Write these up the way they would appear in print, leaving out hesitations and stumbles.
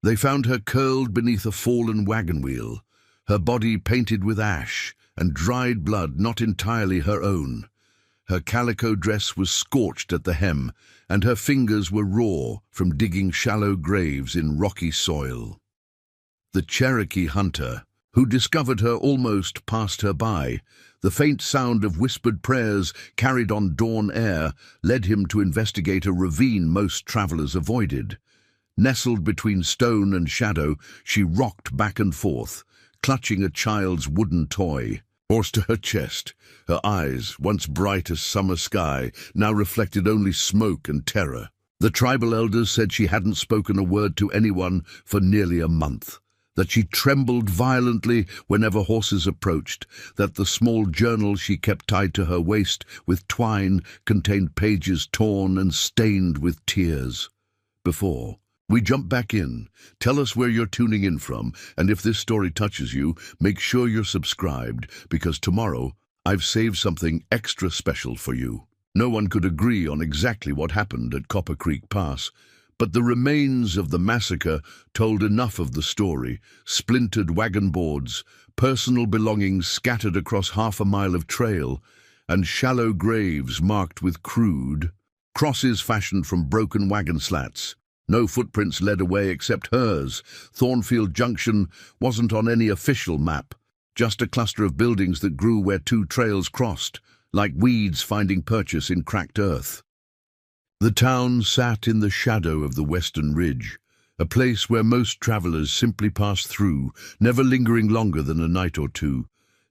They found her curled beneath a fallen wagon wheel, her body painted with ash and dried blood not entirely her own. Her calico dress was scorched at the hem, and her fingers were raw from digging shallow graves in rocky soil. The Cherokee hunter, who discovered her, almost passed her by. The faint sound of whispered prayers carried on dawn air led him to investigate a ravine most travelers avoided. Nestled between stone and shadow, she rocked back and forth, clutching a child's wooden toy. Horse to her chest, her eyes, once bright as summer sky, now reflected only smoke and terror. The tribal elders said she hadn't spoken a word to anyone for nearly a month, that she trembled violently whenever horses approached, that the small journal she kept tied to her waist with twine contained pages torn and stained with tears. Before we jump back in, tell us where you're tuning in from, and if this story touches you, make sure you're subscribed, because tomorrow I've saved something extra special for you. No one could agree on exactly what happened at Copper Creek Pass, but the remains of the massacre told enough of the story: splintered wagon boards, personal belongings scattered across half a mile of trail, and shallow graves marked with crude crosses fashioned from broken wagon slats. No footprints led away except hers. Thornfield Junction wasn't on any official map, just a cluster of buildings that grew where two trails crossed, like weeds finding purchase in cracked earth. The town sat in the shadow of the western ridge, a place where most travelers simply passed through, never lingering longer than a night or two.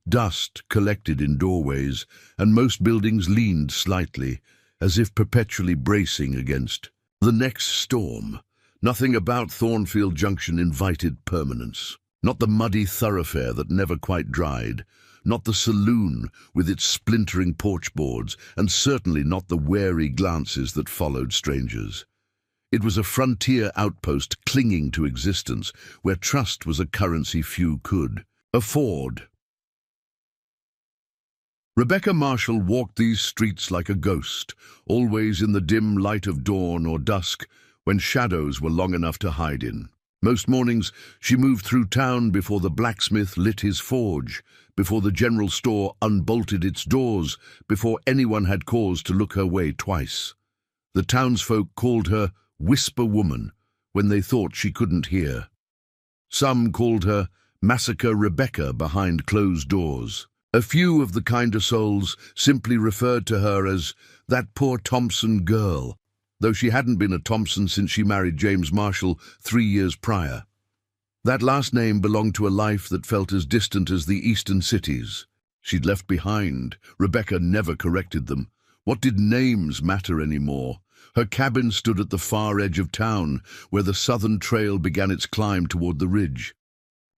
Dust collected in doorways, and most buildings leaned slightly, as if perpetually bracing against the next storm. Nothing about Thornfield Junction invited permanence. Not the muddy thoroughfare that never quite dried, not the saloon with its splintering porch boards, and certainly not the wary glances that followed strangers. It was a frontier outpost clinging to existence, where trust was a currency few could afford. Rebecca Marshall walked these streets like a ghost, always in the dim light of dawn or dusk, when shadows were long enough to hide in. Most mornings she moved through town before the blacksmith lit his forge, before the general store unbolted its doors, before anyone had cause to look her way twice. The townsfolk called her Whisper Woman when they thought she couldn't hear. Some called her Massacre Rebecca behind closed doors. A few of the kinder souls simply referred to her as that poor Thompson girl, though she hadn't been a Thompson since she married James Marshall 3 years prior. That last name belonged to a life that felt as distant as the eastern cities she'd left behind. Rebecca never corrected them. What did names matter anymore? Her cabin stood at the far edge of town, where the southern trail began its climb toward the ridge.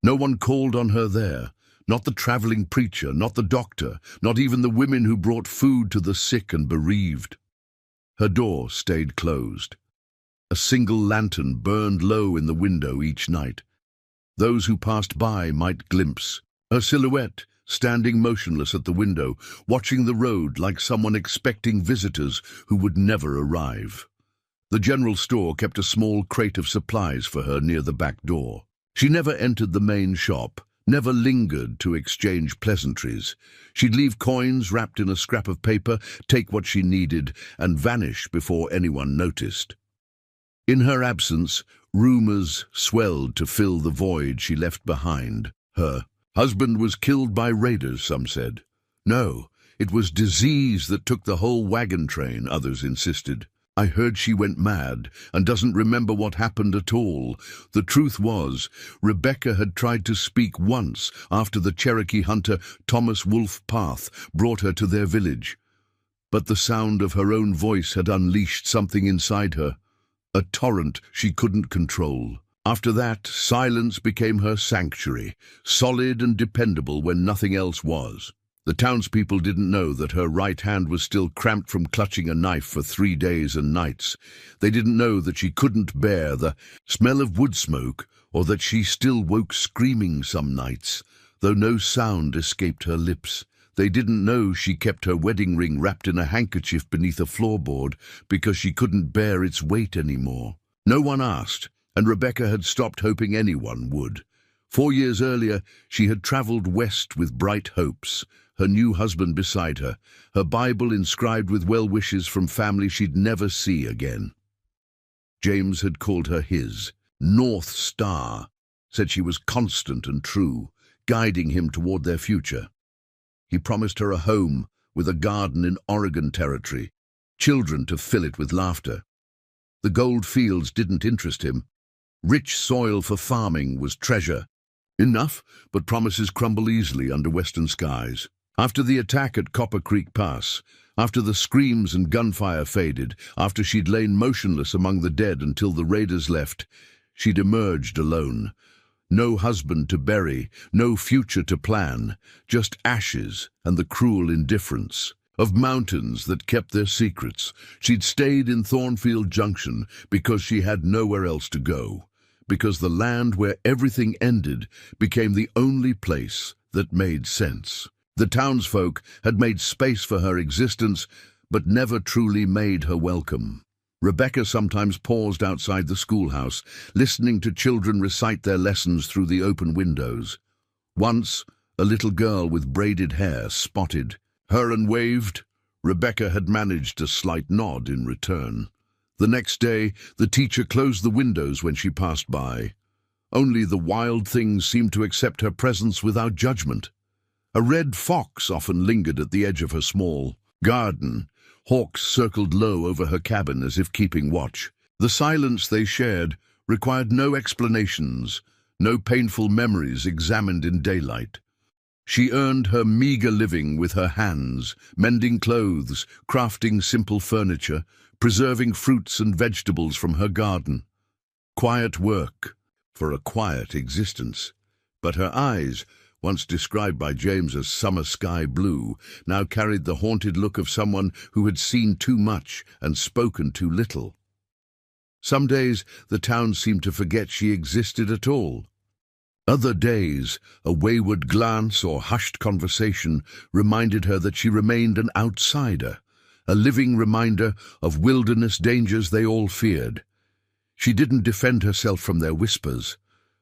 No one called on her there. Not the traveling preacher, not the doctor, not even the women who brought food to the sick and bereaved. Her door stayed closed. A single lantern burned low in the window each night. Those who passed by might glimpse her silhouette, standing motionless at the window, watching the road like someone expecting visitors who would never arrive. The general store kept a small crate of supplies for her near the back door. She never entered the main shop, never lingered to exchange pleasantries. She'd leave coins wrapped in a scrap of paper, take what she needed, and vanish before anyone noticed. In her absence, rumors swelled to fill the void she left behind. Her husband was killed by raiders, some said. No, it was disease that took the whole wagon train, others insisted. I heard she went mad and doesn't remember what happened at all. The truth was, Rebecca had tried to speak once after the Cherokee hunter Thomas Wolfe Path brought her to their village. But the sound of her own voice had unleashed something inside her, a torrent she couldn't control. After that, silence became her sanctuary, solid and dependable when nothing else was. The townspeople didn't know that her right hand was still cramped from clutching a knife for 3 days and nights. They didn't know that she couldn't bear the smell of wood smoke, or that she still woke screaming some nights, though no sound escaped her lips. They didn't know she kept her wedding ring wrapped in a handkerchief beneath a floorboard because she couldn't bear its weight anymore. No one asked, and Rebecca had stopped hoping anyone would. 4 years earlier, she had traveled west with bright hopes, her new husband beside her, her Bible inscribed with well wishes from family she'd never see again. James had called her his North Star, said she was constant and true, guiding him toward their future. He promised her a home with a garden in Oregon Territory, children to fill it with laughter. The gold fields didn't interest him. Rich soil for farming was treasure. Enough, but promises crumble easily under western skies. After the attack at Copper Creek Pass, after the screams and gunfire faded, after she'd lain motionless among the dead until the raiders left, she'd emerged alone. No husband to bury, no future to plan, just ashes and the cruel indifference of mountains that kept their secrets. She'd stayed in Thornfield Junction because she had nowhere else to go, because the land where everything ended became the only place that made sense. The townsfolk had made space for her existence, but never truly made her welcome. Rebecca sometimes paused outside the schoolhouse, listening to children recite their lessons through the open windows. Once, a little girl with braided hair spotted her and waved. Rebecca had managed a slight nod in return. The next day, the teacher closed the windows when she passed by. Only the wild things seemed to accept her presence without judgment. A red fox often lingered at the edge of her small garden. Hawks circled low over her cabin as if keeping watch. The silence they shared required no explanations, no painful memories examined in daylight. She earned her meager living with her hands, mending clothes, crafting simple furniture, preserving fruits and vegetables from her garden. Quiet work for a quiet existence. But her eyes, once described by James as summer sky blue, now carried the haunted look of someone who had seen too much and spoken too little. Some days the town seemed to forget she existed at all. Other days, a wayward glance or hushed conversation reminded her that she remained an outsider, a living reminder of wilderness dangers they all feared. She didn't defend herself from their whispers.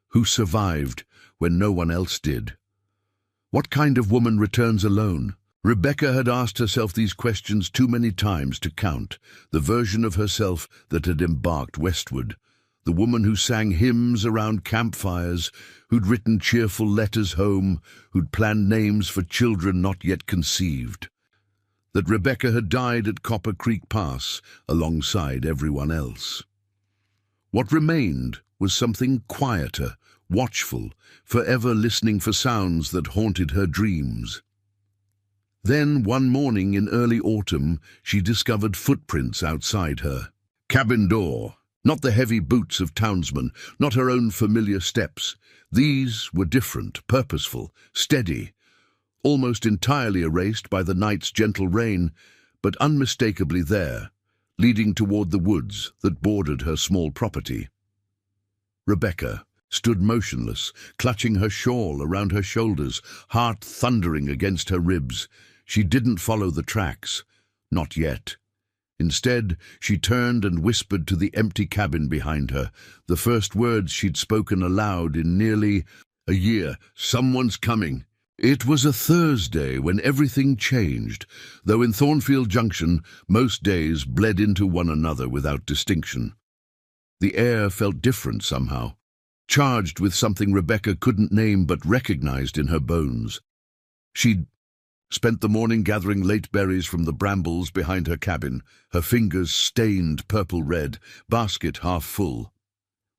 Who survived when no one else did? What kind of woman returns alone? Rebecca had asked herself these questions too many times to count. The version of herself that had embarked westward. The woman who sang hymns around campfires, who'd written cheerful letters home, who'd planned names for children not yet conceived. That Rebecca had died at Copper Creek Pass alongside everyone else. What remained was something quieter, watchful, forever listening for sounds that haunted her dreams. Then, one morning in early autumn, she discovered footprints outside her cabin door. Not the heavy boots of townsmen, not her own familiar steps. These were different, purposeful, steady, almost entirely erased by the night's gentle rain, but unmistakably there, leading toward the woods that bordered her small property. Rebecca stood motionless, clutching her shawl around her shoulders, heart thundering against her ribs. She didn't follow the tracks, not yet. Instead, she turned and whispered to the empty cabin behind her, the first words she'd spoken aloud in nearly a year. Someone's coming. It was a Thursday when everything changed, though in Thornfield Junction, most days bled into one another without distinction. The air felt different somehow, charged with something Rebecca couldn't name but recognized in her bones. She'd spent the morning gathering late berries from the brambles behind her cabin, her fingers stained purple-red, basket half full.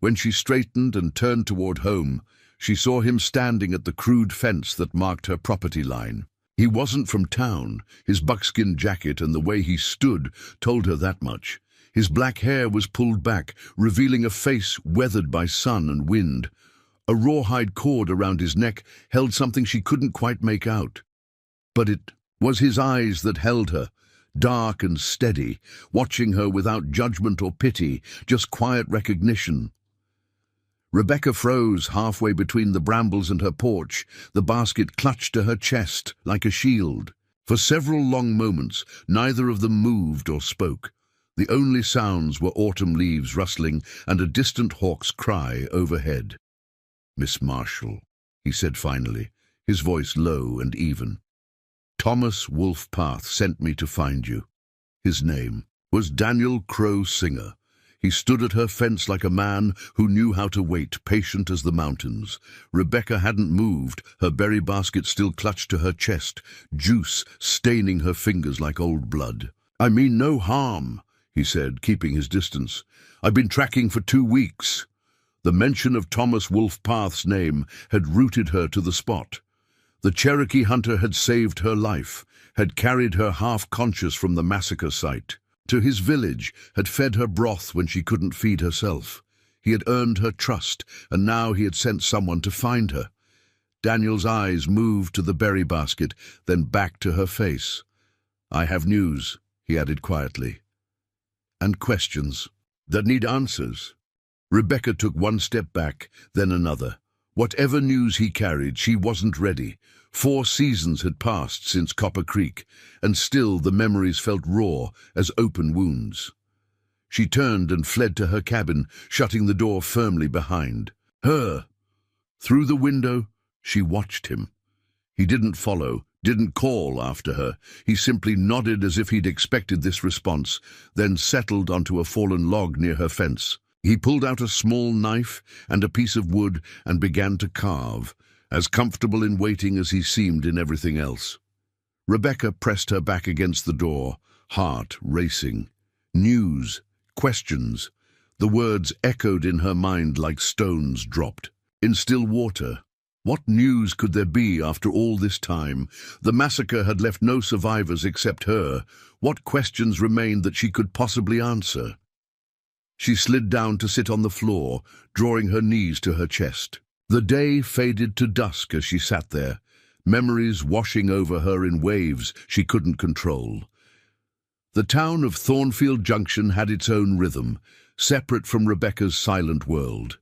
When she straightened and turned toward home, she saw him standing at the crude fence that marked her property line. He wasn't from town. His buckskin jacket and the way he stood told her that much. His black hair was pulled back, revealing a face weathered by sun and wind. A rawhide cord around his neck held something she couldn't quite make out. But it was his eyes that held her, dark and steady, watching her without judgment or pity, just quiet recognition. Rebecca froze halfway between the brambles and her porch, the basket clutched to her chest like a shield. For several long moments, neither of them moved or spoke. The only sounds were autumn leaves rustling and a distant hawk's cry overhead. "Miss Marshall," he said finally, his voice low and even. "Thomas Wolfpath sent me to find you." His name was Daniel Crow Singer. He stood at her fence like a man who knew how to wait, patient as the mountains. Rebecca hadn't moved, her berry basket still clutched to her chest, juice staining her fingers like old blood. "I mean no harm," he said, keeping his distance. "I've been tracking for 2 weeks." The mention of Thomas Wolfpath's name had rooted her to the spot. The Cherokee hunter had saved her life, had carried her half-conscious from the massacre site to his village, had fed her broth when she couldn't feed herself. He had earned her trust, and now he had sent someone to find her. Daniel's eyes moved to the berry basket, then back to her face. "I have news," he added quietly. "And questions that need answers." Rebecca took one step back, then another. Whatever news he carried, she wasn't ready. 4 seasons had passed since Copper Creek, and still the memories felt raw as open wounds. She turned and fled to her cabin, shutting the door firmly behind her. Through the window, she watched him. He didn't follow, didn't call after her. He simply nodded as if he'd expected this response, then settled onto a fallen log near her fence. He pulled out a small knife and a piece of wood and began to carve, as comfortable in waiting as he seemed in everything else. Rebecca pressed her back against the door, heart racing. News, questions. The words echoed in her mind like stones dropped. In still water. What news could there be after all this time? The massacre had left no survivors except her. What questions remained that she could possibly answer? She slid down to sit on the floor, drawing her knees to her chest. The day faded to dusk as she sat there, memories washing over her in waves she couldn't control. The town of Thornfield Junction had its own rhythm, separate from Rebecca's silent world.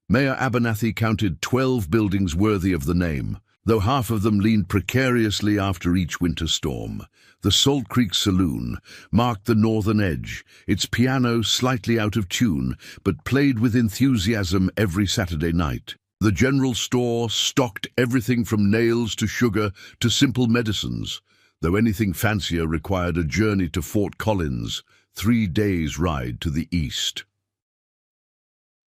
Mayor Abernathy counted 12 buildings worthy of the name, though half of them leaned precariously after each winter storm. The Salt Creek Saloon marked the northern edge, its piano slightly out of tune, but played with enthusiasm every Saturday night. The general store stocked everything from nails to sugar to simple medicines, though anything fancier required a journey to Fort Collins, 3 days' ride to the east.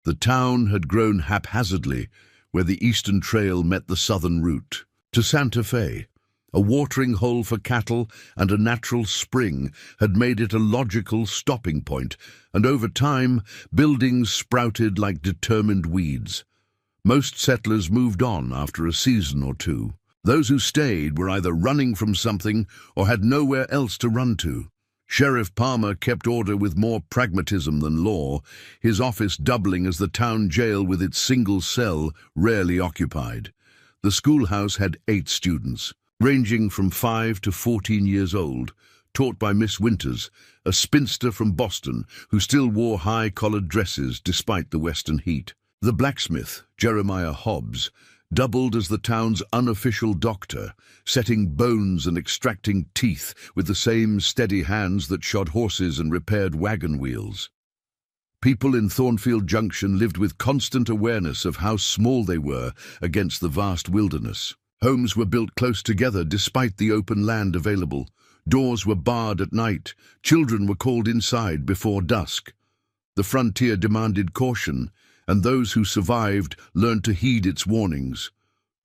The town had grown haphazardly where the eastern trail met the southern route. To Santa Fe, a watering hole for cattle and a natural spring had made it a logical stopping point, and over time buildings sprouted like determined weeds. Most settlers moved on after a season or 2. Those who stayed were either running from something or had nowhere else to run to. Sheriff Palmer kept order with more pragmatism than law, his office doubling as the town jail with its single cell rarely occupied. The schoolhouse had 8 students, ranging from 5 to 14 years old, taught by Miss Winters, a spinster from Boston who still wore high-collared dresses despite the western heat. The blacksmith, Jeremiah Hobbs, doubled as the town's unofficial doctor, setting bones and extracting teeth with the same steady hands that shod horses and repaired wagon wheels. People in Thornfield Junction lived with constant awareness of how small they were against the vast wilderness. Homes were built close together despite the open land available. Doors were barred at night. Children were called inside before dusk. The frontier demanded caution, and those who survived learned to heed its warnings.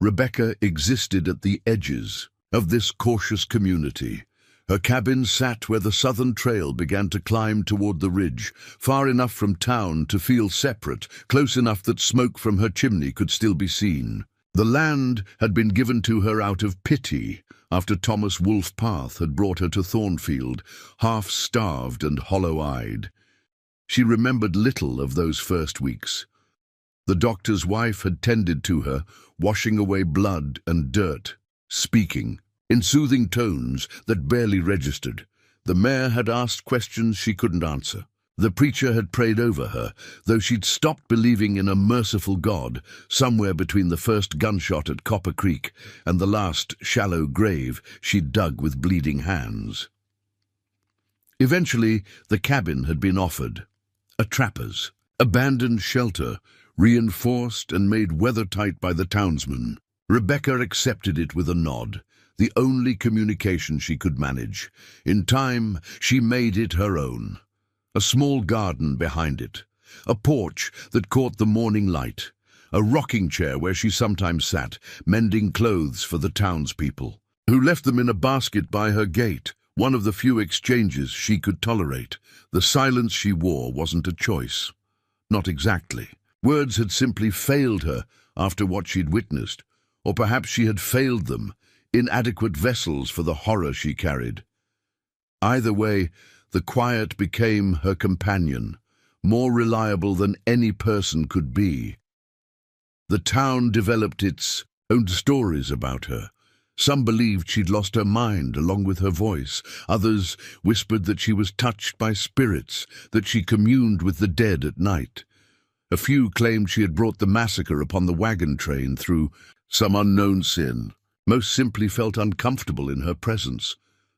Rebecca existed at the edges of this cautious community. Her cabin sat where the southern trail began to climb toward the ridge, far enough from town to feel separate, close enough that smoke from her chimney could still be seen. The land had been given to her out of pity after Thomas Wolfpath had brought her to Thornfield, half-starved and hollow-eyed. She remembered little of those first weeks. The doctor's wife had tended to her, washing away blood and dirt, speaking in soothing tones that barely registered. The mayor had asked questions she couldn't answer. The preacher had prayed over her, though she'd stopped believing in a merciful God somewhere between the first gunshot at Copper Creek and the last shallow grave she'd dug with bleeding hands. Eventually, the cabin had been offered. A trapper's, abandoned shelter, reinforced and made weathertight by the townsmen. Rebecca accepted it with a nod, the only communication she could manage. In time, she made it her own. A small garden behind it, a porch that caught the morning light, a rocking chair where she sometimes sat, mending clothes for the townspeople, who left them in a basket by her gate, one of the few exchanges she could tolerate. The silence she wore wasn't a choice. Not exactly. Words had simply failed her after what she'd witnessed, or perhaps she had failed them, inadequate vessels for the horror she carried. Either way, the quiet became her companion, more reliable than any person could be. The town developed its own stories about her. Some believed she'd lost her mind along with her voice. Others whispered that she was touched by spirits, that she communed with the dead at night. A few claimed she had brought the massacre upon the wagon train through some unknown sin. Most simply felt uncomfortable in her presence,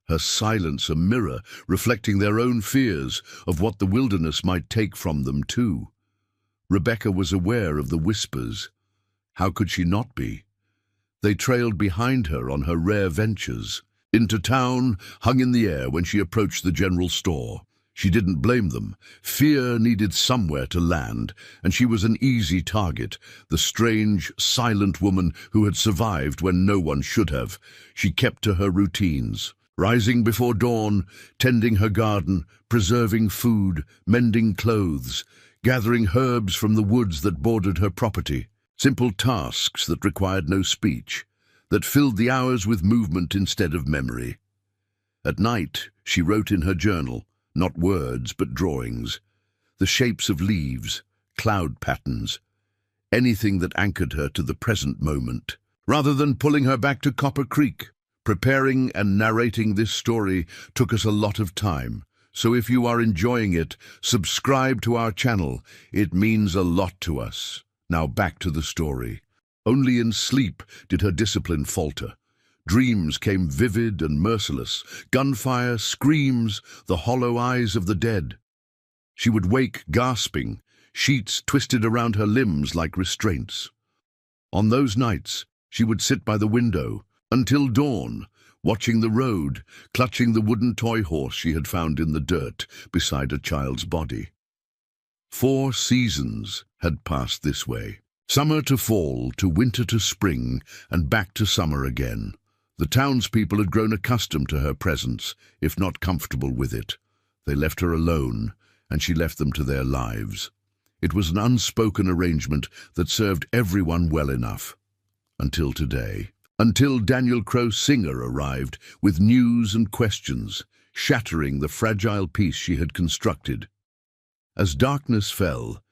her silence a mirror reflecting their own fears of what the wilderness might take from them too. Rebecca was aware of the whispers. How could she not be? They trailed behind her on her rare ventures. Into town, hung in the air when she approached the general store. She didn't blame them. Fear needed somewhere to land, and she was an easy target, the strange, silent woman who had survived when no one should have. She kept to her routines, rising before dawn, tending her garden, preserving food, mending clothes, gathering herbs from the woods that bordered her property. Simple tasks that required no speech, that filled the hours with movement instead of memory. At night, she wrote in her journal, not words but drawings, the shapes of leaves, cloud patterns, anything that anchored her to the present moment. Rather than pulling her back to Copper Creek, preparing and narrating this story took us a lot of time. So if you are enjoying it, subscribe to our channel. It means a lot to us. Now back to the story. Only in sleep did her discipline falter. Dreams came vivid and merciless, gunfire, screams, the hollow eyes of the dead. She would wake gasping, sheets twisted around her limbs like restraints. On those nights, she would sit by the window until dawn, watching the road, clutching the wooden toy horse she had found in the dirt beside a child's body. 4 seasons had passed this way. Summer to fall, to winter to spring, and back to summer again. The townspeople had grown accustomed to her presence, if not comfortable with it. They left her alone, and she left them to their lives. It was an unspoken arrangement that served everyone well enough. Until today. Until Daniel Crow Singer arrived with news and questions, shattering the fragile peace she had constructed. As darkness fell,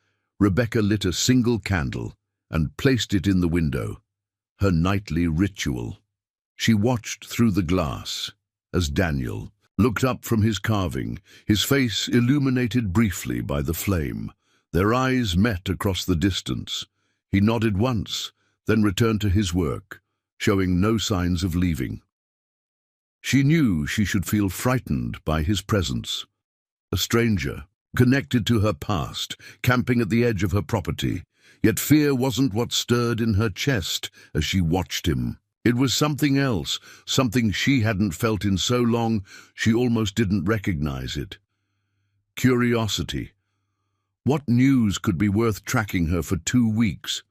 Rebecca lit a single candle and placed it in the window, her nightly ritual. She watched through the glass as Daniel looked up from his carving, his face illuminated briefly by the flame. Their eyes met across the distance. He nodded once, then returned to his work, showing no signs of leaving. She knew she should feel frightened by his presence. A stranger, connected to her past, camping at the edge of her property, yet fear wasn't what stirred in her chest as she watched him. It was something else, something she hadn't felt in so long she almost didn't recognize it. Curiosity. What news could be worth tracking her for 2 weeks?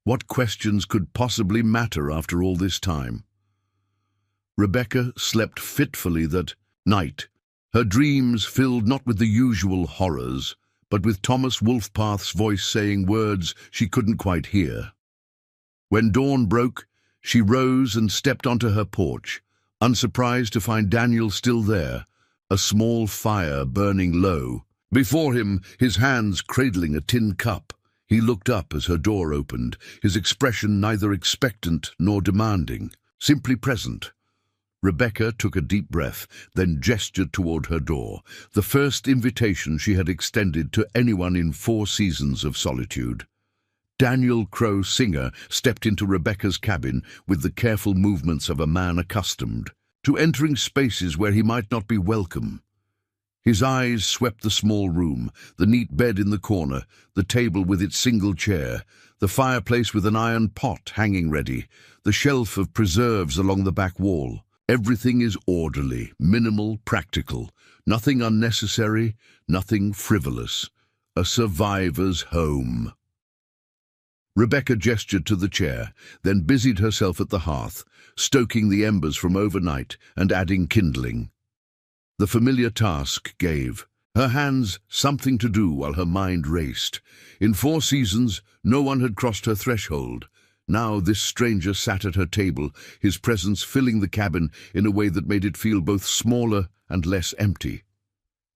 What questions could possibly matter after all this time? Rebecca slept fitfully that night, her dreams filled not with the usual horrors, but with Thomas Wolfpath's voice saying words she couldn't quite hear. When dawn broke, she rose and stepped onto her porch, unsurprised to find Daniel still there, a small fire burning low. Before him, his hands cradling a tin cup. He looked up as her door opened, his expression neither expectant nor demanding, simply present. Rebecca took a deep breath, then gestured toward her door, the first invitation she had extended to anyone in 4 seasons of solitude. Daniel Crow Singer stepped into Rebecca's cabin with the careful movements of a man accustomed to entering spaces where he might not be welcome. His eyes swept the small room, the neat bed in the corner, the table with its single chair, the fireplace with an iron pot hanging ready, the shelf of preserves along the back wall. Everything is orderly, minimal, practical. Nothing unnecessary, nothing frivolous. A survivor's home. Rebecca gestured to the chair, then busied herself at the hearth, stoking the embers from overnight and adding kindling. The familiar task gave her hands something to do while her mind raced. In 4 seasons, no one had crossed her threshold. Now this stranger sat at her table, his presence filling the cabin in a way that made it feel both smaller and less empty.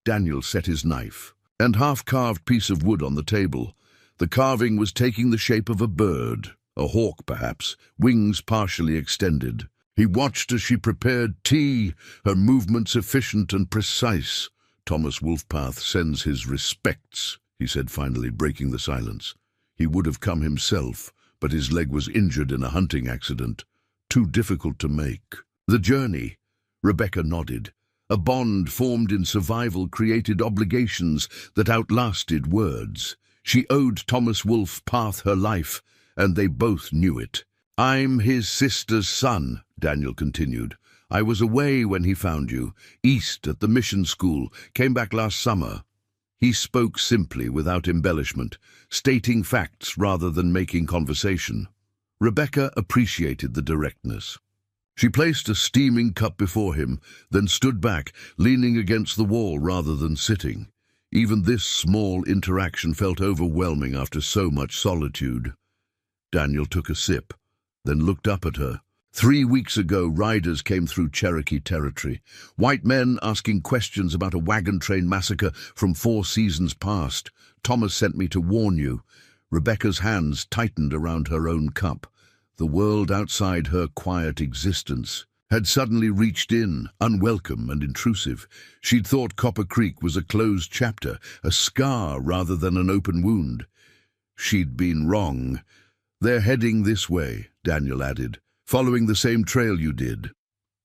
Daniel set his knife and half-carved piece of wood on the table. The carving was taking the shape of a bird, a hawk perhaps, wings partially extended. He watched as she prepared tea, her movements efficient and precise. "Thomas Wolfpath sends his respects," he said finally, breaking the silence. He would have come himself, but his leg was injured in a hunting accident. Too difficult to make. The journey. Rebecca nodded. A bond formed in survival created obligations that outlasted words. She owed Thomas Wolfpath her life, and they both knew it. "I'm his sister's son," Daniel continued. "I was away when he found you, east at the mission school, came back last summer." He spoke simply, without embellishment, stating facts rather than making conversation. Rebecca appreciated the directness. She placed a steaming cup before him, then stood back, leaning against the wall rather than sitting. Even this small interaction felt overwhelming after so much solitude. Daniel took a sip, then looked up at her. 3 weeks ago, riders came through Cherokee territory. White men asking questions about a wagon train massacre from 4 seasons past. "Thomas sent me to warn you." Rebecca's hands tightened around her own cup. The world outside her quiet existence had suddenly reached in, unwelcome and intrusive. She'd thought Copper Creek was a closed chapter, a scar rather than an open wound. She'd been wrong. "They're heading this way," Daniel added, "following the same trail you did."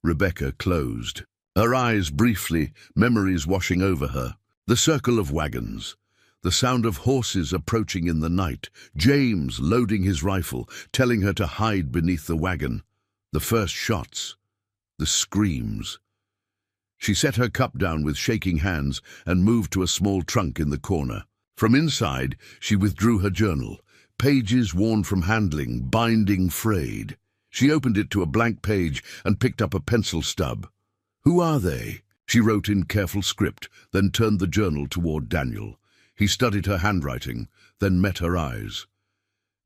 Rebecca closed. Her eyes briefly, memories washing over her. The circle of wagons. The sound of horses approaching in the night. James loading his rifle, telling her to hide beneath the wagon. The first shots. The screams. She set her cup down with shaking hands and moved to a small trunk in the corner. From inside, she withdrew her journal. Pages worn from handling, binding frayed. She opened it to a blank page and picked up a pencil stub. "Who are they?" She wrote in careful script, then turned the journal toward Daniel. He studied her handwriting, then met her eyes.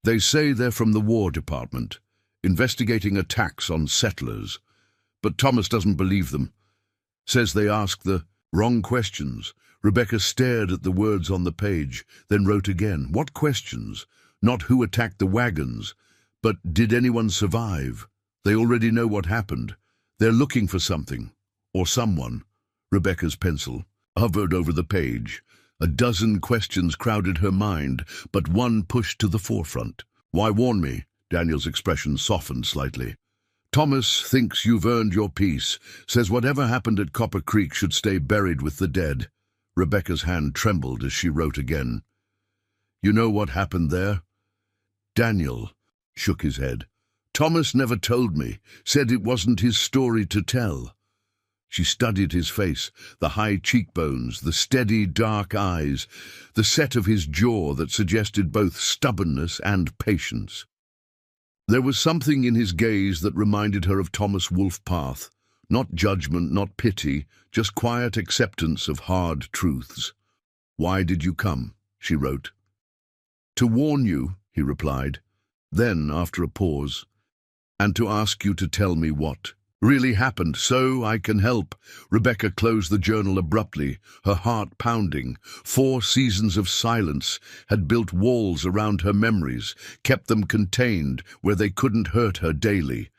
"They say they're from the War Department, investigating attacks on settlers. But Thomas doesn't believe them. Says they ask the wrong questions." Rebecca stared at the words on the page, then wrote again. What questions? Not who attacked the wagons, but did anyone survive? They already know what happened. They're looking for something, or someone. Rebecca's pencil hovered over the page. A dozen questions crowded her mind, but one pushed to the forefront. "Why warn me?" Daniel's expression softened slightly. "Thomas thinks you've earned your peace, says whatever happened at Copper Creek should stay buried with the dead." Rebecca's hand trembled as she wrote again. "You know what happened there?" Daniel shook his head. "Thomas never told me, said it wasn't his story to tell." She studied his face, the high cheekbones, the steady dark eyes, the set of his jaw that suggested both stubbornness and patience. There was something in his gaze that reminded her of Thomas Wolfpath. Not judgment, not pity, just quiet acceptance of hard truths. "Why did you come?" she wrote. "To warn you," he replied. Then, after a pause, "and to ask you to tell me what really happened, so I can help." Rebecca closed the journal abruptly, her heart pounding. 4 seasons of silence had built walls around her memories, kept them contained where they couldn't hurt her daily.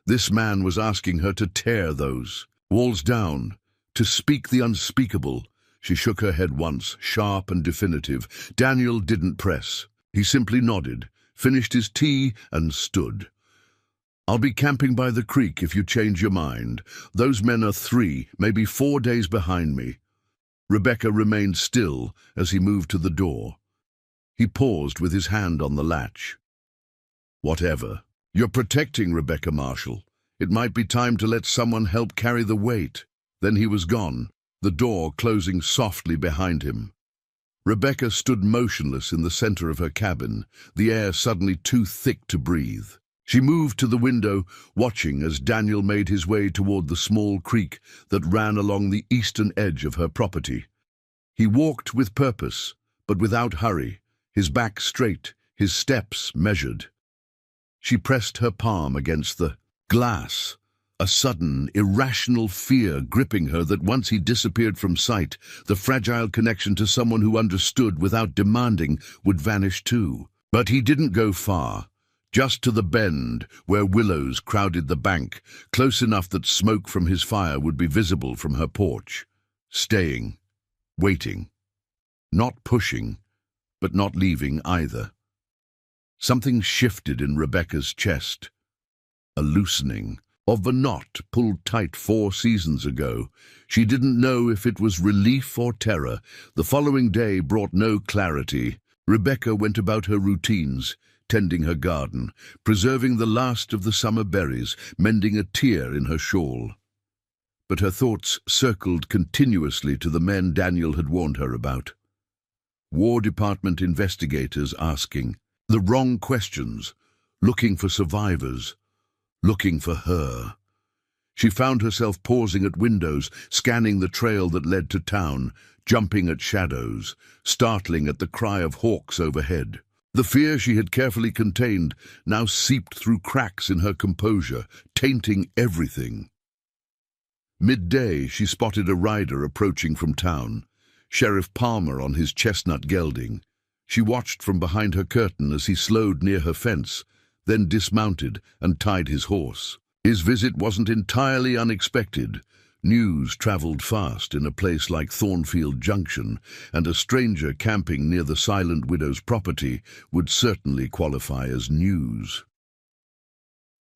This man was asking her to tear those walls down, to speak the unspeakable. She shook her head once, sharp and definitive. Daniel didn't press. He simply nodded, finished his tea, and stood. "I'll be camping by the creek if you change your mind. Those men are 3, maybe 4 days behind me." Rebecca remained still as he moved to the door. He paused with his hand on the latch. "Whatever. You're protecting Rebecca Marshall. It might be time to let someone help carry the weight." Then he was gone, the door closing softly behind him. Rebecca stood motionless in the center of her cabin, the air suddenly too thick to breathe. She moved to the window, watching as Daniel made his way toward the small creek that ran along the eastern edge of her property. He walked with purpose, but without hurry, his back straight, his steps measured. She pressed her palm against the glass, a sudden, irrational fear gripping her that once he disappeared from sight, the fragile connection to someone who understood without demanding would vanish too. But he didn't go far, just to the bend where willows crowded the bank, close enough that smoke from his fire would be visible from her porch. Staying, waiting, not pushing, but not leaving either. Something shifted in Rebecca's chest, a loosening of the knot pulled tight 4 seasons ago. She didn't know if it was relief or terror. The following day brought no clarity. Rebecca went about her routines, tending her garden, preserving the last of the summer berries, mending a tear in her shawl. But her thoughts circled continuously to the men Daniel had warned her about. War Department investigators asking the wrong questions, looking for survivors, looking for her. She found herself pausing at windows, scanning the trail that led to town, jumping at shadows, startling at the cry of hawks overhead. The fear she had carefully contained now seeped through cracks in her composure, tainting everything. Midday, she spotted a rider approaching from town, Sheriff Palmer on his chestnut gelding. She watched from behind her curtain as he slowed near her fence, then dismounted and tied his horse. His visit wasn't entirely unexpected. News traveled fast in a place like Thornfield Junction, and a stranger camping near the Silent Widow's property would certainly qualify as news.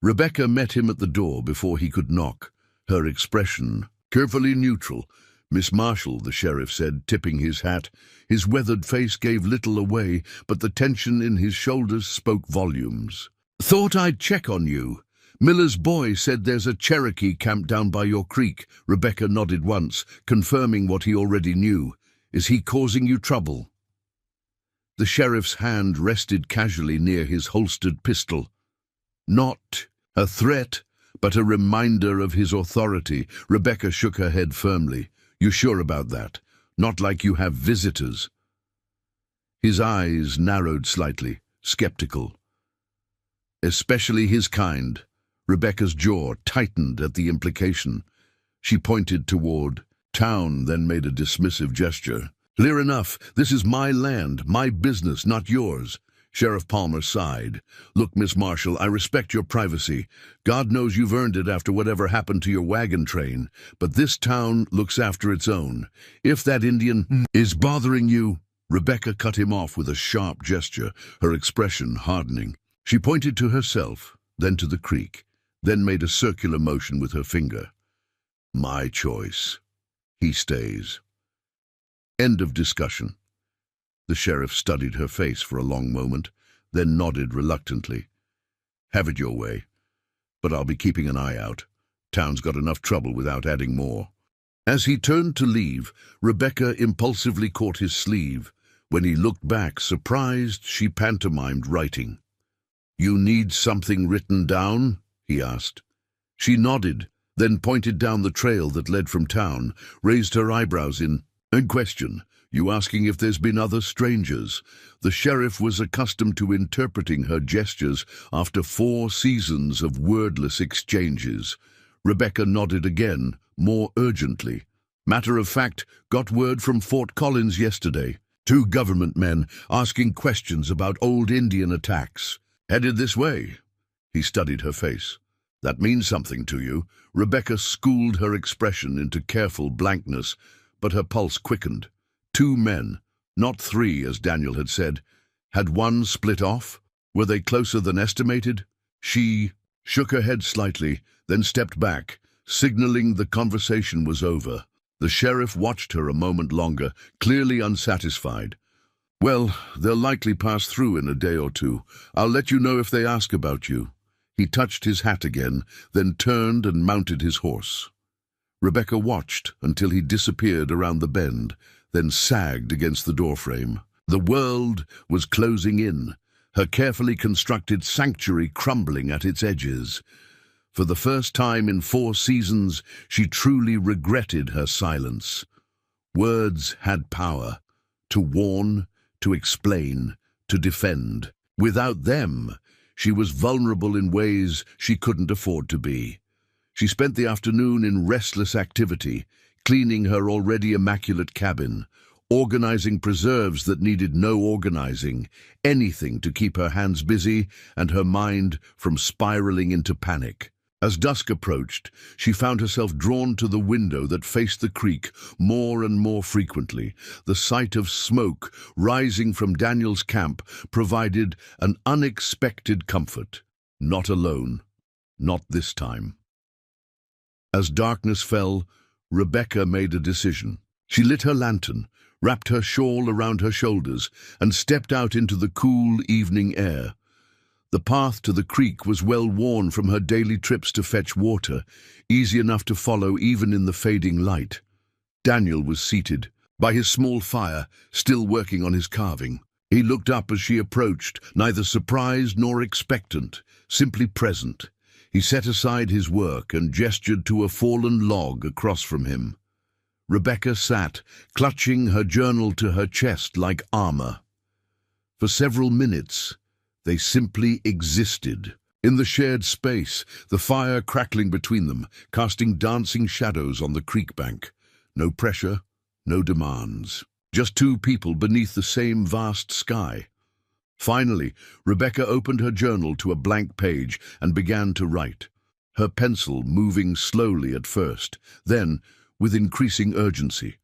Rebecca met him at the door before he could knock, her expression carefully neutral. "Miss Marshall," the sheriff said, tipping his hat. His weathered face gave little away, but the tension in his shoulders spoke volumes. "Thought I'd check on you. Miller's boy said there's a Cherokee camped down by your creek." Rebecca nodded once, confirming what he already knew. "Is he causing you trouble?" The sheriff's hand rested casually near his holstered pistol. Not a threat, but a reminder of his authority. Rebecca shook her head firmly. "You sure about that? Not like you have visitors?" His eyes narrowed slightly, skeptical. "Especially his kind." Rebecca's jaw tightened at the implication. She pointed toward town, then made a dismissive gesture. "Clear enough. This is my land, my business, not yours." Sheriff Palmer sighed. "Look, Miss Marshall, I respect your privacy. God knows you've earned it after whatever happened to your wagon train. But this town looks after its own. If that Indian is bothering you—" Rebecca cut him off with a sharp gesture, her expression hardening. She pointed to herself, then to the creek, then made a circular motion with her finger. "My choice. He stays." End of discussion. The sheriff studied her face for a long moment, then nodded reluctantly. "Have it your way. But I'll be keeping an eye out. Town's got enough trouble without adding more." As he turned to leave, Rebecca impulsively caught his sleeve. When he looked back, surprised, she pantomimed writing. "You need something written down?" he asked. She nodded, then pointed down the trail that led from town, raised her eyebrows in question. "You asking if there's been other strangers?" The sheriff was accustomed to interpreting her gestures after 4 seasons of wordless exchanges. Rebecca nodded again, more urgently. "Matter of fact, got word from Fort Collins yesterday. 2 government men asking questions about old Indian attacks. Headed this way." He studied her face. "That means something to you." Rebecca schooled her expression into careful blankness, but her pulse quickened. 2 men, not 3 as Daniel had said. Had one split off? Were they closer than estimated? She shook her head slightly, then stepped back, signaling the conversation was over. The sheriff watched her a moment longer, clearly unsatisfied. "Well, they'll likely pass through in a day or two. I'll let you know if they ask about you." He touched his hat again, then turned and mounted his horse. Rebecca watched until he disappeared around the bend, then sagged against the doorframe. The world was closing in, her carefully constructed sanctuary crumbling at its edges. For the first time in 4 seasons, she truly regretted her silence. Words had power, to warn, to explain, to defend. Without them, she was vulnerable in ways she couldn't afford to be. She spent the afternoon in restless activity, cleaning her already immaculate cabin, organizing preserves that needed no organizing, anything to keep her hands busy and her mind from spiraling into panic. As dusk approached, she found herself drawn to the window that faced the creek more and more frequently. The sight of smoke rising from Daniel's camp provided an unexpected comfort. Not alone. Not this time. As darkness fell, Rebecca made a decision. She lit her lantern, wrapped her shawl around her shoulders, and stepped out into the cool evening air. The path to the creek was well worn from her daily trips to fetch water, easy enough to follow even in the fading light. Daniel was seated by his small fire, still working on his carving. He looked up as she approached, neither surprised nor expectant, simply present. He set aside his work and gestured to a fallen log across from him. Rebecca sat, clutching her journal to her chest like armor. For several minutes, they simply existed. In the shared space, the fire crackling between them, casting dancing shadows on the creek bank. No pressure, no demands. Just 2 people beneath the same vast sky. Finally, Rebecca opened her journal to a blank page and began to write, her pencil moving slowly at first, then with increasing urgency.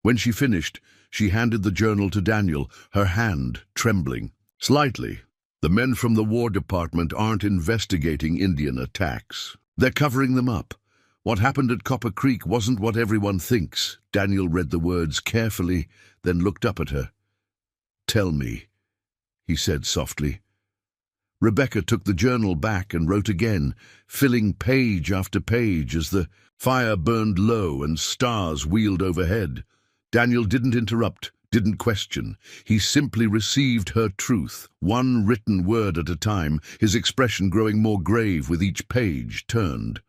When she finished, she handed the journal to Daniel, her hand trembling. "Slightly. The men from the War Department aren't investigating Indian attacks. They're covering them up. What happened at Copper Creek wasn't what everyone thinks." Daniel read the words carefully, then looked up at her. "Tell me," he said softly. Rebecca took the journal back and wrote again, filling page after page as the fire burned low and stars wheeled overhead. Daniel didn't interrupt, didn't question. He simply received her truth, one written word at a time, his expression growing more grave with each page turned.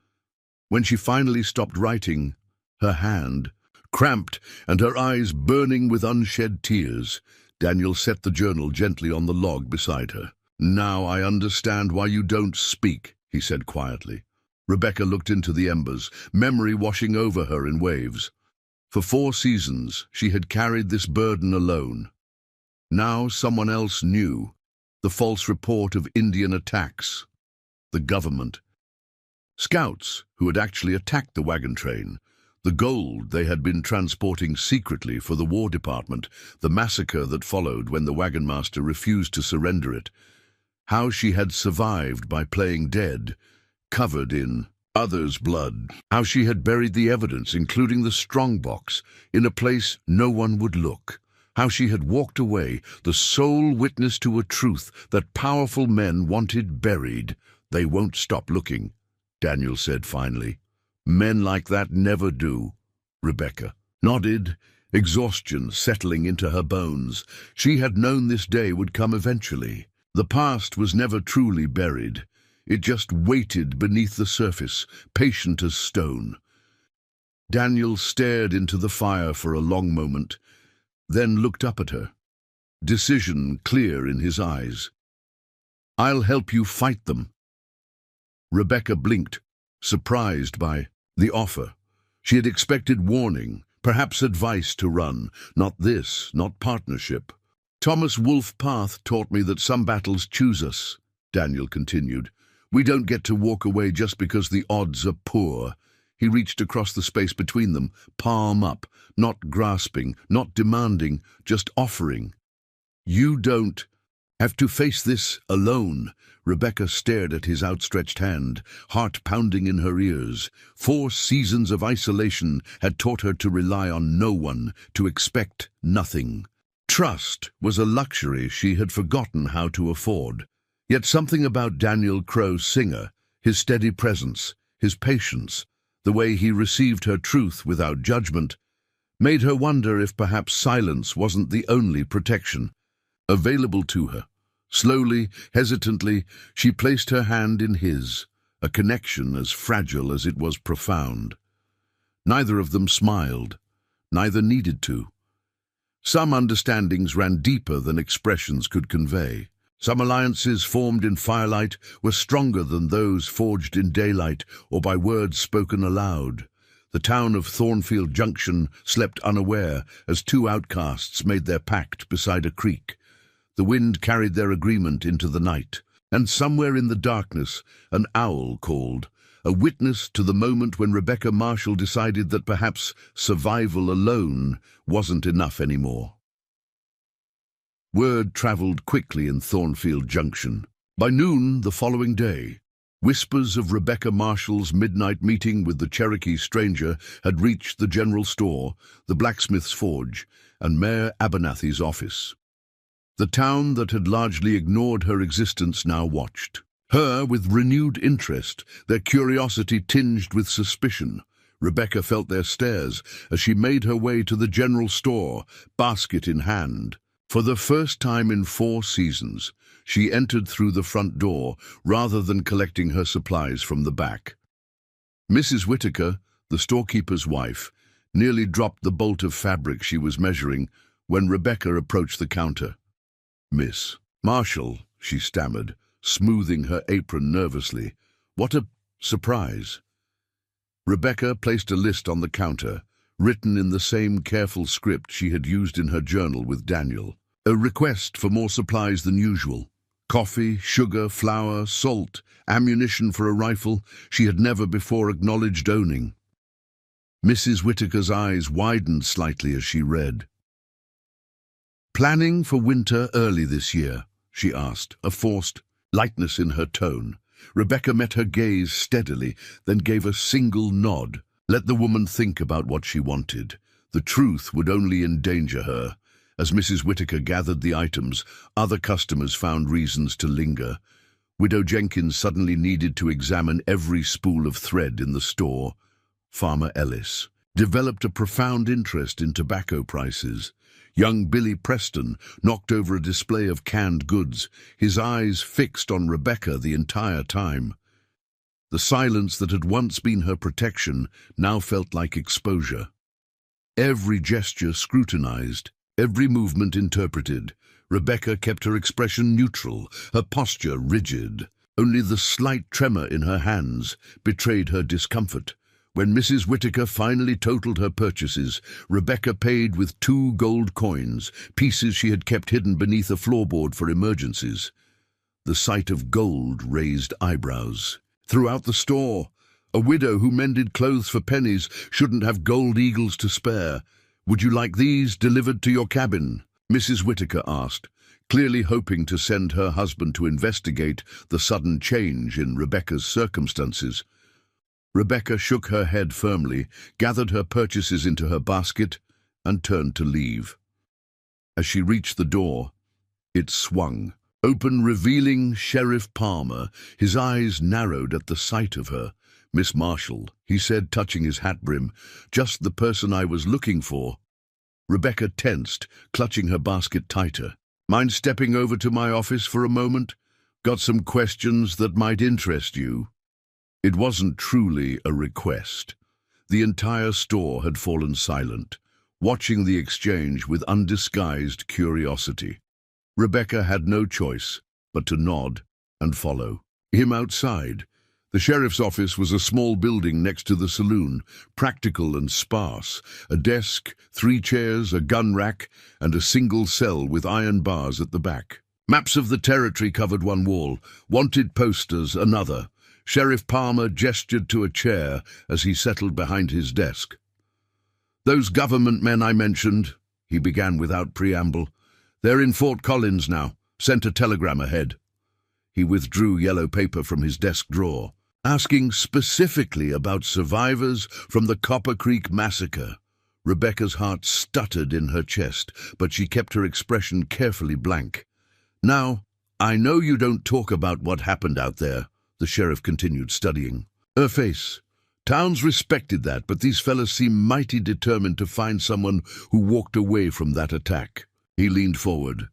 When she finally stopped writing, her hand cramped and her eyes burning with unshed tears, Daniel set the journal gently on the log beside her. "Now I understand why you don't speak," he said quietly. Rebecca looked into the embers, memory washing over her in waves. For 4 seasons, she had carried this burden alone. Now someone else knew. The false report of Indian attacks. The government. Scouts who had actually attacked the wagon train. The gold they had been transporting secretly for the War Department. The massacre that followed when the wagon master refused to surrender it. How she had survived by playing dead, covered in others' blood. How she had buried the evidence, including the strongbox, in a place no one would look. How she had walked away, the sole witness to a truth that powerful men wanted buried. "They won't stop looking," Daniel said finally. "Men like that never do." Rebecca nodded, exhaustion settling into her bones. She had known this day would come eventually. The past was never truly buried. It just waited beneath the surface, patient as stone. Daniel stared into the fire for a long moment, then looked up at her, decision clear in his eyes. "I'll help you fight them." Rebecca blinked, surprised by the offer. She had expected warning, perhaps advice to run. Not this, not partnership. "Thomas Wolfe Path taught me that some battles choose us," Daniel continued. "We don't get to walk away just because the odds are poor." He reached across the space between them, palm up, not grasping, not demanding, just offering. "You don't." Have to face this alone. Rebecca stared at his outstretched hand, heart pounding in her ears. 4 seasons of isolation had taught her to rely on no one, to expect nothing. Trust was a luxury she had forgotten how to afford. Yet something about Daniel Crowe Singer, his steady presence, his patience, the way he received her truth without judgment, made her wonder if perhaps silence wasn't the only protection available to her. Slowly, hesitantly, she placed her hand in his, a connection as fragile as it was profound. Neither of them smiled, neither needed to. Some understandings ran deeper than expressions could convey. Some alliances formed in firelight were stronger than those forged in daylight or by words spoken aloud. The town of Thornfield Junction slept unaware as 2 outcasts made their pact beside a creek. The wind carried their agreement into the night, and somewhere in the darkness an owl called, a witness to the moment when Rebecca Marshall decided that perhaps survival alone wasn't enough anymore. Word traveled quickly in Thornfield Junction. By noon the following day, whispers of Rebecca Marshall's midnight meeting with the Cherokee stranger had reached the general store, the blacksmith's forge, and Mayor Abernathy's office. The town that had largely ignored her existence now watched. Her with renewed interest, their curiosity tinged with suspicion. Rebecca felt their stares as she made her way to the general store, basket in hand. For the first time in 4 seasons, she entered through the front door rather than collecting her supplies from the back. Mrs. Whitaker, the storekeeper's wife, nearly dropped the bolt of fabric she was measuring when Rebecca approached the counter. "Miss Marshall," she stammered, smoothing her apron nervously. "What a surprise." Rebecca placed a list on the counter, written in the same careful script she had used in her journal with Daniel. A request for more supplies than usual. Coffee, sugar, flour, salt, ammunition for a rifle she had never before acknowledged owning. Mrs. Whitaker's eyes widened slightly as she read. "Planning for winter early this year?" she asked, a forced lightness in her tone. Rebecca met her gaze steadily, then gave a single nod. Let the woman think about what she wanted. The truth would only endanger her. As Mrs. Whitaker gathered the items, other customers found reasons to linger. Widow Jenkins suddenly needed to examine every spool of thread in the store. Farmer Ellis developed a profound interest in tobacco prices. Young Billy Preston knocked over a display of canned goods, his eyes fixed on Rebecca the entire time. The silence that had once been her protection now felt like exposure. Every gesture scrutinized, every movement interpreted. Rebecca kept her expression neutral, her posture rigid. Only the slight tremor in her hands betrayed her discomfort. When Mrs. Whitaker finally totaled her purchases, Rebecca paid with 2 gold coins, pieces she had kept hidden beneath a floorboard for emergencies. The sight of gold raised eyebrows. Throughout the store, a widow who mended clothes for pennies shouldn't have gold eagles to spare. "Would you like these delivered to your cabin?" Mrs. Whitaker asked, clearly hoping to send her husband to investigate the sudden change in Rebecca's circumstances. Rebecca shook her head firmly, gathered her purchases into her basket, and turned to leave. As she reached the door, it swung open, revealing Sheriff Palmer. His eyes narrowed at the sight of her. "Miss Marshall," he said, touching his hat brim, "just the person I was looking for." Rebecca tensed, clutching her basket tighter. "Mind stepping over to my office for a moment? Got some questions that might interest you." It wasn't truly a request. The entire store had fallen silent, watching the exchange with undisguised curiosity. Rebecca had no choice but to nod and follow him outside. The sheriff's office was a small building next to the saloon, practical and sparse. A desk, 3 chairs, a gun rack, and a single cell with iron bars at the back. Maps of the territory covered one wall, wanted posters another. Sheriff Palmer gestured to a chair as he settled behind his desk. "Those government men I mentioned," he began without preamble, "they're in Fort Collins now, Sent a telegram ahead. He withdrew yellow paper from his desk drawer, asking specifically about survivors from the Copper Creek Massacre. Rebecca's heart stuttered in her chest, but she kept her expression carefully blank. "Now, I know you don't talk about what happened out there," the sheriff continued, studying her face. "Towns respected that, but these fellas seem mighty determined to find someone who walked away from that attack." He leaned forward.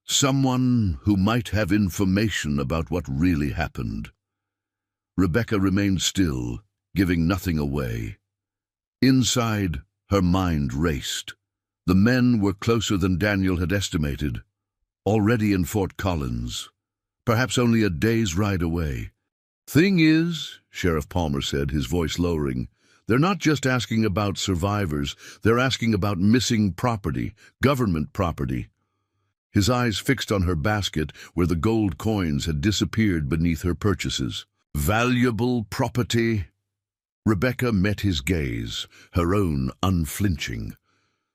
"Someone who might have information about what really happened." Rebecca remained still, giving nothing away. Inside, her mind raced. The men were closer than Daniel had estimated, already in Fort Collins, perhaps only a day's ride away. "Thing is," Sheriff Palmer said, his voice lowering, "they're not just asking about survivors, they're asking about missing property, government property." His eyes fixed on her basket where the gold coins had disappeared beneath her purchases. "Valuable property?" Rebecca met his gaze, her own unflinching.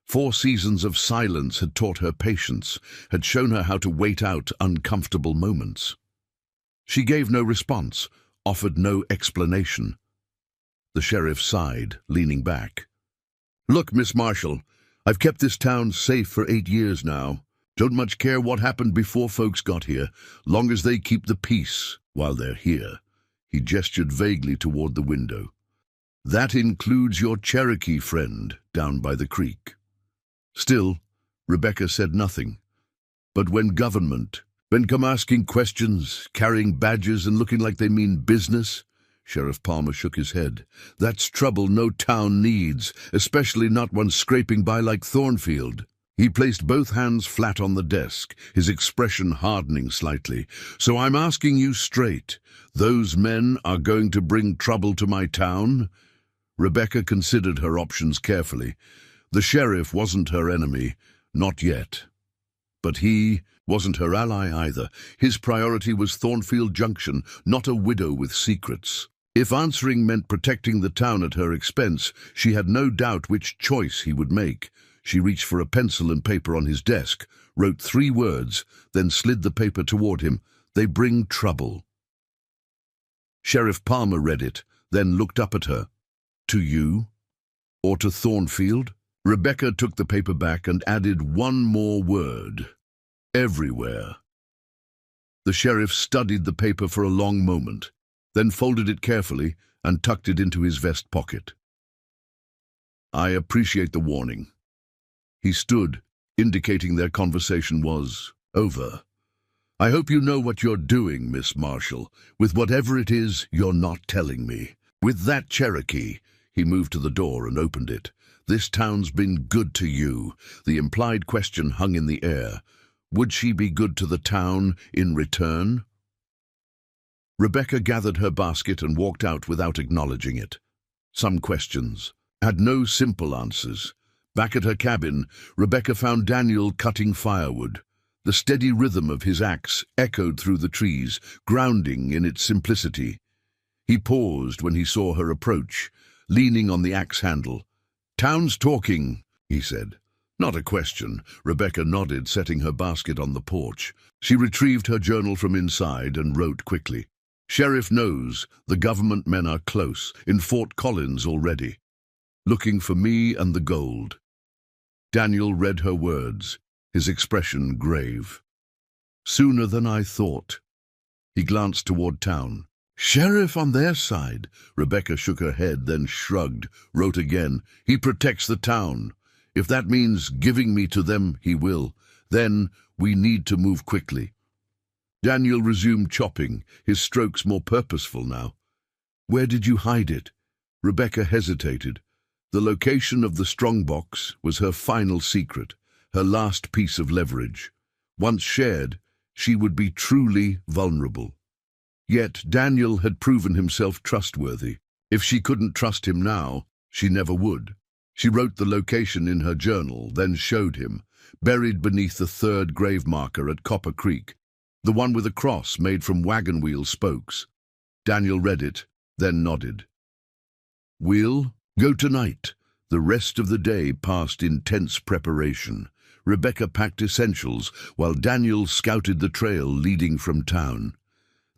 4 seasons of silence had taught her patience, had shown her how to wait out uncomfortable moments. She gave no response, offered no explanation. The sheriff sighed, leaning back. "Look, Miss Marshall, I've kept this town safe for 8 years now. Don't much care what happened before folks got here, long as they keep the peace while they're here." He gestured vaguely toward the window. "That includes your Cherokee friend down by the creek." Still, Rebecca said nothing. But when come asking questions, carrying badges and looking like they mean business, Sheriff Palmer shook his head. "That's trouble no town needs, especially not one scraping by like Thornfield." He placed both hands flat on the desk, his expression hardening slightly. "So I'm asking you straight, those men are going to bring trouble to my town?" Rebecca considered her options carefully. The sheriff wasn't her enemy, not yet. But he wasn't her ally either. His priority was Thornfield Junction, not a widow with secrets. If answering meant protecting the town at her expense, she had no doubt which choice he would make. She reached for a pencil and paper on his desk, wrote 3 words, then slid the paper toward him. "They bring trouble." Sheriff Palmer read it, then looked up at her. "To you? Or to Thornfield?" Rebecca took the paper back and added one more word. "Everywhere." The sheriff studied the paper for a long moment, then folded it carefully and tucked it into his vest pocket. "I appreciate the warning." He stood, indicating their conversation was over. "I hope you know what you're doing, Miss Marshall, with whatever it is you're not telling me. With that Cherokee," he moved to the door and opened it. "This town's been good to you." The implied question hung in the air. Would she be good to the town in return? Rebecca gathered her basket and walked out without acknowledging it. Some questions had no simple answers. Back at her cabin, Rebecca found Daniel cutting firewood. The steady rhythm of his axe echoed through the trees, grounding in its simplicity. He paused when he saw her approach, leaning on the axe handle. "Town's talking," he said. "Not a question." Rebecca nodded, setting her basket on the porch. She retrieved her journal from inside and wrote quickly. "Sheriff knows the government men are close, in Fort Collins already. Looking for me and the gold." Daniel read her words, his expression grave. "Sooner than I thought." He glanced toward town. "Sheriff on their side." Rebecca shook her head, then shrugged, wrote again. "He protects the town. If that means giving me to them, he will. Then we need to move quickly." Daniel resumed chopping, his strokes more purposeful now. "Where did you hide it?" Rebecca hesitated. The location of the strongbox was her final secret, her last piece of leverage. Once shared, she would be truly vulnerable. Yet Daniel had proven himself trustworthy. If she couldn't trust him now, she never would. She wrote the location in her journal, then showed him, buried beneath the 3rd grave marker at Copper Creek, the one with a cross made from wagon wheel spokes. Daniel read it, then nodded. "We'll go tonight." The rest of the day passed in tense preparation. Rebecca packed essentials while Daniel scouted the trail leading from town.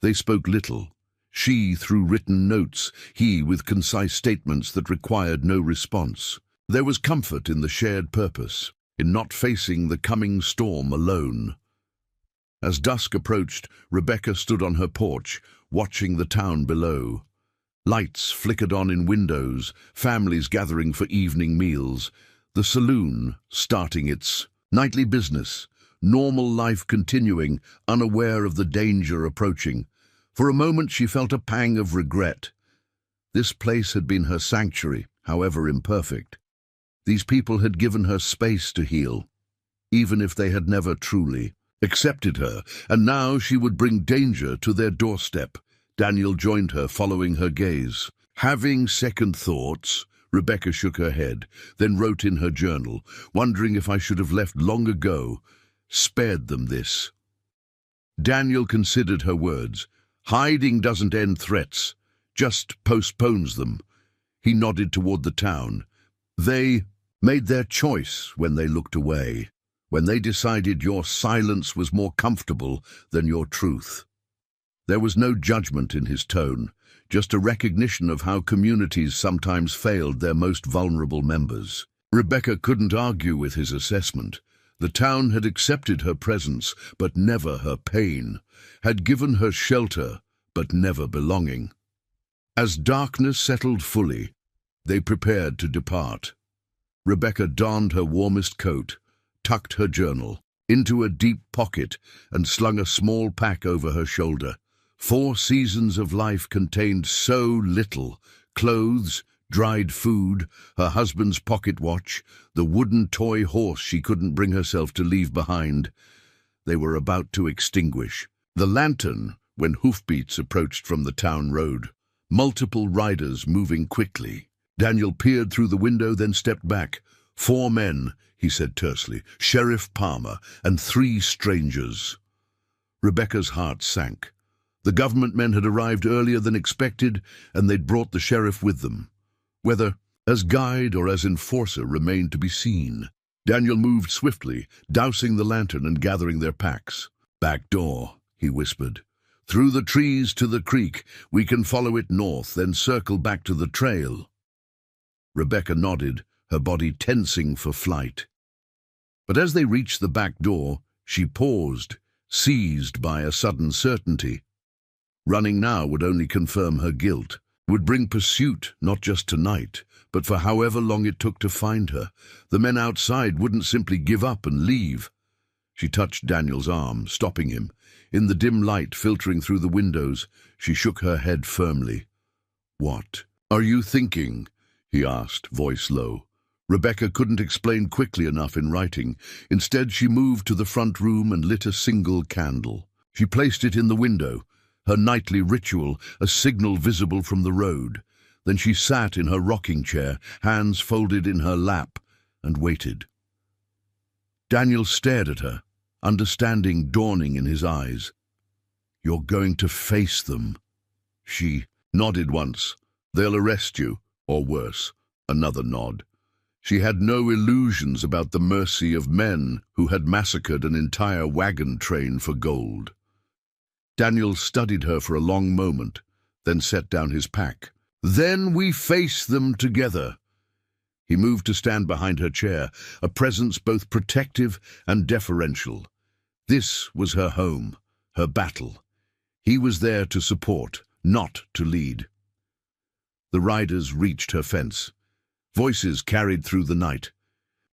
They spoke little. She through written notes, he with concise statements that required no response. There was comfort in the shared purpose, in not facing the coming storm alone. As dusk approached, Rebecca stood on her porch, watching the town below. Lights flickered on in windows, families gathering for evening meals, the saloon starting its nightly business, normal life continuing, unaware of the danger approaching. For a moment she felt a pang of regret. This place had been her sanctuary, however imperfect. These people had given her space to heal, even if they had never truly accepted her, and now she would bring danger to their doorstep. Daniel joined her, following her gaze. Having second thoughts, Rebecca shook her head, then wrote in her journal, wondering if I should have left long ago, spared them this. Daniel considered her words. Hiding doesn't end threats, just postpones them. He nodded toward the town. They made their choice when they looked away, when they decided your silence was more comfortable than your truth. There was no judgment in his tone, just a recognition of how communities sometimes failed their most vulnerable members. Rebecca couldn't argue with his assessment. The town had accepted her presence, but never her pain, had given her shelter, but never belonging. As darkness settled fully, they prepared to depart. Rebecca donned her warmest coat, tucked her journal into a deep pocket, and slung a small pack over her shoulder. 4 seasons of life contained so little: clothes, dried food, her husband's pocket watch, the wooden toy horse she couldn't bring herself to leave behind. They were about to extinguish the lantern when hoofbeats approached from the town road, multiple riders moving quickly. Daniel peered through the window, then stepped back. 4 men, he said tersely, Sheriff Palmer, and 3 strangers. Rebecca's heart sank. The government men had arrived earlier than expected, and they'd brought the sheriff with them. Whether as guide or as enforcer remained to be seen. Daniel moved swiftly, dousing the lantern and gathering their packs. Back door, he whispered. Through the trees to the creek. We can follow it north, then circle back to the trail. Rebecca nodded, her body tensing for flight. But as they reached the back door, she paused, seized by a sudden certainty. Running now would only confirm her guilt, would bring pursuit, not just tonight, but for however long it took to find her. The men outside wouldn't simply give up and leave. She touched Daniel's arm, stopping him. In the dim light filtering through the windows, she shook her head firmly. "What are you thinking?" he asked, voice low. Rebecca couldn't explain quickly enough in writing. Instead, she moved to the front room and lit a single candle. She placed it in the window, her nightly ritual, a signal visible from the road. Then she sat in her rocking chair, hands folded in her lap, and waited. Daniel stared at her, understanding dawning in his eyes. "You're going to face them." She nodded once. "They'll arrest you, or worse." Another nod. She had no illusions about the mercy of men who had massacred an entire wagon train for gold. Daniel studied her for a long moment, then set down his pack. "Then we face them together." He moved to stand behind her chair, a presence both protective and deferential. This was her home, her battle. He was there to support, not to lead. The riders reached her fence. Voices carried through the night.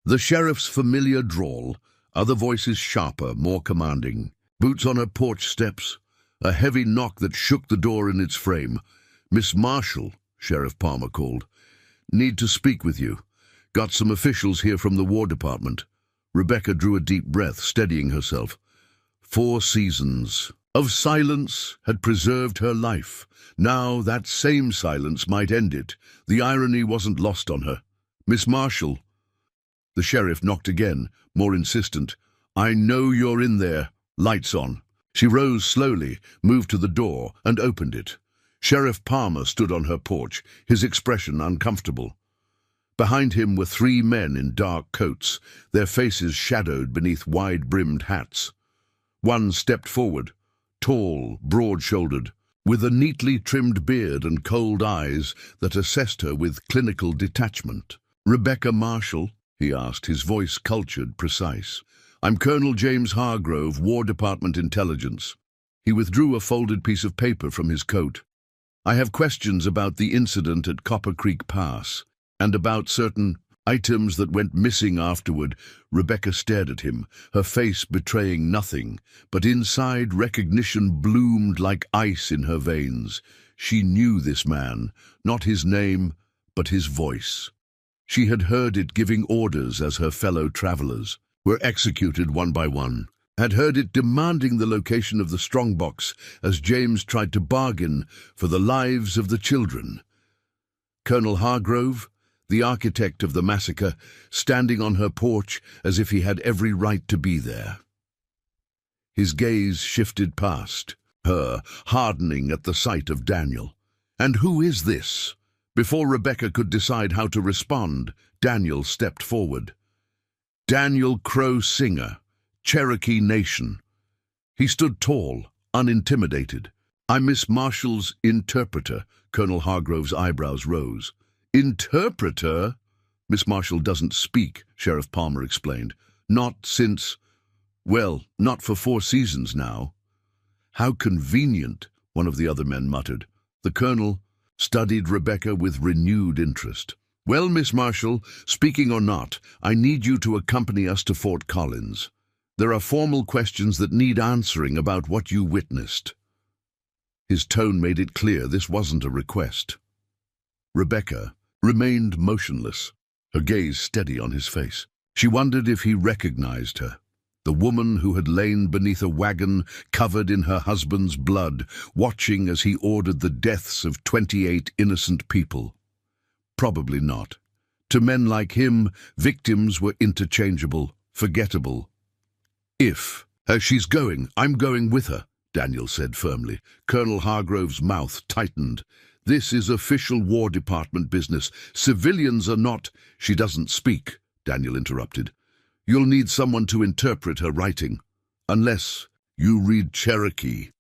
The sheriff's familiar drawl, other voices sharper, more commanding. Boots on her porch steps, a heavy knock that shook the door in its frame. "Miss Marshall," Sheriff Palmer called. "Need to speak with you. Got some officials here from the War Department." Rebecca drew a deep breath, steadying herself. 4 seasons of silence had preserved her life. Now that same silence might end it. The irony wasn't lost on her. "Miss Marshall." The sheriff knocked again, more insistent. "I know you're in there. Lights on." She rose slowly, moved to the door, and opened it. Sheriff Palmer stood on her porch, his expression uncomfortable. Behind him were three men in dark coats, their faces shadowed beneath wide-brimmed hats. One stepped forward, tall, broad-shouldered, with a neatly trimmed beard and cold eyes that assessed her with clinical detachment. "Rebecca Marshall?" he asked, his voice cultured, precise. "I'm Colonel James Hargrove, War Department Intelligence." He withdrew a folded piece of paper from his coat. "I have questions about the incident at Copper Creek Pass, and about certain items that went missing afterward." Rebecca stared at him, her face betraying nothing, but inside recognition bloomed like ice in her veins. She knew this man, not his name, but his voice. She had heard it giving orders as her fellow travelers were executed one by one, had heard it demanding the location of the strongbox as James tried to bargain for the lives of the children. Colonel Hargrove, the architect of the massacre, standing on her porch as if he had every right to be there. His gaze shifted past her, hardening at the sight of Daniel. "And who is this?" Before Rebecca could decide how to respond, Daniel stepped forward. Daniel Crow Singer, Cherokee Nation. He stood tall, unintimidated. "I'm Miss Marshall's interpreter." Colonel Hargrove's eyebrows rose. "Interpreter?" "Miss Marshall doesn't speak," Sheriff Palmer explained. "Not since, well, not for 4 seasons now." "How convenient," one of the other men muttered. The colonel studied Rebecca with renewed interest. "Well, Miss Marshall, speaking or not, I need you to accompany us to Fort Collins. There are formal questions that need answering about what you witnessed." His tone made it clear this wasn't a request. Rebecca remained motionless, her gaze steady on his face. She wondered if he recognized her, the woman who had lain beneath a wagon covered in her husband's blood, watching as he ordered the deaths of 28 innocent people. Probably not. To men like him, victims were interchangeable, forgettable. She's going, I'm going with her," Daniel said firmly. Colonel Hargrove's mouth tightened. "This is official War Department business. Civilians are not—" "She doesn't speak," Daniel interrupted. "You'll need someone to interpret her writing. Unless you read Cherokee."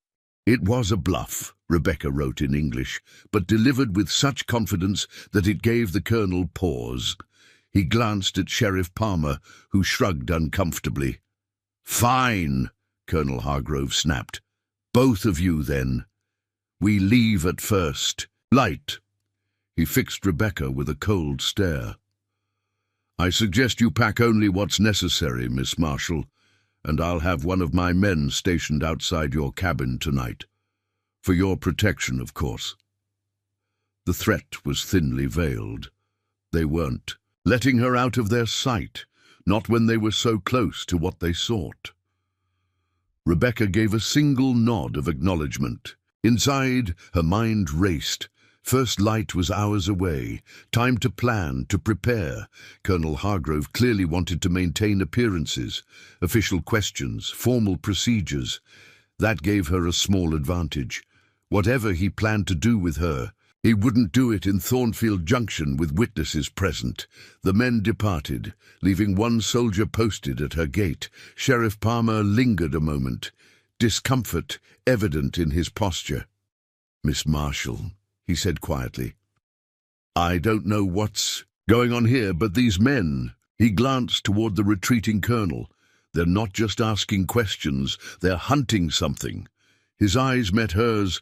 It was a bluff, Rebecca wrote in English, but delivered with such confidence that it gave the colonel pause. He glanced at Sheriff Palmer, who shrugged uncomfortably. "Fine," Colonel Hargrove snapped. "Both of you, then. We leave at first. Light." He fixed Rebecca with a cold stare. "I suggest you pack only what's necessary, Miss Marshall, and I'll have one of my men stationed outside your cabin tonight. For your protection, of course." The threat was thinly veiled. They weren't letting her out of their sight, not when they were so close to what they sought. Rebecca gave a single nod of acknowledgement. Inside, her mind raced. First light was hours away. Time to plan, to prepare. Colonel Hargrove clearly wanted to maintain appearances, official questions, formal procedures. That gave her a small advantage. Whatever he planned to do with her, he wouldn't do it in Thornfield Junction with witnesses present. The men departed, leaving one soldier posted at her gate. Sheriff Palmer lingered a moment, discomfort evident in his posture. "Miss Marshall," he said quietly, "I don't know what's going on here, but these men—" He glanced toward the retreating colonel. "They're not just asking questions, they're hunting something." His eyes met hers.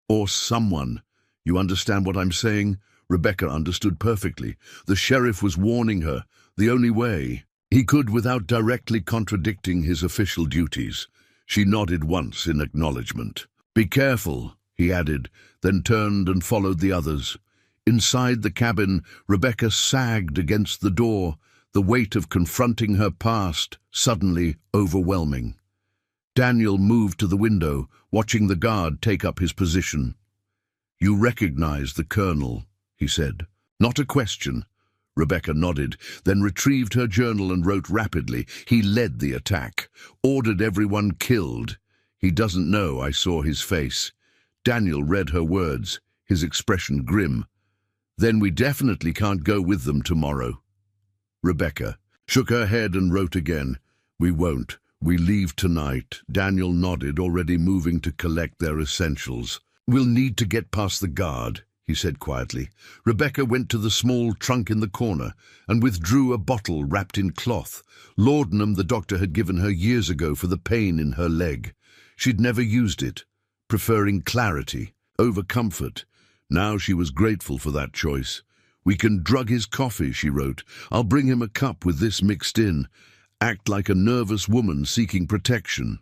"Or someone. You understand what I'm saying?" Rebecca understood perfectly. The sheriff was warning her, the only way he could without directly contradicting his official duties. She nodded once in acknowledgement. "Be careful," he added, then turned and followed the others. Inside the cabin, Rebecca sagged against the door, the weight of confronting her past suddenly overwhelming. Daniel moved to the window, watching the guard take up his position. "You recognize the colonel," he said. "Not a question." Rebecca nodded, then retrieved her journal and wrote rapidly. "He led the attack, ordered everyone killed. He doesn't know I saw his face." Daniel read her words, his expression grim. Then we definitely can't go with them tomorrow. Rebecca shook her head and wrote again. We won't. We leave tonight. Daniel nodded, already moving to collect their essentials. We'll need to get past the guard, he said quietly. Rebecca went to the small trunk in the corner and withdrew a bottle wrapped in cloth. Laudanum the doctor had given her years ago for the pain in her leg. She'd never used it, preferring clarity over comfort. Now she was grateful for that choice. We can drug his coffee, she wrote. I'll bring him a cup with this mixed in. Act like a nervous woman seeking protection.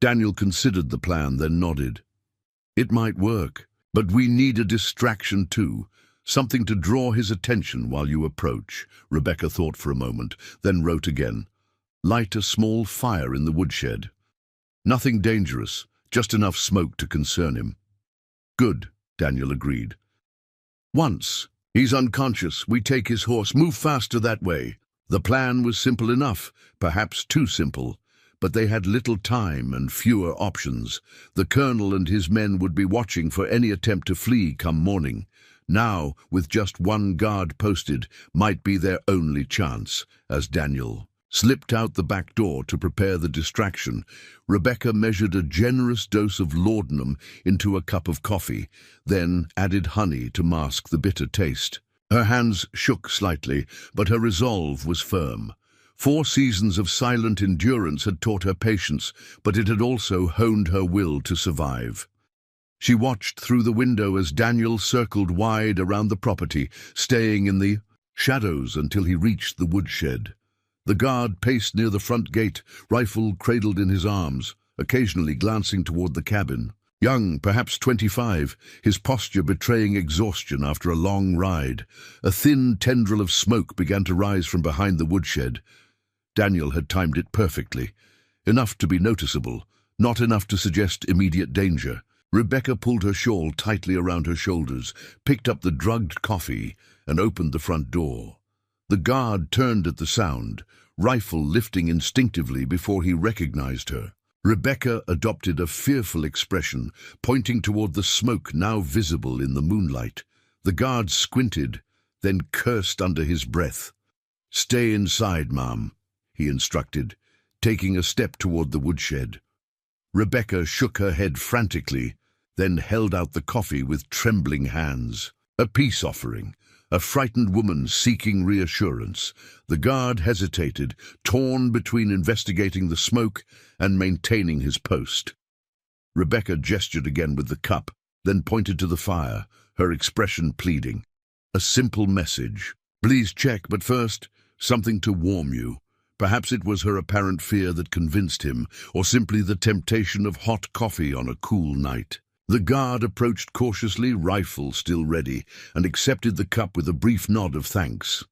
Daniel considered the plan, then nodded. It might work, but we need a distraction too. Something to draw his attention while you approach. Rebecca thought for a moment, then wrote again. Light a small fire in the woodshed. Nothing dangerous, just enough smoke to concern him. Good, Daniel agreed. Once he's unconscious, we take his horse. Move faster that way. The plan was simple enough, perhaps too simple, but they had little time and fewer options. The colonel and his men would be watching for any attempt to flee come morning. Now, with just one guard posted, might be their only chance. As Daniel slipped out the back door to prepare the distraction, Rebecca measured a generous dose of laudanum into a cup of coffee, then added honey to mask the bitter taste. Her hands shook slightly, but her resolve was firm. 4 seasons of silent endurance had taught her patience, but it had also honed her will to survive. She watched through the window as Daniel circled wide around the property, staying in the shadows until he reached the woodshed. The guard paced near the front gate, rifle cradled in his arms, occasionally glancing toward the cabin. Young, perhaps 25, his posture betraying exhaustion after a long ride. A thin tendril of smoke began to rise from behind the woodshed. Daniel had timed it perfectly. Enough to be noticeable, not enough to suggest immediate danger. Rebecca pulled her shawl tightly around her shoulders, picked up the drugged coffee, and opened the front door. The guard turned at the sound, rifle lifting instinctively before he recognized her. Rebecca adopted a fearful expression, pointing toward the smoke now visible in the moonlight. The guard squinted, then cursed under his breath. "Stay inside, ma'am," he instructed, taking a step toward the woodshed. Rebecca shook her head frantically, then held out the coffee with trembling hands. A peace offering, a frightened woman seeking reassurance. The guard hesitated, torn between investigating the smoke and maintaining his post. Rebecca gestured again with the cup, then pointed to the fire, her expression pleading. A simple message. Please check, but first, something to warm you. Perhaps it was her apparent fear that convinced him, or simply the temptation of hot coffee on a cool night. The guard approached cautiously, rifle still ready, and accepted the cup with a brief nod of thanks.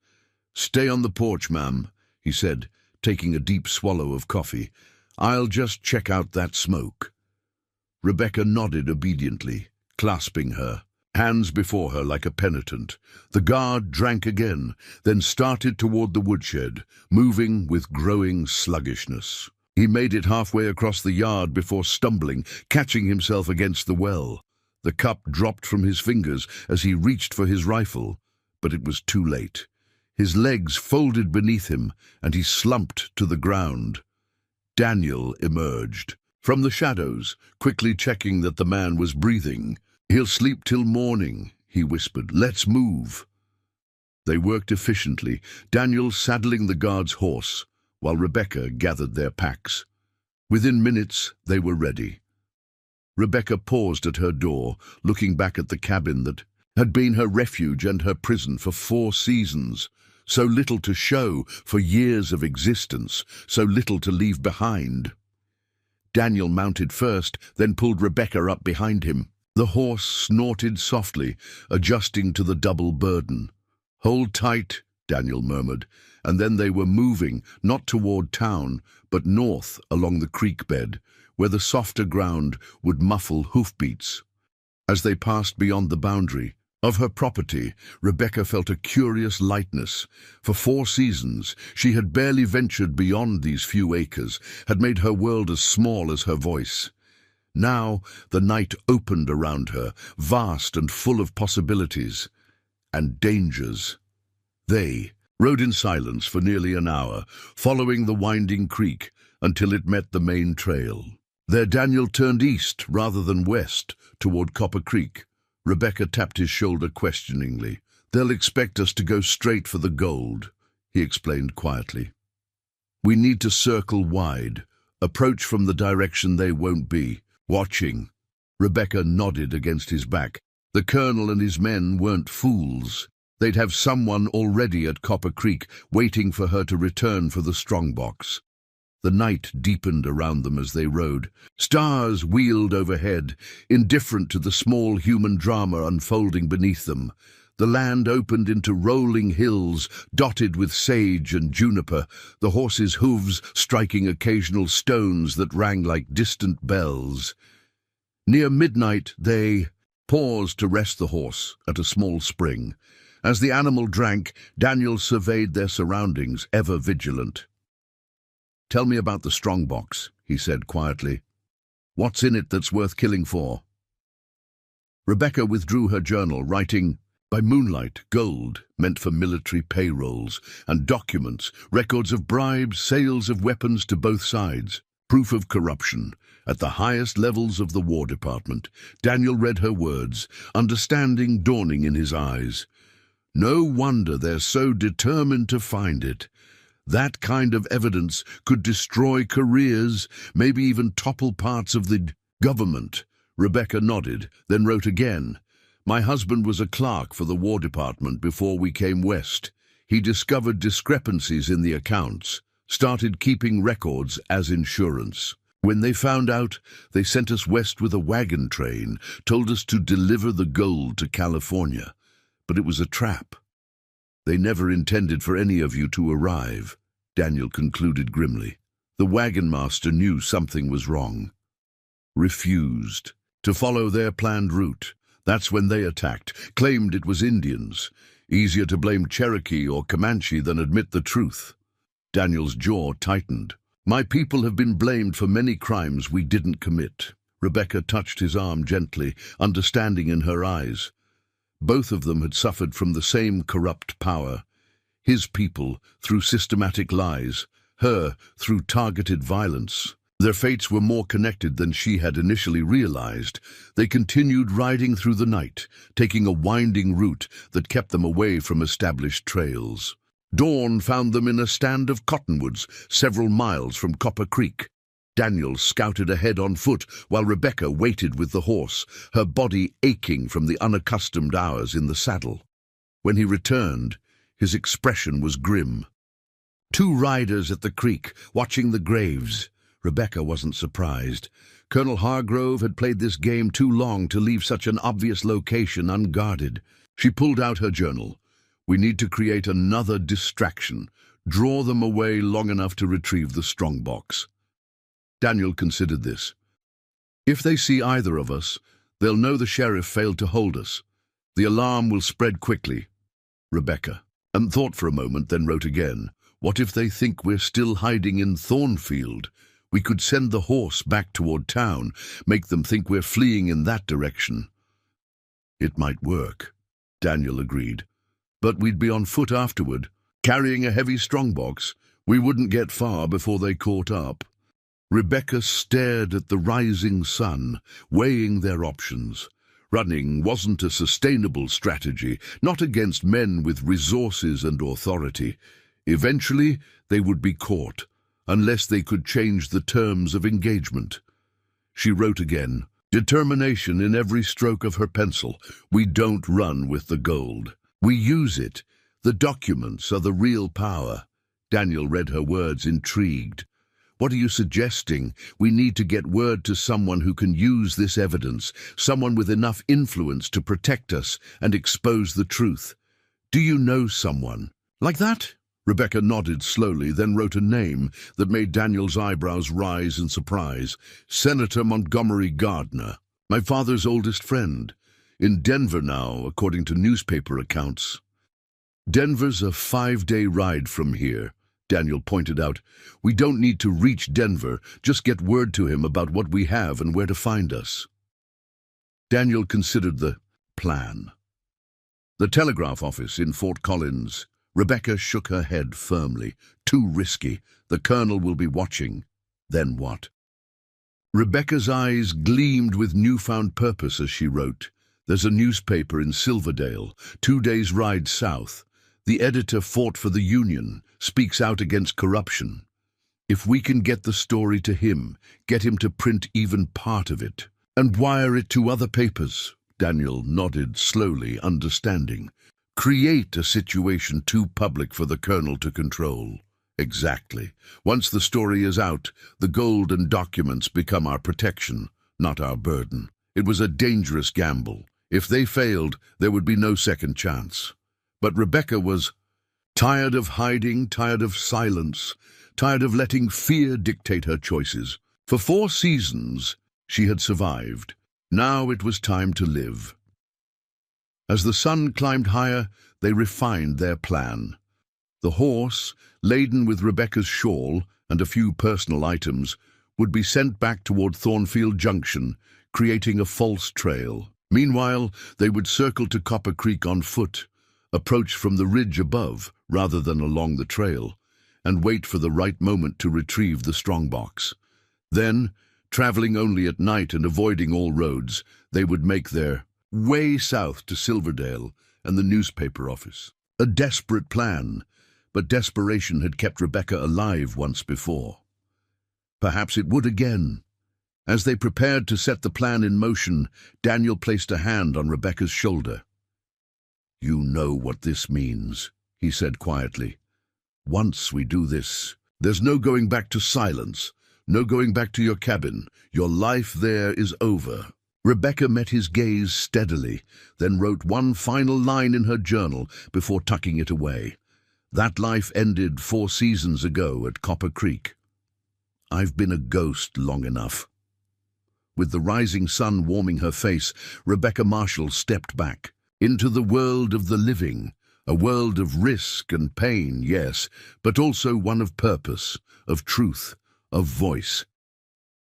"Stay on the porch, ma'am," he said, taking a deep swallow of coffee. "I'll just check out that smoke." Rebecca nodded obediently, clasping her, hands before her like a penitent. The guard drank again, then started toward the woodshed, moving with growing sluggishness. He made it halfway across the yard before stumbling, catching himself against the well. The cup dropped from his fingers as he reached for his rifle, but it was too late. His legs folded beneath him, and he slumped to the ground. Daniel emerged from the shadows, quickly checking that the man was breathing. "He'll sleep till morning," he whispered. "Let's move." They worked efficiently, Daniel saddling the guard's horse, while Rebecca gathered their packs. Within minutes, they were ready. Rebecca paused at her door, looking back at the cabin that had been her refuge and her prison for 4 seasons. So little to show for years of existence, so little to leave behind. Daniel mounted first, then pulled Rebecca up behind him. The horse snorted softly, adjusting to the double burden. "Hold tight," Daniel murmured, and then they were moving, not toward town, but north along the creek bed, where the softer ground would muffle hoofbeats. As they passed beyond the boundary of her property, Rebecca felt a curious lightness. For 4 seasons, she had barely ventured beyond these few acres, had made her world as small as her voice. Now, the night opened around her, vast and full of possibilities. and dangers. They rode in silence for nearly an hour, following the winding creek until it met the main trail. There Daniel turned east rather than west toward Copper Creek. Rebecca tapped his shoulder questioningly. "They'll expect us to go straight for the gold," he explained quietly. "We need to circle wide, approach from the direction they won't be watching." Rebecca nodded against his back. The colonel and his men weren't fools. They'd have someone already at Copper Creek waiting for her to return for the strongbox. The night deepened around them as they rode. Stars wheeled overhead, indifferent to the small human drama unfolding beneath them. The land opened into rolling hills, dotted with sage and juniper, the horses' hooves striking occasional stones that rang like distant bells. Near midnight they paused to rest the horse at a small spring. As the animal drank, Daniel surveyed their surroundings, ever vigilant. "Tell me about the strongbox," he said quietly. "What's in it that's worth killing for?" Rebecca withdrew her journal, writing, "By moonlight, gold, meant for military payrolls, and documents, records of bribes, sales of weapons to both sides, proof of corruption, at the highest levels of the War Department." Daniel read her words, understanding dawning in his eyes. No wonder they're so determined to find it. That kind of evidence could destroy careers, maybe even topple parts of the government. Rebecca nodded, then wrote again. "My husband was a clerk for the War Department before we came west. He discovered discrepancies in the accounts, started keeping records as insurance. When they found out, they sent us west with a wagon train, told us to deliver the gold to California. But it was a trap. They never intended for any of you to arrive," Daniel concluded grimly. "The wagon master knew something was wrong. Refused to follow their planned route. That's when they attacked, claimed it was Indians. Easier to blame Cherokee or Comanche than admit the truth." Daniel's jaw tightened. "My people have been blamed for many crimes we didn't commit." Rebecca touched his arm gently, understanding in her eyes. Both of them had suffered from the same corrupt power. His people through systematic lies, her through targeted violence. Their fates were more connected than she had initially realized. They continued riding through the night, taking a winding route that kept them away from established trails. Dawn found them in a stand of cottonwoods several miles from Copper Creek. Daniel scouted ahead on foot while Rebecca waited with the horse, her body aching from the unaccustomed hours in the saddle. When he returned, his expression was grim. "Two riders at the creek, watching the graves." Rebecca wasn't surprised. Colonel Hargrove had played this game too long to leave such an obvious location unguarded. She pulled out her journal. "We need to create another distraction, draw them away long enough to retrieve the strongbox." Daniel considered this. "If they see either of us, they'll know the sheriff failed to hold us. The alarm will spread quickly." Rebecca thought for a moment, then wrote again. "What if they think we're still hiding in Thornfield? We could send the horse back toward town, make them think we're fleeing in that direction." "It might work," Daniel agreed. "But we'd be on foot afterward, carrying a heavy strongbox. We wouldn't get far before they caught up." Rebecca stared at the rising sun, weighing their options. Running wasn't a sustainable strategy, not against men with resources and authority. Eventually, they would be caught, unless they could change the terms of engagement. She wrote again, determination in every stroke of her pencil. "We don't run with the gold. We use it. The documents are the real power." Daniel read her words, intrigued. "What are you suggesting? We need to get word to someone who can use this evidence, someone with enough influence to protect us and expose the truth. Do you know someone like that?" Rebecca nodded slowly, then wrote a name that made Daniel's eyebrows rise in surprise. "Senator Montgomery Gardner, my father's oldest friend. In Denver now, according to newspaper accounts." "Denver's a 5-day ride from here," Daniel pointed out. "We don't need to reach Denver, just get word to him about what we have and where to find us." Daniel considered the plan. The telegraph office in Fort Collins. Rebecca shook her head firmly. Too risky. The colonel will be watching. Then what? Rebecca's eyes gleamed with newfound purpose as she wrote. There's a newspaper in Silverdale, 2 days' ride south. The editor fought for the Union, speaks out against corruption. If we can get the story to him, get him to print even part of it, and wire it to other papers. Daniel nodded slowly, understanding. Create a situation too public for the colonel to control. Exactly. Once the story is out, the gold and documents become our protection, not our burden. It was a dangerous gamble. If they failed, there would be no second chance. But Rebecca was tired of hiding, tired of silence, tired of letting fear dictate her choices. For 4 seasons, she had survived. Now it was time to live. As the sun climbed higher, they refined their plan. The horse, laden with Rebecca's shawl and a few personal items, would be sent back toward Thornfield Junction, creating a false trail. Meanwhile, they would circle to Copper Creek on foot, approach from the ridge above rather than along the trail, and wait for the right moment to retrieve the strongbox. Then, traveling only at night and avoiding all roads, they would make their way south to Silverdale and the newspaper office. A desperate plan, but desperation had kept Rebecca alive once before. Perhaps it would again. As they prepared to set the plan in motion, Daniel placed a hand on Rebecca's shoulder. "You know what this means," he said quietly. "Once we do this, there's no going back to silence, no going back to your cabin. Your life there is over." Rebecca met his gaze steadily, then wrote one final line in her journal before tucking it away. That life ended 4 seasons ago at Copper Creek. I've been a ghost long enough. With the rising sun warming her face, Rebecca Marshall stepped back into the world of the living, a world of risk and pain, yes, but also one of purpose, of truth, of voice.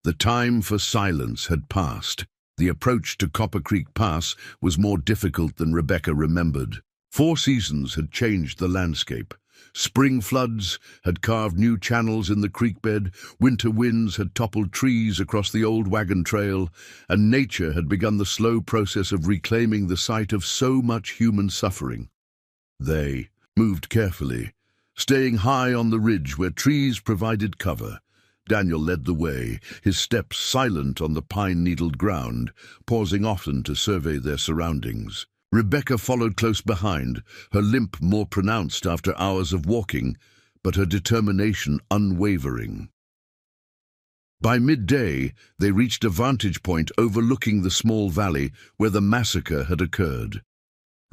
The time for silence had passed. The approach to Copper Creek Pass was more difficult than Rebecca remembered. 4 seasons had changed the landscape. Spring floods had carved new channels in the creek bed, winter winds had toppled trees across the old wagon trail, and nature had begun the slow process of reclaiming the site of so much human suffering. They moved carefully, staying high on the ridge where trees provided cover. Daniel led the way, his steps silent on the pine-needled ground, pausing often to survey their surroundings. Rebecca followed close behind, her limp more pronounced after hours of walking, but her determination unwavering. By midday, they reached a vantage point overlooking the small valley where the massacre had occurred.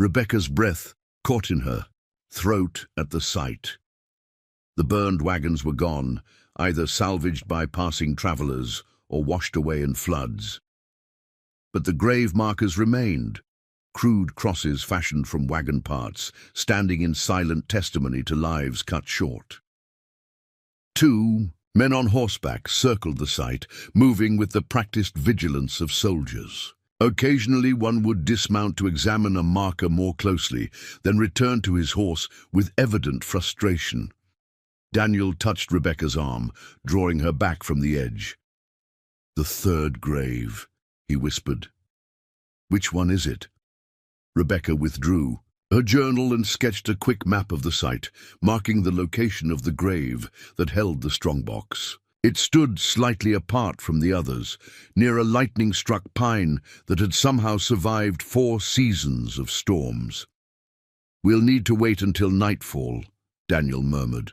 Rebecca's breath caught in her throat at the sight. The burned wagons were gone, either salvaged by passing travelers or washed away in floods. But the grave markers remained, crude crosses fashioned from wagon parts, standing in silent testimony to lives cut short. 2 men on horseback circled the site, moving with the practiced vigilance of soldiers. Occasionally one would dismount to examine a marker more closely, then return to his horse with evident frustration. Daniel touched Rebecca's arm, drawing her back from the edge. "The 3rd grave," he whispered. "Which one is it?" Rebecca withdrew her journal and sketched a quick map of the site, marking the location of the grave that held the strongbox. It stood slightly apart from the others, near a lightning-struck pine that had somehow survived 4 seasons of storms. "We'll need to wait until nightfall," Daniel murmured.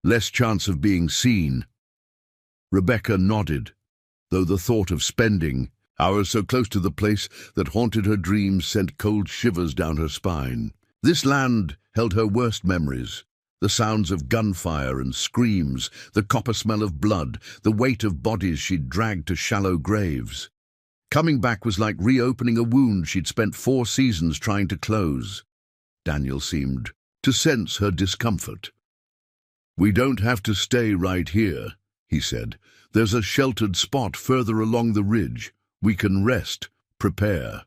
"Less chance of being seen." Rebecca nodded, though the thought of spending hours so close to the place that haunted her dreams sent cold shivers down her spine. This land held her worst memories. The sounds of gunfire and screams, the copper smell of blood, the weight of bodies she'd dragged to shallow graves. Coming back was like reopening a wound she'd spent 4 seasons trying to close. Daniel seemed to sense her discomfort. "We don't have to stay right here," he said. "There's a sheltered spot further along the ridge. We can rest, prepare."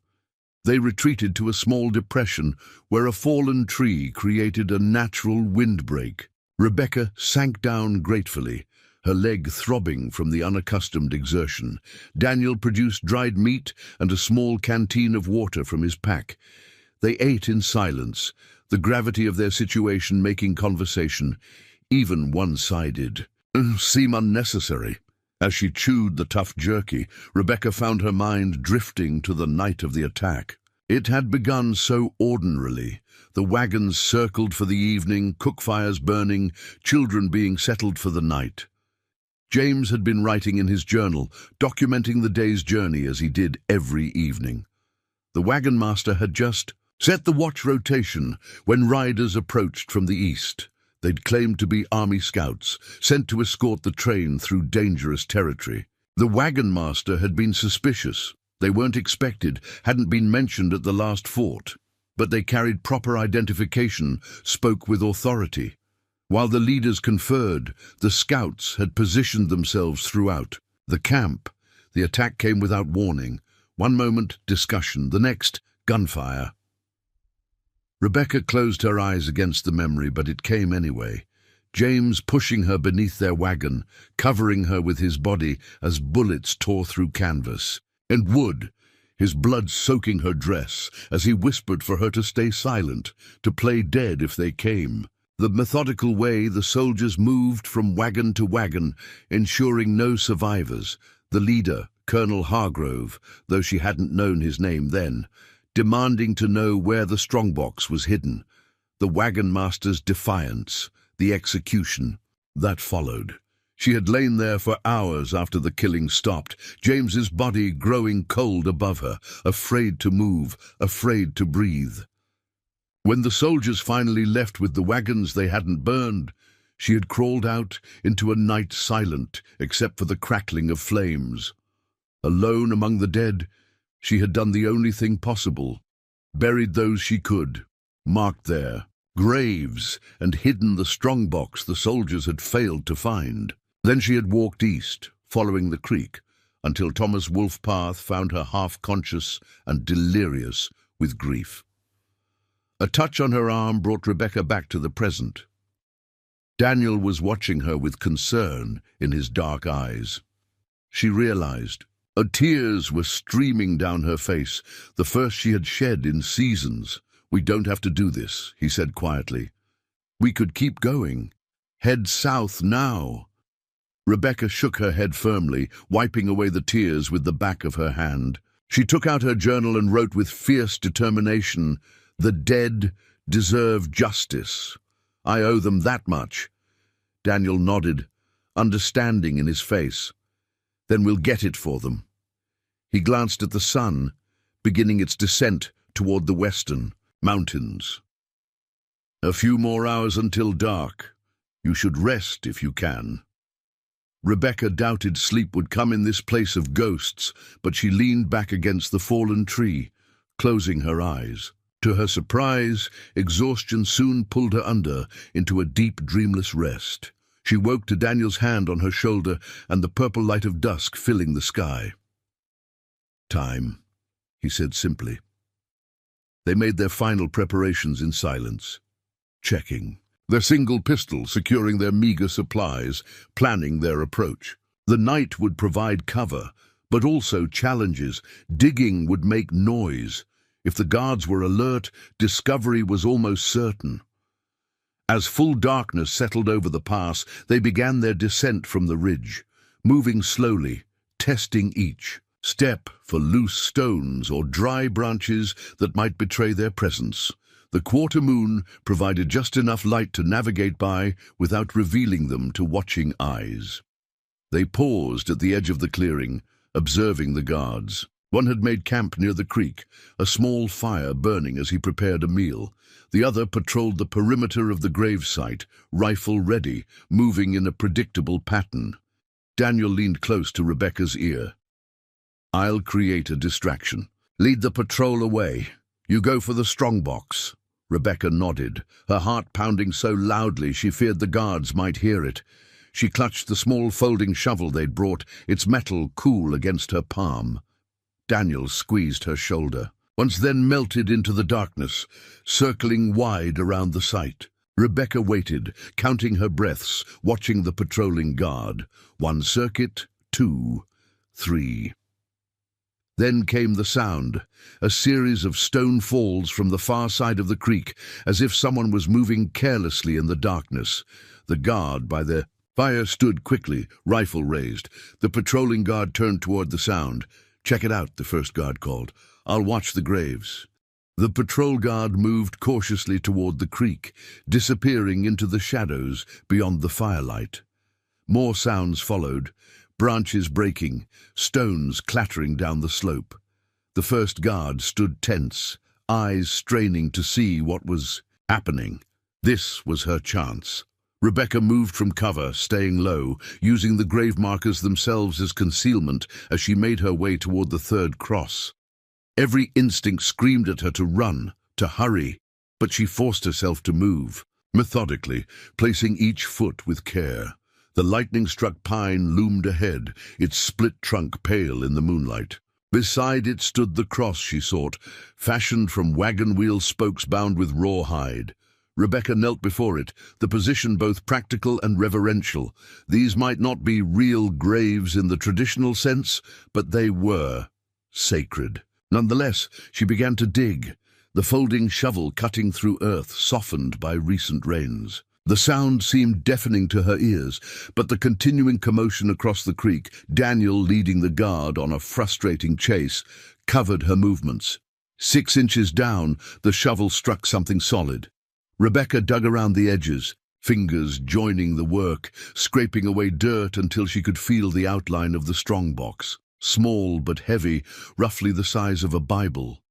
They retreated to a small depression where a fallen tree created a natural windbreak. Rebecca sank down gratefully, her leg throbbing from the unaccustomed exertion. Daniel produced dried meat and a small canteen of water from his pack. They ate in silence, the gravity of their situation making conversation, even one-sided, seem unnecessary. As she chewed the tough jerky, Rebecca found her mind drifting to the night of the attack. It had begun so ordinarily. The wagons circled for the evening, cookfires burning, children being settled for the night. James had been writing in his journal, documenting the day's journey as he did every evening. The wagon master had just set the watch rotation when riders approached from the east. They'd claimed to be army scouts, sent to escort the train through dangerous territory. The wagon master had been suspicious. They weren't expected, hadn't been mentioned at the last fort, but they carried proper identification, spoke with authority. While the leaders conferred, the scouts had positioned themselves throughout. The camp, the attack came without warning. One moment, discussion, the next, gunfire. Rebecca closed her eyes against the memory, but it came anyway. James pushing her beneath their wagon, covering her with his body as bullets tore through canvas. And Wood, his blood soaking her dress, as he whispered for her to stay silent, to play dead if they came. The methodical way the soldiers moved from wagon to wagon, ensuring no survivors. The leader, Colonel Hargrove, though she hadn't known his name then, demanding to know where the strongbox was hidden. The wagon master's defiance, the execution, that followed. She had lain there for hours after the killing stopped, James's body growing cold above her, afraid to move, afraid to breathe. When the soldiers finally left with the wagons they hadn't burned, she had crawled out into a night silent except for the crackling of flames. Alone among the dead, she had done the only thing possible, buried those she could, marked their graves, and hidden the strongbox the soldiers had failed to find. Then she had walked east, following the creek, until Thomas Wolfpath found her half-conscious and delirious with grief. A touch on her arm brought Rebecca back to the present. Daniel was watching her with concern in his dark eyes. She realized. Tears were streaming down her face, the first she had shed in seasons. "We don't have to do this," he said quietly. "We could keep going. Head south now." Rebecca shook her head firmly, wiping away the tears with the back of her hand. She took out her journal and wrote with fierce determination, "The dead deserve justice. I owe them that much." Daniel nodded, understanding in his face. "Then we'll get it for them." He glanced at the sun, beginning its descent toward the western mountains. "A few more hours until dark. You should rest if you can." Rebecca doubted sleep would come in this place of ghosts, but she leaned back against the fallen tree, closing her eyes. To her surprise, exhaustion soon pulled her under into a deep, dreamless rest. She woke to Daniel's hand on her shoulder and the purple light of dusk filling the sky. "Time," he said simply. They made their final preparations in silence, checking their single pistol, securing their meager supplies, planning their approach. The night would provide cover, but also challenges. Digging would make noise. If the guards were alert, discovery was almost certain. As full darkness settled over the pass, they began their descent from the ridge, moving slowly, testing each step for loose stones or dry branches that might betray their presence. The quarter moon provided just enough light to navigate by without revealing them to watching eyes. They paused at the edge of the clearing, observing the guards. One had made camp near the creek, a small fire burning as he prepared a meal. The other patrolled the perimeter of the gravesite, rifle ready, moving in a predictable pattern. Daniel leaned close to Rebecca's ear. "I'll create a distraction. Lead the patrol away. You go for the strongbox." Rebecca nodded, her heart pounding so loudly she feared the guards might hear it. She clutched the small folding shovel they'd brought, its metal cool against her palm. Daniel squeezed her shoulder. once then melted into the darkness, circling wide around the site. Rebecca waited, counting her breaths, watching the patrolling guard. 1 circuit, 2, 3. Then came the sound, a series of stone falls from the far side of the creek, as if someone was moving carelessly in the darkness. The guard by the fire stood quickly, rifle raised. The patrolling guard turned toward the sound. "Check it out," the first guard called. "I'll watch the graves." The patrol guard moved cautiously toward the creek, disappearing into the shadows beyond the firelight. More sounds followed, branches breaking, stones clattering down the slope. The first guard stood tense, eyes straining to see what was happening. This was her chance. Rebecca moved from cover, staying low, using the grave markers themselves as concealment as she made her way toward the third cross. Every instinct screamed at her to run, to hurry, but she forced herself to move, methodically, placing each foot with care. The lightning-struck pine loomed ahead, its split trunk pale in the moonlight. Beside it stood the cross she sought, fashioned from wagon wheel spokes bound with rawhide. Rebecca knelt before it, the position both practical and reverential. These might not be real graves in the traditional sense, but they were sacred. Nonetheless, she began to dig, the folding shovel cutting through earth softened by recent rains. The sound seemed deafening to her ears, but the continuing commotion across the creek, Daniel leading the guard on a frustrating chase, covered her movements. 6 inches down, the shovel struck something solid. Rebecca dug around the edges, fingers joining the work, scraping away dirt until she could feel the outline of the strongbox. Small but heavy, roughly the size of a Bible.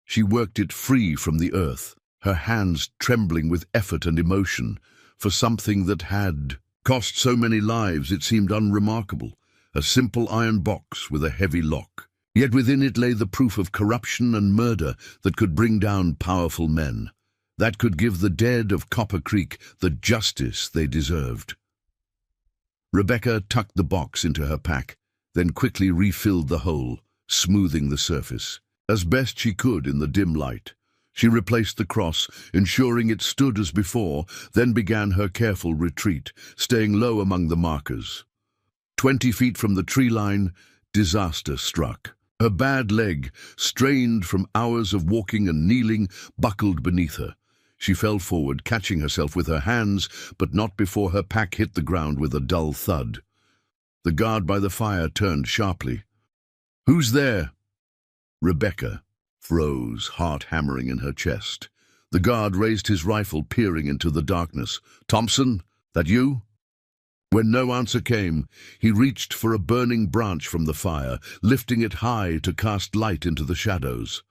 She worked it free from the earth, her hands trembling with effort and emotion, for something that had cost so many lives it seemed unremarkable, a simple iron box with a heavy lock. Yet within it lay the proof of corruption and murder that could bring down powerful men, that could give the dead of Copper Creek the justice they deserved. Rebecca tucked the box into her pack, then quickly refilled the hole, smoothing the surface. As best she could in the dim light, she replaced the cross, ensuring it stood as before, then began her careful retreat, staying low among the markers. 20 feet from the tree line, disaster struck. Her bad leg, strained from hours of walking and kneeling, buckled beneath her. She fell forward, catching herself with her hands, but not before her pack hit the ground with a dull thud. The guard by the fire turned sharply. "Who's there?" Rebecca froze, heart hammering in her chest. The guard raised his rifle, peering into the darkness. "Thompson, that you?" When no answer came, he reached for a burning branch from the fire, lifting it high to cast light into the shadows.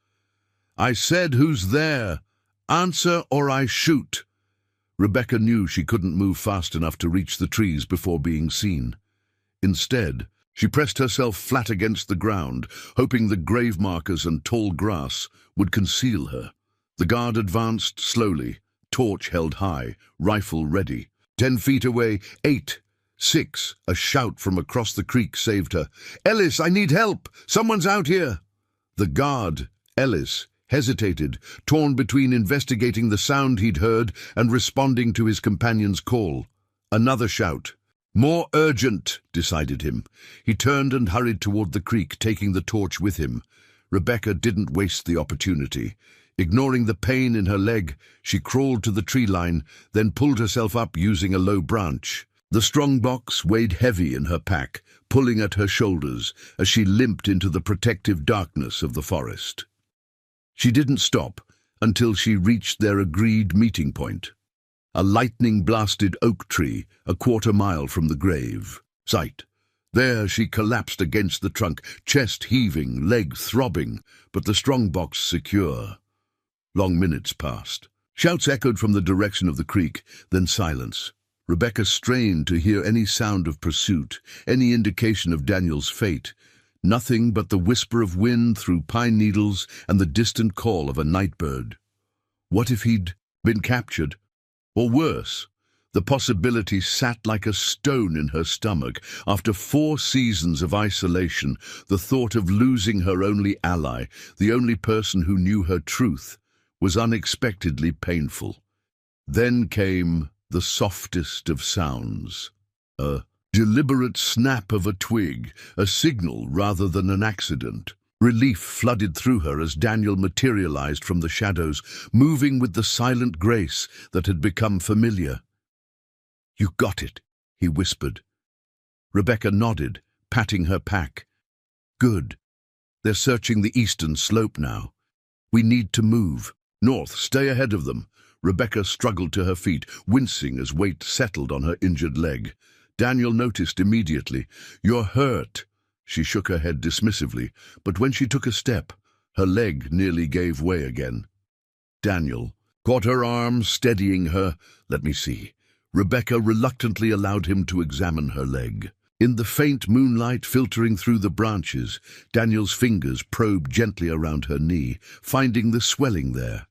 "I said, who's there? Answer or I shoot." Rebecca knew she couldn't move fast enough to reach the trees before being seen. Instead, she pressed herself flat against the ground, hoping the grave markers and tall grass would conceal her. The guard advanced slowly, torch held high, rifle ready. 10 feet away, 8, 6, a shout from across the creek saved her. "Ellis, I need help! Someone's out here!" The guard, Ellis, hesitated, torn between investigating the sound he'd heard and responding to his companion's call. Another shout. More urgent, decided him. He turned and hurried toward the creek, taking the torch with him. Rebecca didn't waste the opportunity. Ignoring the pain in her leg, she crawled to the tree line, then pulled herself up using a low branch. The strongbox weighed heavy in her pack, pulling at her shoulders as she limped into the protective darkness of the forest. She didn't stop until she reached their agreed meeting point. A lightning-blasted oak tree, a quarter-mile from the grave site. There she collapsed against the trunk, chest heaving, leg throbbing, but the strongbox secure. Long minutes passed. Shouts echoed from the direction of the creek, then silence. Rebecca strained to hear any sound of pursuit, any indication of Daniel's fate. Nothing but the whisper of wind through pine needles and the distant call of a night bird. What if he'd been captured? Or worse, The possibility sat like a stone in her stomach. After 4 seasons of isolation, the thought of losing her only ally, the only person who knew her truth, was unexpectedly painful. Then came the softest of sounds. A deliberate snap of a twig, a signal rather than an accident. Relief flooded through her as Daniel materialized from the shadows, moving with the silent grace that had become familiar. "You got it," he whispered. Rebecca nodded, patting her pack. "Good. They're searching the eastern slope now. We need to move. North, stay ahead of them." Rebecca struggled to her feet, wincing as weight settled on her injured leg. Daniel noticed immediately. "You're hurt." She shook her head dismissively, but when she took a step, her leg nearly gave way again. Daniel caught her arm, steadying her. "Let me see." Rebecca reluctantly allowed him to examine her leg. In the faint moonlight filtering through the branches, Daniel's fingers probed gently around her knee, finding the swelling there.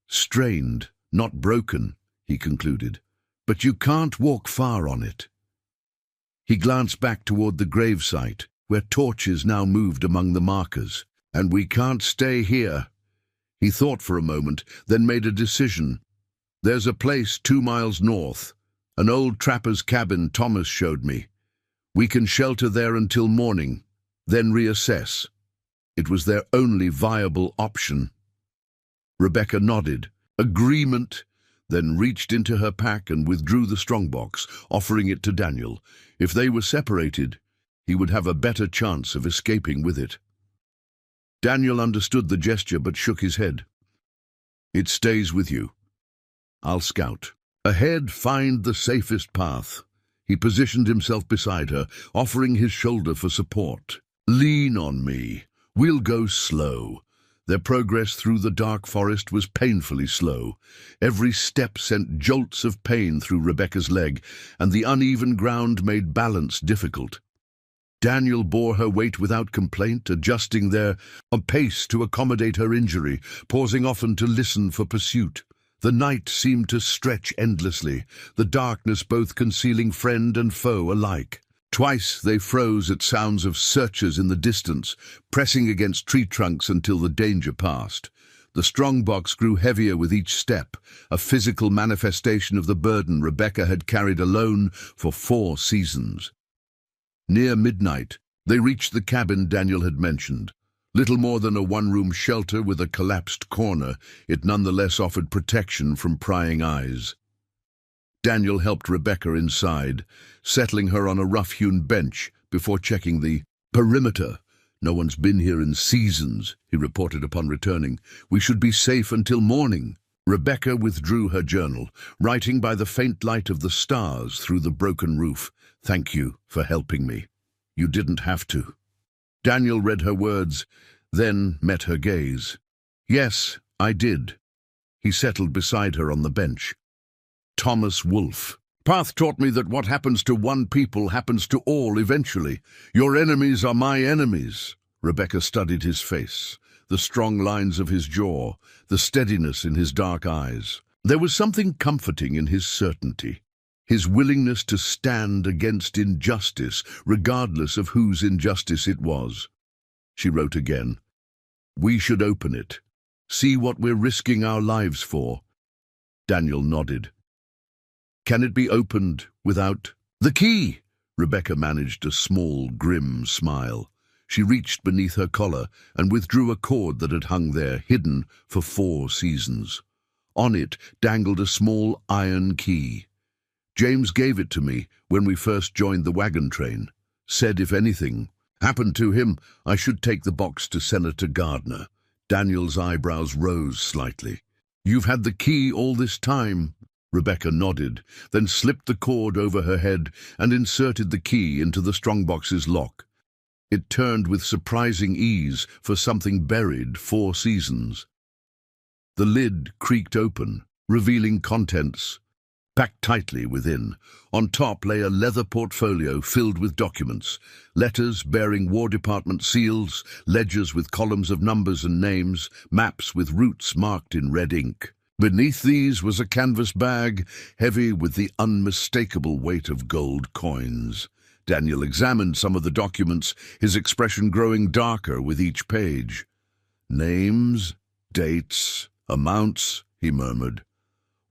"Strained, not broken," he concluded, "but you can't walk far on it." He glanced back toward the gravesite, where torches now moved among the markers. "And we can't stay here." He thought for a moment, then made a decision. "There's a place 2 miles north. An old trapper's cabin Thomas showed me. We can shelter there until morning, then reassess." It was their only viable option. Rebecca nodded. Agreement, then reached into her pack and withdrew the strongbox, offering it to Daniel. If they were separated, he would have a better chance of escaping with it. Daniel understood the gesture but shook his head. "It stays with you. I'll scout. Ahead, find the safest path." He positioned himself beside her, offering his shoulder for support. "Lean on me. We'll go slow." Their progress through the dark forest was painfully slow. Every step sent jolts of pain through Rebecca's leg, and the uneven ground made balance difficult. Daniel bore her weight without complaint, adjusting their pace to accommodate her injury, pausing often to listen for pursuit. The night seemed to stretch endlessly, the darkness both concealing friend and foe alike. Twice they froze at sounds of searchers in the distance, pressing against tree trunks until the danger passed. The strongbox grew heavier with each step, a physical manifestation of the burden Rebecca had carried alone for 4 seasons. Near midnight, they reached the cabin Daniel had mentioned. Little more than a one-room shelter with a collapsed corner, it nonetheless offered protection from prying eyes. Daniel helped Rebecca inside, settling her on a rough-hewn bench before checking the perimeter. "No one's been here in seasons," he reported upon returning. "We should be safe until morning." Rebecca withdrew her journal, writing by the faint light of the stars through the broken roof. "Thank you for helping me. You didn't have to." Daniel read her words, then met her gaze. "Yes, I did." He settled beside her on the bench. "Thomas Wolfe. Path taught me that what happens to one people happens to all eventually. Your enemies are my enemies." Rebecca studied his face, the strong lines of his jaw, the steadiness in his dark eyes. There was something comforting in his certainty, his willingness to stand against injustice, regardless of whose injustice it was. She wrote again. "We should open it. See what we're risking our lives for." Daniel nodded. "Can it be opened without the key?" Rebecca managed a small, grim smile. She reached beneath her collar and withdrew a cord that had hung there, hidden for 4 seasons. On it dangled a small iron key. "James gave it to me when we first joined the wagon train. Said if anything happened to him, I should take the box to Senator Gardner." Daniel's eyebrows rose slightly. "You've had the key all this time?" Rebecca nodded, then slipped the cord over her head and inserted the key into the strongbox's lock. It turned with surprising ease for something buried 4 seasons. The lid creaked open, revealing contents packed tightly within. On top lay a leather portfolio filled with documents, letters bearing War Department seals, ledgers with columns of numbers and names, maps with routes marked in red ink. Beneath these was a canvas bag, heavy with the unmistakable weight of gold coins. Daniel examined some of the documents, his expression growing darker with each page. Names, dates, amounts, he murmured.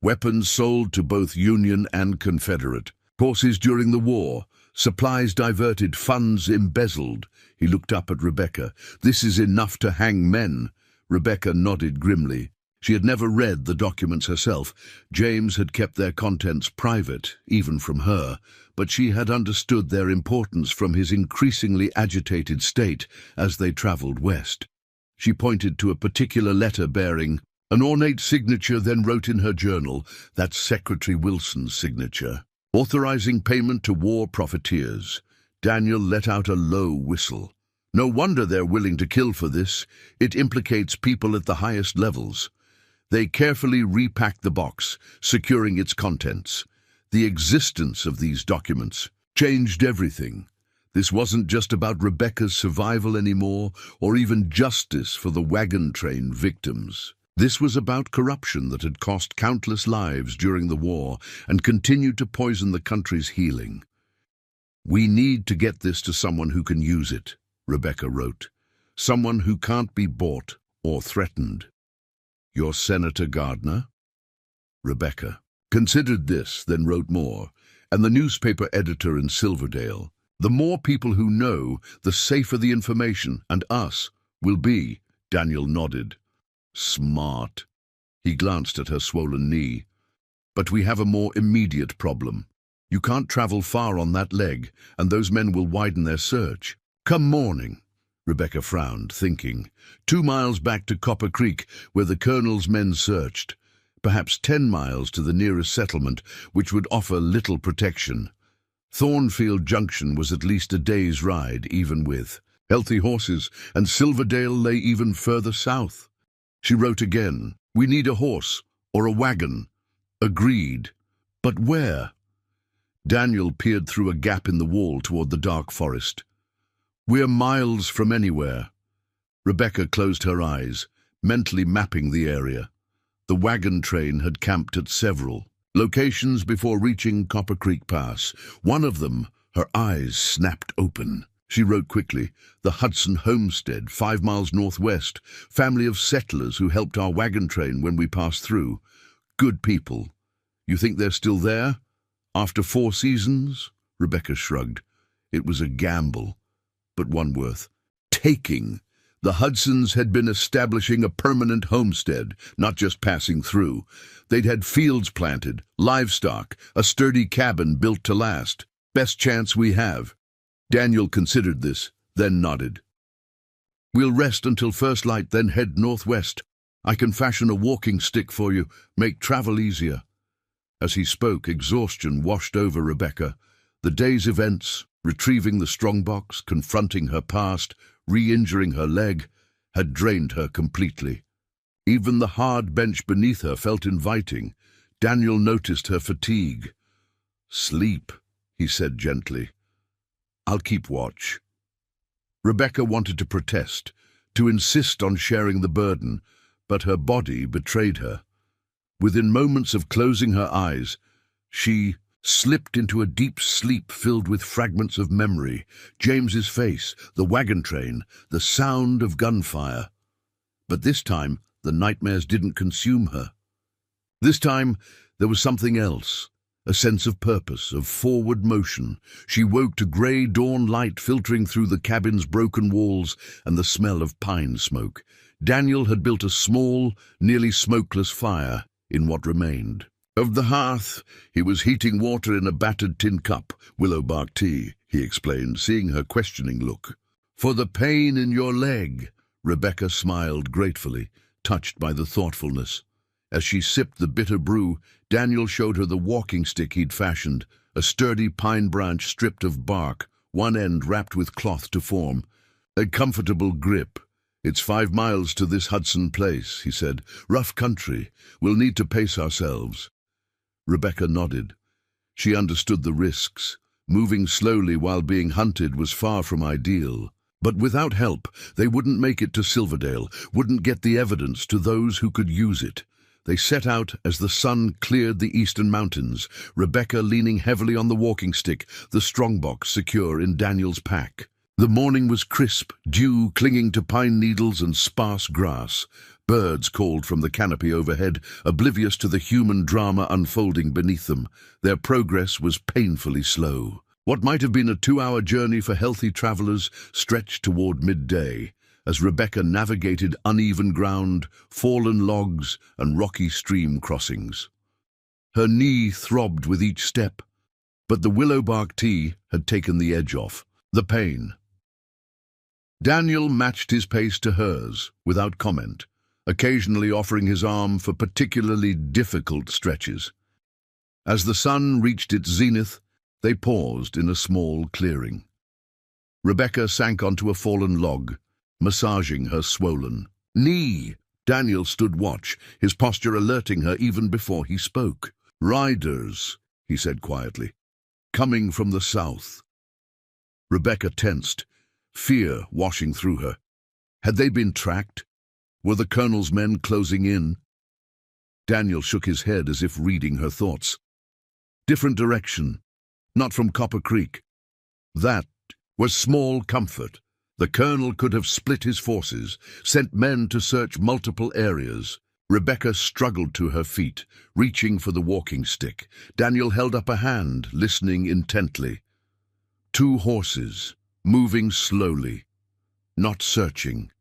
Weapons sold to both Union and Confederate. Courses during the war. Supplies diverted, funds embezzled. He looked up at Rebecca. This is enough to hang men. Rebecca nodded grimly. She had never read the documents herself. James had kept their contents private, even from her, but she had understood their importance from his increasingly agitated state as they traveled west. She pointed to a particular letter bearing an ornate signature, then wrote in her journal, "That's Secretary Wilson's signature, authorizing payment to war profiteers." Daniel let out a low whistle. No wonder they're willing to kill for this. It implicates people at the highest levels. They carefully repacked the box, securing its contents. The existence of these documents changed everything. This wasn't just about Rebecca's survival anymore, or even justice for the wagon train victims. This was about corruption that had cost countless lives during the war and continued to poison the country's healing. "We need to get this to someone who can use it," Rebecca wrote. "Someone who can't be bought or threatened." "Your Senator Gardner?" Rebecca considered this, then wrote more. "And the newspaper editor in Silverdale. The more people who know, the safer the information, and us, will be." Daniel nodded. "Smart." He glanced at her swollen knee. "But we have a more immediate problem. You can't travel far on that leg, and those men will widen their search. Come morning." Rebecca frowned, thinking. 2 miles back to Copper Creek, where the colonel's men searched. Perhaps 10 miles to the nearest settlement, which would offer little protection. Thornfield Junction was at least a day's ride, even with healthy horses, and Silverdale lay even further south. She wrote again, "We need a horse, or a wagon." Agreed. But where? Daniel peered through a gap in the wall toward the dark forest. "We're miles from anywhere." Rebecca closed her eyes, mentally mapping the area. The wagon train had camped at several locations before reaching Copper Creek Pass. One of them, her eyes snapped open. She wrote quickly, "The Hudson Homestead, 5 miles northwest. Family of settlers who helped our wagon train when we passed through. Good people. You think they're still there? After 4 seasons?" Rebecca shrugged. It was a gamble, but one worth taking. The Hudsons had been establishing a permanent homestead, not just passing through. They'd had fields planted, livestock, a sturdy cabin built to last. Best chance we have. Daniel considered this, then nodded. "We'll rest until first light, then head northwest. I can fashion a walking stick for you, make travel easier." As he spoke, exhaustion washed over Rebecca. The day's events, retrieving the strongbox, confronting her past, re-injuring her leg, had drained her completely. Even the hard bench beneath her felt inviting. Daniel noticed her fatigue. "Sleep," he said gently. "I'll keep watch." Rebecca wanted to protest, to insist on sharing the burden, but her body betrayed her. Within moments of closing her eyes, she slipped into a deep sleep filled with fragments of memory, James's face, the wagon train, the sound of gunfire. But this time, the nightmares didn't consume her. This time, there was something else, a sense of purpose, of forward motion. She woke to grey dawn light filtering through the cabin's broken walls and the smell of pine smoke. Daniel had built a small, nearly smokeless fire in what remained. Of the hearth, he was heating water in a battered tin cup, willow bark tea, he explained, seeing her questioning look. "For the pain in your leg," Rebecca smiled gratefully, touched by the thoughtfulness. As she sipped the bitter brew, Daniel showed her the walking stick he'd fashioned, a sturdy pine branch stripped of bark, one end wrapped with cloth to form. "A comfortable grip. It's 5 miles to this Hudson place," he said. "Rough country. We'll need to pace ourselves." Rebecca nodded. She understood the risks. Moving slowly while being hunted was far from ideal. But without help, they wouldn't make it to Silverdale, wouldn't get the evidence to those who could use it. They set out as the sun cleared the eastern mountains, Rebecca leaning heavily on the walking stick, the strongbox secure in Daniel's pack. The morning was crisp, dew clinging to pine needles and sparse grass. Birds called from the canopy overhead, oblivious to the human drama unfolding beneath them. Their progress was painfully slow. What might have been a 2-hour journey for healthy travelers stretched toward midday, as Rebecca navigated uneven ground, fallen logs, and rocky stream crossings. Her knee throbbed with each step, but the willow bark tea had taken the edge off. The pain. Daniel matched his pace to hers, without comment, occasionally offering his arm for particularly difficult stretches. As the sun reached its zenith, they paused in a small clearing. Rebecca sank onto a fallen log, massaging her swollen knee. Daniel stood watch, his posture alerting her even before he spoke. "Riders," he said quietly, "coming from the south." Rebecca tensed, fear washing through her. Had they been tracked? Were the colonel's men closing in? Daniel shook his head as if reading her thoughts. Different direction, not from Copper Creek. That was small comfort. The colonel could have split his forces, sent men to search multiple areas. Rebecca struggled to her feet, reaching for the walking stick. Daniel held up a hand, listening intently. 2 horses, moving slowly, not searching,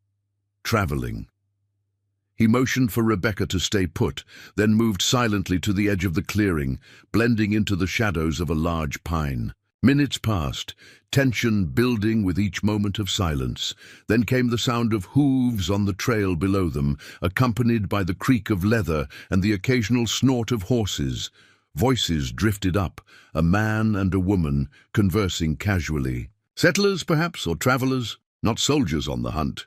traveling. He motioned for Rebecca to stay put, then moved silently to the edge of the clearing, blending into the shadows of a large pine. Minutes passed, tension building with each moment of silence. Then came the sound of hooves on the trail below them, accompanied by the creak of leather and the occasional snort of horses. Voices drifted up, a man and a woman conversing casually. Settlers, perhaps, or travelers, not soldiers on the hunt.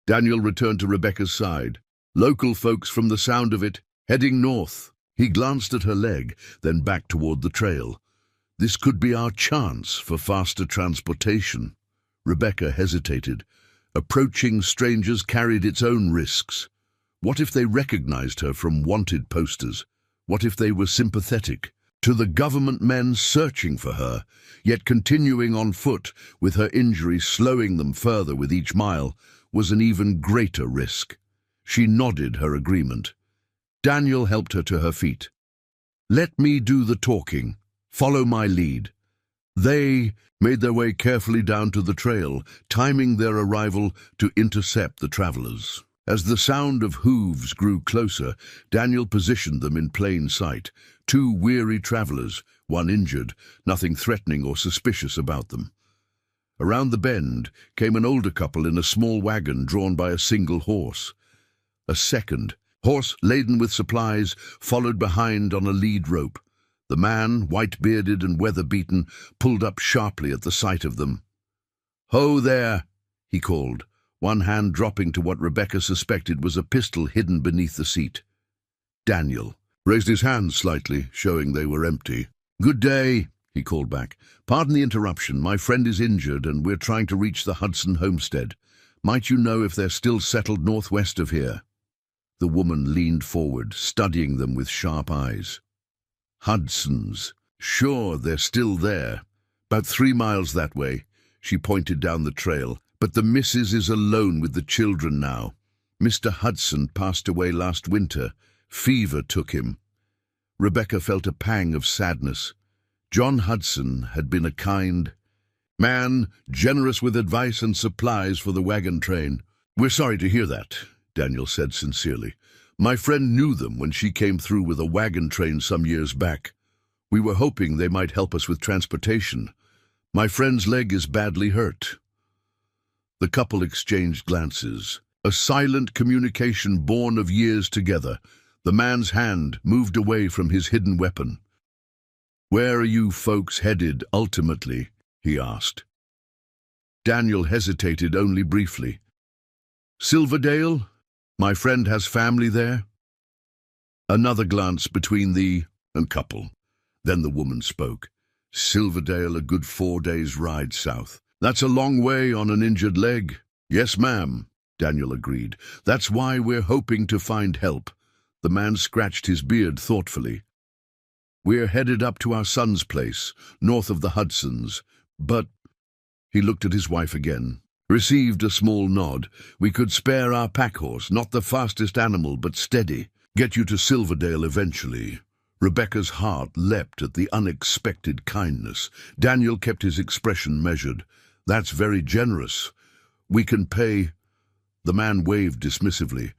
Daniel returned to Rebecca's side. Local folks from the sound of it, heading north. He glanced at her leg, then back toward the trail. This could be our chance for faster transportation. Rebecca hesitated. Approaching strangers carried its own risks. What if they recognized her from wanted posters? What if they were sympathetic to the government men searching for her, yet continuing on foot, with her injury slowing them further with each mile, was an even greater risk. She nodded her agreement. Daniel helped her to her feet. "Let me do the talking. Follow my lead." They made their way carefully down to the trail, timing their arrival to intercept the travelers. As the sound of hooves grew closer, Daniel positioned them in plain sight. 2 weary travelers, one injured, nothing threatening or suspicious about them. Around the bend came an older couple in a small wagon drawn by a single horse. A second horse laden with supplies followed behind on a lead rope. The man, white-bearded and weather-beaten, pulled up sharply at the sight of them. "Ho there," he called, one hand dropping to what Rebecca suspected was a pistol hidden beneath the seat. Daniel raised his hands slightly, showing they were empty. "Good day," he called back. "Pardon the interruption. My friend is injured and we're trying to reach the Hudson homestead. Might you know if they're still settled northwest of here?" The woman leaned forward, studying them with sharp eyes. "Hudson's. Sure, they're still there. About 3 miles that way." She pointed down the trail. "But the missus is alone with the children now. Mr. Hudson passed away last winter. Fever took him." Rebecca felt a pang of sadness. John Hudson had been a kind man, generous with advice and supplies for the wagon train. "We're sorry to hear that," Daniel said sincerely. "My friend knew them when she came through with a wagon train some years back. We were hoping they might help us with transportation. My friend's leg is badly hurt." The couple exchanged glances, a silent communication born of years together. The man's hand moved away from his hidden weapon. "Where are you folks headed ultimately?" he asked. Daniel hesitated only briefly. "Silverdale? My friend has family there." Another glance between the couple. Then the woman spoke. "Silverdale, a good 4 days' ride south. That's a long way on an injured leg." "Yes, ma'am," Daniel agreed. "That's why we're hoping to find help. The man scratched his beard thoughtfully. "We're headed up to our son's place, north of the Hudsons, but—" He looked at his wife again, received a small nod. "We could spare our pack-horse, not the fastest animal, but steady. Get you to Silverdale eventually." Rebecca's heart leapt at the unexpected kindness. Daniel kept his expression measured. "That's very generous. We can pay—" The man waved dismissively.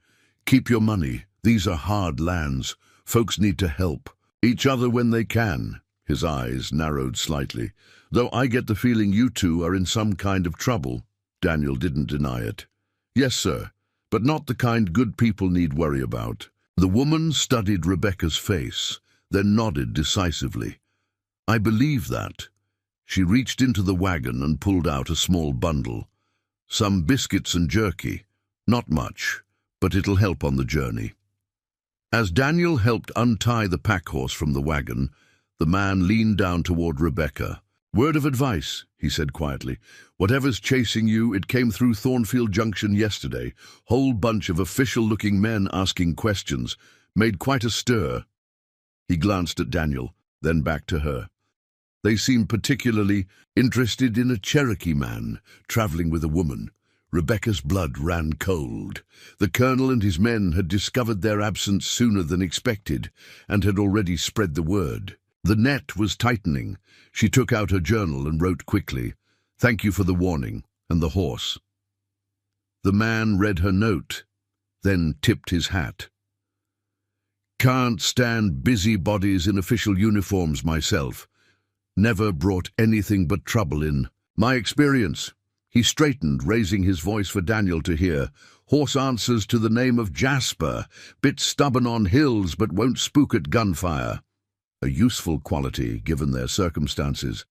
"Keep your money. These are hard lands. Folks need to help each other when they can." His eyes narrowed slightly. "Though I get the feeling you two are in some kind of trouble." Daniel didn't deny it. "Yes, sir, but not the kind good people need worry about." The woman studied Rebecca's face, then nodded decisively. "I believe that." She reached into the wagon and pulled out a small bundle. "Some biscuits and jerky. Not much, but it'll help on the journey." As Daniel helped untie the pack-horse from the wagon, the man leaned down toward Rebecca. "Word of advice," he said quietly. "Whatever's chasing you, it came through Thornfield Junction yesterday. Whole bunch of official-looking men asking questions. Made quite a stir." He glanced at Daniel, then back to her. "They seemed particularly interested in a Cherokee man traveling with a woman." Rebecca's blood ran cold. The colonel and his men had discovered their absence sooner than expected, and had already spread the word. The net was tightening. She took out her journal and wrote quickly, "Thank you for the warning, and the horse." The man read her note, then tipped his hat. "Can't stand busybodies in official uniforms myself. Never brought anything but trouble in my experience." He straightened, raising his voice for Daniel to hear. "Horse answers to the name of Jasper. Bit stubborn on hills, but won't spook at gunfire." A useful quality, given their circumstances.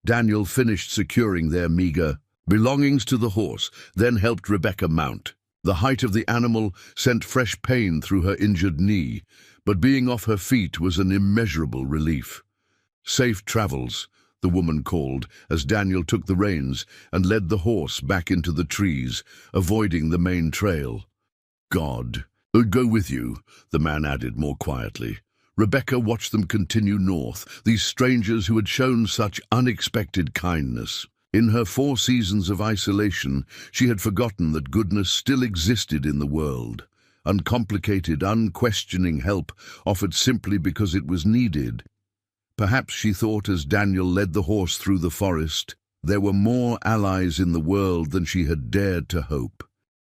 Daniel finished securing their meager belongings to the horse, then helped Rebecca mount. The height of the animal sent fresh pain through her injured knee, but being off her feet was an immeasurable relief. "Safe travels," the woman called, as Daniel took the reins and led the horse back into the trees, avoiding the main trail. "God, I'll go with you," the man added more quietly. Rebecca watched them continue north, these strangers who had shown such unexpected kindness. In her 4 seasons of isolation, she had forgotten that goodness still existed in the world. Uncomplicated, unquestioning help offered simply because it was needed. Perhaps, she thought as Daniel led the horse through the forest, there were more allies in the world than she had dared to hope.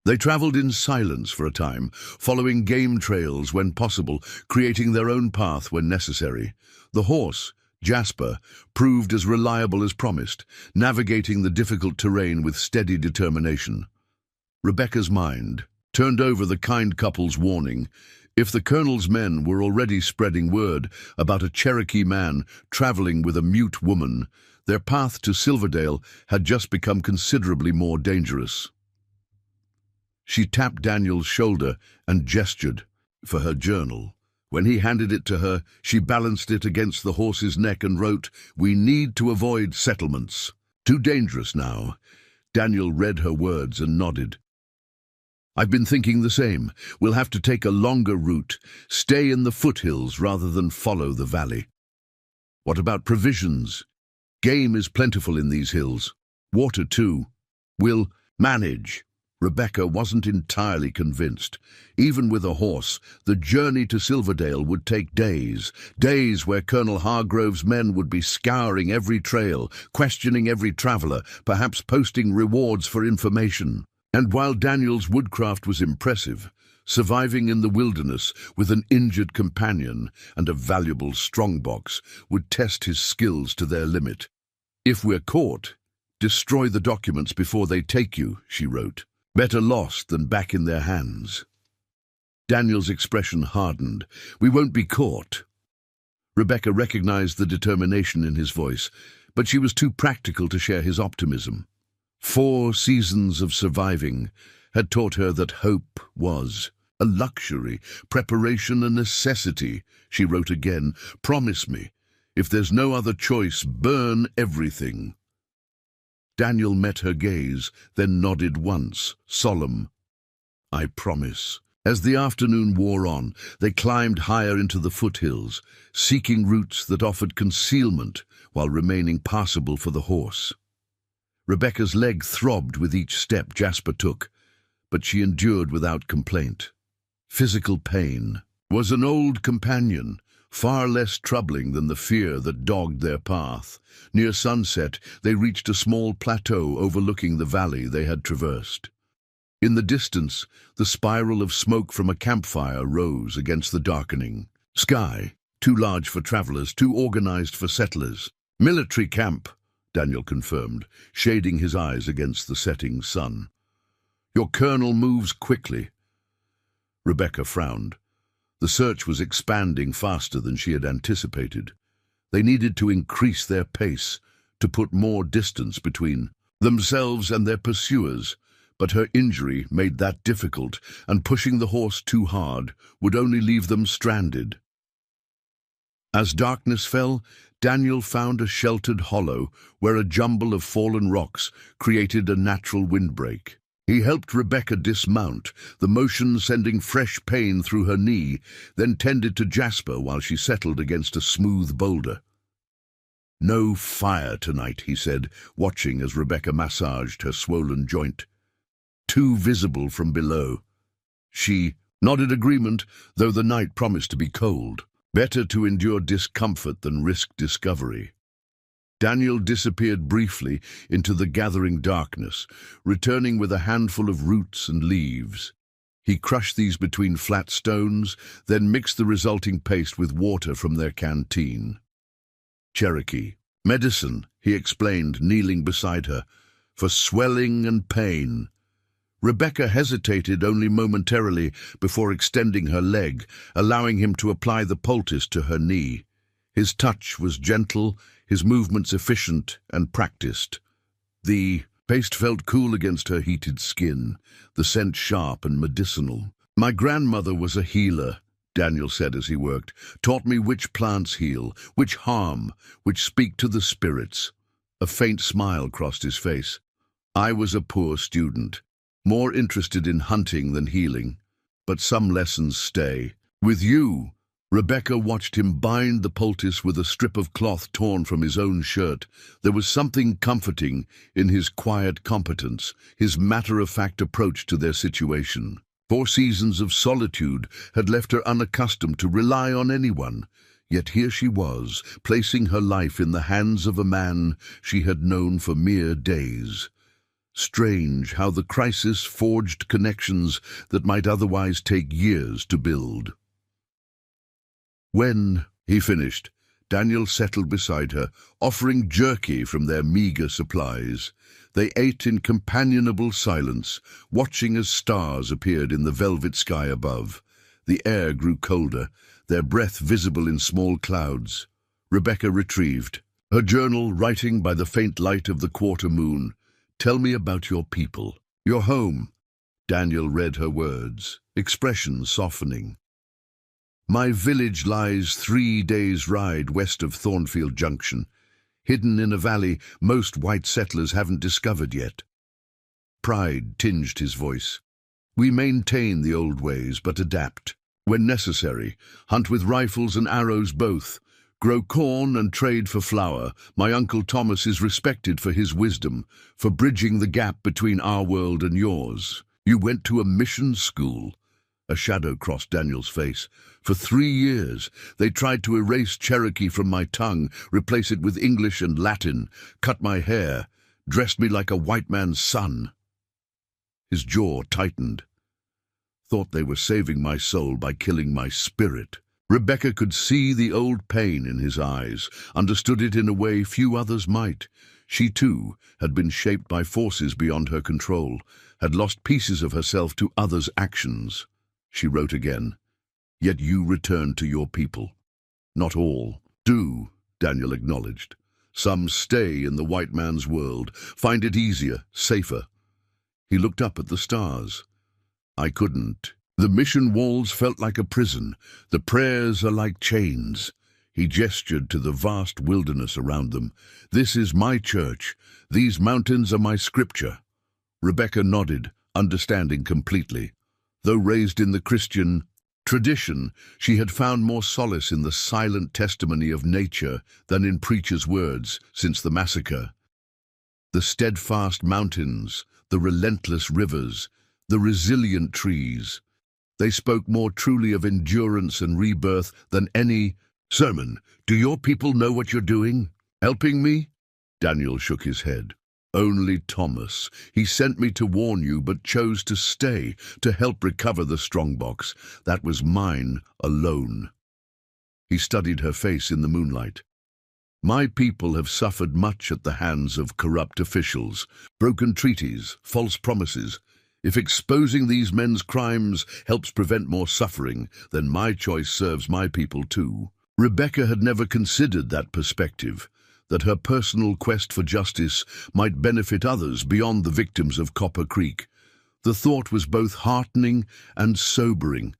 They traveled in silence for a time, following game trails when possible, creating their own path when necessary. The horse, Jasper, proved as reliable as promised, navigating the difficult terrain with steady determination. Rebecca's mind turned over the kind couple's warning. If the colonel's men were already spreading word about a Cherokee man traveling with a mute woman, their path to Silverdale had just become considerably more dangerous. She tapped Daniel's shoulder and gestured for her journal. When he handed it to her, she balanced it against the horse's neck and wrote, "We need to avoid settlements. Too dangerous now." Daniel read her words and nodded. "I've been thinking the same. We'll have to take a longer route, stay in the foothills rather than follow the valley." "What about provisions? Game is plentiful in these hills. Water too." "We'll manage." Rebecca wasn't entirely convinced. Even with a horse, the journey to Silverdale would take days. Days where Colonel Hargrove's men would be scouring every trail, questioning every traveler, perhaps posting rewards for information. And while Daniel's woodcraft was impressive, surviving in the wilderness with an injured companion and a valuable strongbox would test his skills to their limit. "If we're caught, destroy the documents before they take you," she wrote. "Better lost than back in their hands." Daniel's expression hardened. "We won't be caught." Rebecca recognized the determination in his voice, but she was too practical to share his optimism. 4 seasons of surviving had taught her that hope was a luxury, preparation a necessity. She wrote again, "Promise me, if there's no other choice, burn everything." Daniel met her gaze, then nodded once, solemn. "I promise." As the afternoon wore on, they climbed higher into the foothills, seeking routes that offered concealment while remaining passable for the horse. Rebecca's leg throbbed with each step Jasper took, but she endured without complaint. Physical pain was an old companion, far less troubling than the fear that dogged their path. Near sunset, they reached a small plateau overlooking the valley they had traversed. In the distance, the spiral of smoke from a campfire rose against the darkening sky, too large for travelers, too organized for settlers. "Military camp," Daniel confirmed, shading his eyes against the setting sun. "Your colonel moves quickly." Rebecca frowned. The search was expanding faster than she had anticipated. They needed to increase their pace, to put more distance between themselves and their pursuers, but her injury made that difficult, and pushing the horse too hard would only leave them stranded. As darkness fell, Daniel found a sheltered hollow where a jumble of fallen rocks created a natural windbreak. He helped Rebecca dismount, the motion sending fresh pain through her knee, then tended to Jasper while she settled against a smooth boulder. "No fire tonight," he said, watching as Rebecca massaged her swollen joint. "Too visible from below." She nodded agreement, though the night promised to be cold. Better to endure discomfort than risk discovery. Daniel disappeared briefly into the gathering darkness, returning with a handful of roots and leaves. He crushed these between flat stones, then mixed the resulting paste with water from their canteen. "Cherokee. Medicine," he explained, kneeling beside her, "for swelling and pain." Rebecca hesitated only momentarily before extending her leg, allowing him to apply the poultice to her knee. His touch was gentle, his movements efficient and practiced. The paste felt cool against her heated skin, the scent sharp and medicinal. "My grandmother was a healer," Daniel said as he worked, "taught me which plants heal, which harm, which speak to the spirits." A faint smile crossed his face. "I was a poor student, more interested in hunting than healing, but some lessons stay. With you." Rebecca watched him bind the poultice with a strip of cloth torn from his own shirt. There was something comforting in his quiet competence, his matter-of-fact approach to their situation. 4 seasons of solitude had left her unaccustomed to rely on anyone, yet here she was, placing her life in the hands of a man she had known for mere days. Strange how the crisis forged connections that might otherwise take years to build. When he finished, Daniel settled beside her, offering jerky from their meager supplies. They ate in companionable silence, watching as stars appeared in the velvet sky above. The air grew colder, their breath visible in small clouds. Rebecca retrieved her journal, writing by the faint light of the quarter moon. "Tell me about your people, your home." Daniel read her words, expression softening. "My village lies 3 days' ride west of Thornfield Junction, hidden in a valley most white settlers haven't discovered yet." Pride tinged his voice. "We maintain the old ways, but adapt. When necessary, hunt with rifles and arrows both. Grow corn and trade for flour. My Uncle Thomas is respected for his wisdom, for bridging the gap between our world and yours. You went to a mission school." A shadow crossed Daniel's face. "For 3 years, they tried to erase Cherokee from my tongue, replace it with English and Latin, cut my hair, dressed me like a white man's son." His jaw tightened. "Thought they were saving my soul by killing my spirit." Rebecca could see the old pain in his eyes, understood it in a way few others might. She, too, had been shaped by forces beyond her control, had lost pieces of herself to others' actions. She wrote again, "Yet you return to your people." "Not all do," Daniel acknowledged. "Some stay in the white man's world, find it easier, safer." He looked up at the stars. "I couldn't. The mission walls felt like a prison. The prayers are like chains." He gestured to the vast wilderness around them. "This is my church. These mountains are my scripture." Rebecca nodded, understanding completely. Though raised in the Christian tradition, she had found more solace in the silent testimony of nature than in preachers' words since the massacre. The steadfast mountains, the relentless rivers, the resilient trees. They spoke more truly of endurance and rebirth than any sermon. Do your people know what you're doing? Helping me? Daniel shook his head. Only Thomas. He sent me to warn you, but chose to stay, to help recover the strongbox. That was mine alone. He studied her face in the moonlight. My people have suffered much at the hands of corrupt officials, broken treaties, false promises. If exposing these men's crimes helps prevent more suffering, then my choice serves my people too. Rebecca had never considered that perspective, that her personal quest for justice might benefit others beyond the victims of Copper Creek. The thought was both heartening and sobering.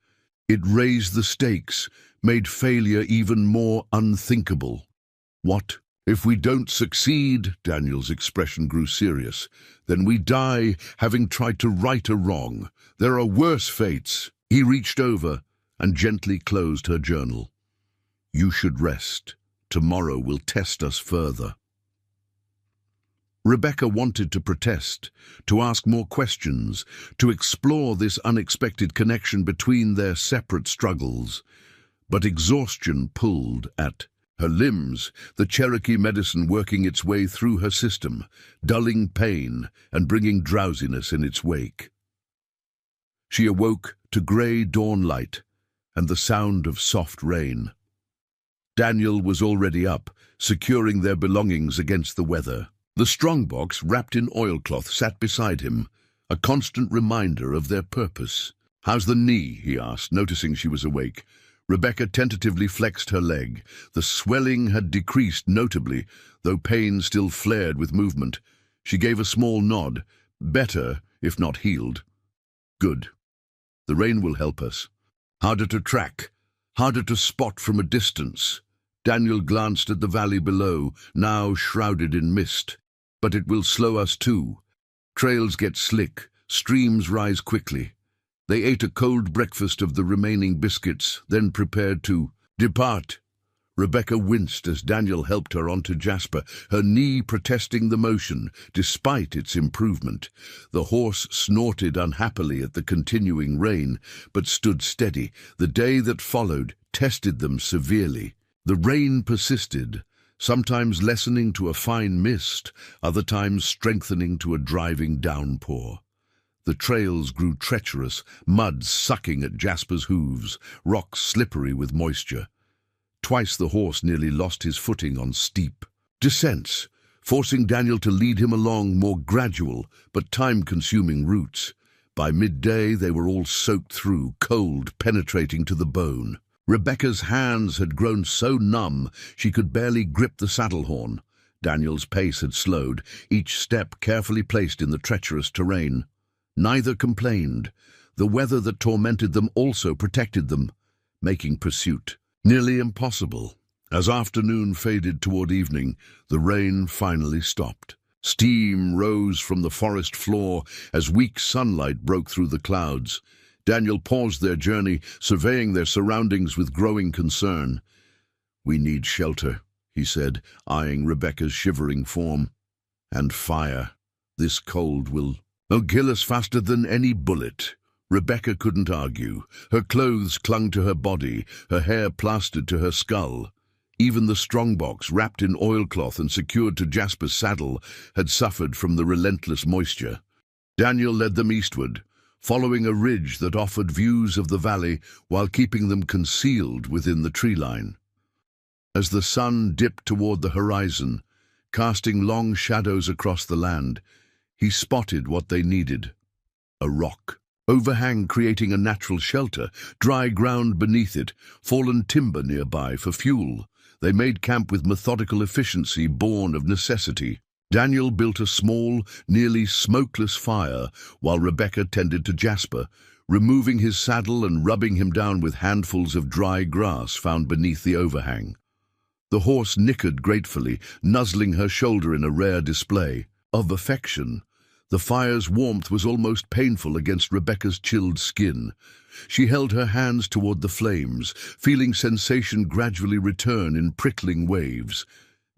It raised the stakes, made failure even more unthinkable. What if we don't succeed? Daniel's expression grew serious. Then we die having tried to right a wrong. There are worse fates. He reached over and gently closed her journal. You should rest. Tomorrow will test us further. Rebecca wanted to protest, to ask more questions, to explore this unexpected connection between their separate struggles. But exhaustion pulled at her limbs, the Cherokee medicine working its way through her system, dulling pain and bringing drowsiness in its wake. She awoke to grey dawn light and the sound of soft rain. Daniel was already up, securing their belongings against the weather. The strongbox, wrapped in oilcloth, sat beside him, a constant reminder of their purpose. "How's the knee?" he asked, noticing she was awake. Rebecca tentatively flexed her leg. The swelling had decreased notably, though pain still flared with movement. She gave a small nod. Better, if not healed. Good. The rain will help us. Harder to track, harder to spot from a distance. Daniel glanced at the valley below, now shrouded in mist. But it will slow us too. Trails get slick, streams rise quickly. They ate a cold breakfast of the remaining biscuits, then prepared to depart. Rebecca winced as Daniel helped her onto Jasper, her knee protesting the motion, despite its improvement. The horse snorted unhappily at the continuing rain, but stood steady. The day that followed tested them severely. The rain persisted, sometimes lessening to a fine mist, other times strengthening to a driving downpour. The trails grew treacherous, mud sucking at Jasper's hooves, rocks slippery with moisture. Twice the horse nearly lost his footing on steep descents, forcing Daniel to lead him along more gradual but time-consuming routes. By midday they were all soaked through, cold penetrating to the bone. Rebecca's hands had grown so numb she could barely grip the saddle horn. Daniel's pace had slowed, each step carefully placed in the treacherous terrain. Neither complained. The weather that tormented them also protected them, making pursuit nearly impossible. As afternoon faded toward evening, the rain finally stopped. Steam rose from the forest floor as weak sunlight broke through the clouds. Daniel paused their journey, surveying their surroundings with growing concern. "We need shelter," he said, eyeing Rebecca's shivering form. "And fire. This cold will kill us faster than any bullet." Rebecca couldn't argue. Her clothes clung to her body, her hair plastered to her skull. Even the strongbox, wrapped in oilcloth and secured to Jasper's saddle, had suffered from the relentless moisture. Daniel led them eastward, following a ridge that offered views of the valley while keeping them concealed within the tree line. As the sun dipped toward the horizon, casting long shadows across the land, he spotted what they needed: a rock overhang creating a natural shelter, dry ground beneath it, fallen timber nearby for fuel. They made camp with methodical efficiency born of necessity. Daniel built a small, nearly smokeless fire while Rebecca tended to Jasper, removing his saddle and rubbing him down with handfuls of dry grass found beneath the overhang. The horse nickered gratefully, nuzzling her shoulder in a rare display of affection. The fire's warmth was almost painful against Rebecca's chilled skin. She held her hands toward the flames, feeling sensation gradually return in prickling waves.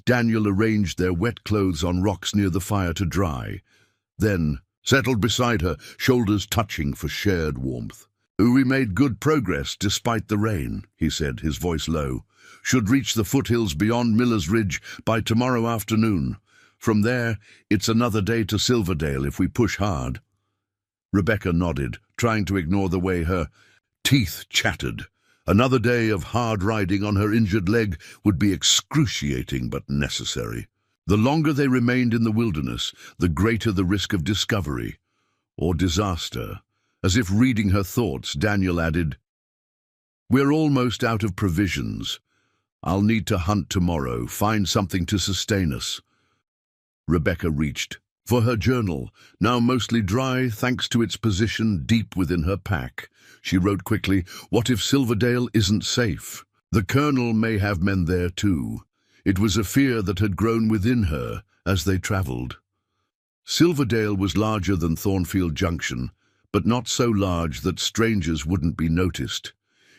Daniel arranged their wet clothes on rocks near the fire to dry, then settled beside her, shoulders touching for shared warmth. "We made good progress despite the rain," he said, his voice low. "Should reach the foothills beyond Miller's Ridge by tomorrow afternoon. From there, it's another day to Silverdale if we push hard." Rebecca nodded, trying to ignore the way her teeth chattered. Another day of hard riding on her injured leg would be excruciating but necessary. The longer they remained in the wilderness, the greater the risk of discovery or disaster. As if reading her thoughts, Daniel added, "We're almost out of provisions. I'll need to hunt tomorrow, find something to sustain us." Rebecca reached for her journal, now mostly dry thanks to its position deep within her pack. She wrote quickly, "What if Silverdale isn't safe? The Colonel may have men there too." It was a fear that had grown within her as they traveled. Silverdale was larger than Thornfield Junction, but not so large that strangers wouldn't be noticed.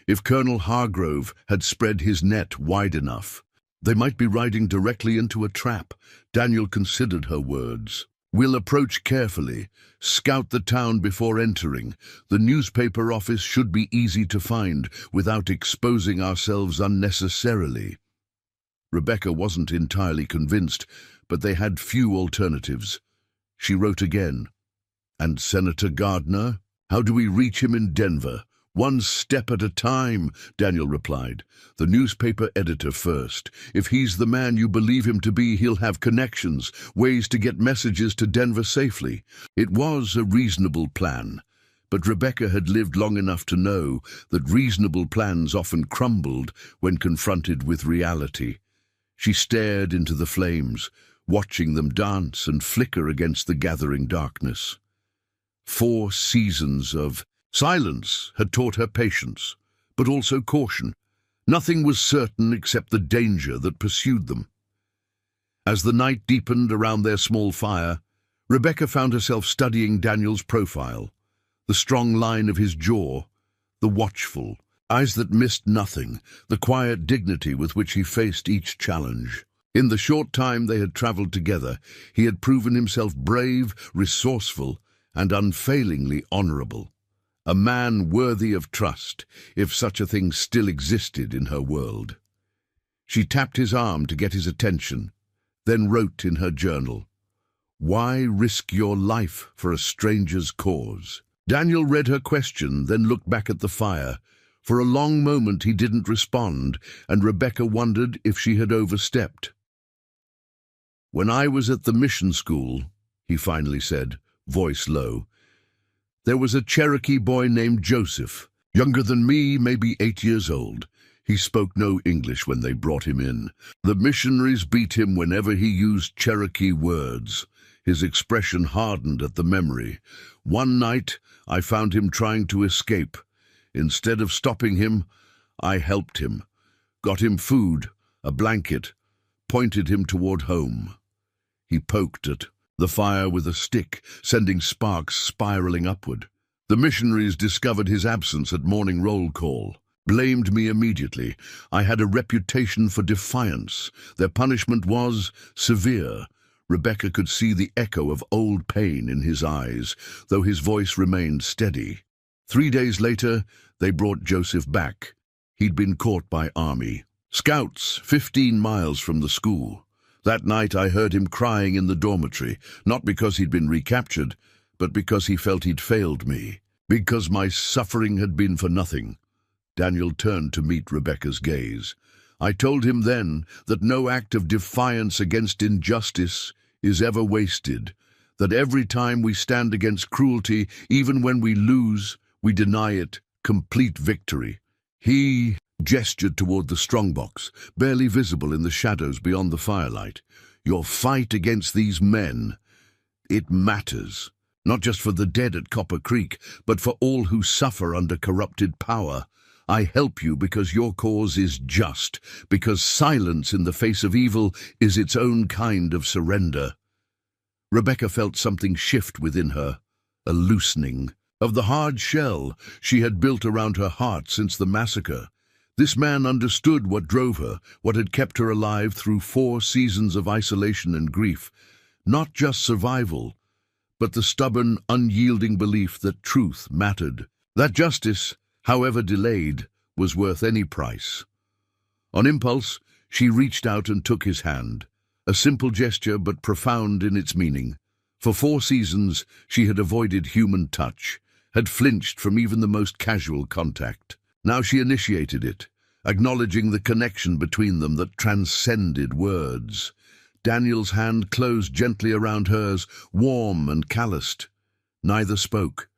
If Colonel Hargrove had spread his net wide enough, they might be riding directly into a trap. Daniel considered her words. "We'll approach carefully, scout the town before entering. The newspaper office should be easy to find without exposing ourselves unnecessarily." Rebecca wasn't entirely convinced, but they had few alternatives. She wrote again. "And Senator Gardner? How do we reach him in Denver?" "One step at a time," Daniel replied. "The newspaper editor first. If he's the man you believe him to be, he'll have connections, ways to get messages to Denver safely." It was a reasonable plan, but Rebecca had lived long enough to know that reasonable plans often crumbled when confronted with reality. She stared into the flames, watching them dance and flicker against the gathering darkness. 4 seasons of silence had taught her patience, but also caution. Nothing was certain except the danger that pursued them. As the night deepened around their small fire, Rebecca found herself studying Daniel's profile, the strong line of his jaw, the watchful eyes that missed nothing, the quiet dignity with which he faced each challenge. In the short time they had traveled together, he had proven himself brave, resourceful, and unfailingly honorable. A man worthy of trust, if such a thing still existed in her world. She tapped his arm to get his attention, then wrote in her journal, "Why risk your life for a stranger's cause?" Daniel read her question, then looked back at the fire. For a long moment he didn't respond, and Rebecca wondered if she had overstepped. "When I was at the mission school," he finally said, voice low, "there was a Cherokee boy named Joseph, younger than me, maybe 8 years old. He spoke no English when they brought him in. The missionaries beat him whenever he used Cherokee words. His expression hardened at the memory. One night, I found him trying to escape. Instead of stopping him, I helped him, got him food, a blanket, pointed him toward home." He poked at the fire with a stick, sending sparks spiraling upward. "The missionaries discovered his absence at morning roll call. Blamed me immediately. I had a reputation for defiance. Their punishment was severe." Rebecca could see the echo of old pain in his eyes, though his voice remained steady. 3 days later, they brought Joseph back. He'd been caught by Army scouts 15 miles from the school. That night I heard him crying in the dormitory, not because he'd been recaptured, but because he felt he'd failed me, because my suffering had been for nothing. Daniel turned to meet Rebecca's gaze. "I told him then that no act of defiance against injustice is ever wasted, that every time we stand against cruelty, even when we lose, we deny it complete victory." He gestured toward the strongbox, barely visible in the shadows beyond the firelight. "Your fight against these men, it matters, not just for the dead at Copper Creek, but for all who suffer under corrupted power. I help you because your cause is just, because silence in the face of evil is its own kind of surrender." Rebecca felt something shift within her, a loosening of the hard shell she had built around her heart since the massacre. This man understood what drove her, what had kept her alive through 4 seasons of isolation and grief. Not just survival, but the stubborn, unyielding belief that truth mattered, that justice, however delayed, was worth any price. On impulse, she reached out and took his hand, a simple gesture but profound in its meaning. For 4 seasons, she had avoided human touch, had flinched from even the most casual contact. Now she initiated it, acknowledging the connection between them that transcended words. Daniel's hand closed gently around hers, warm and calloused. Neither spoke.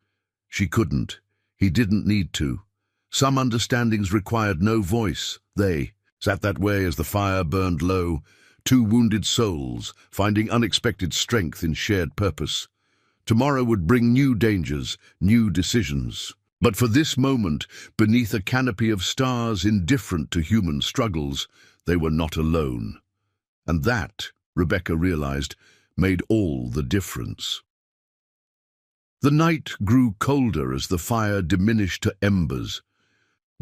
She couldn't. He didn't need to. Some understandings required no voice. They sat that way as the fire burned low, 2 wounded souls, finding unexpected strength in shared purpose. Tomorrow would bring new dangers, new decisions. But for this moment, beneath a canopy of stars indifferent to human struggles, they were not alone. And that, Rebecca realized, made all the difference. The night grew colder as the fire diminished to embers.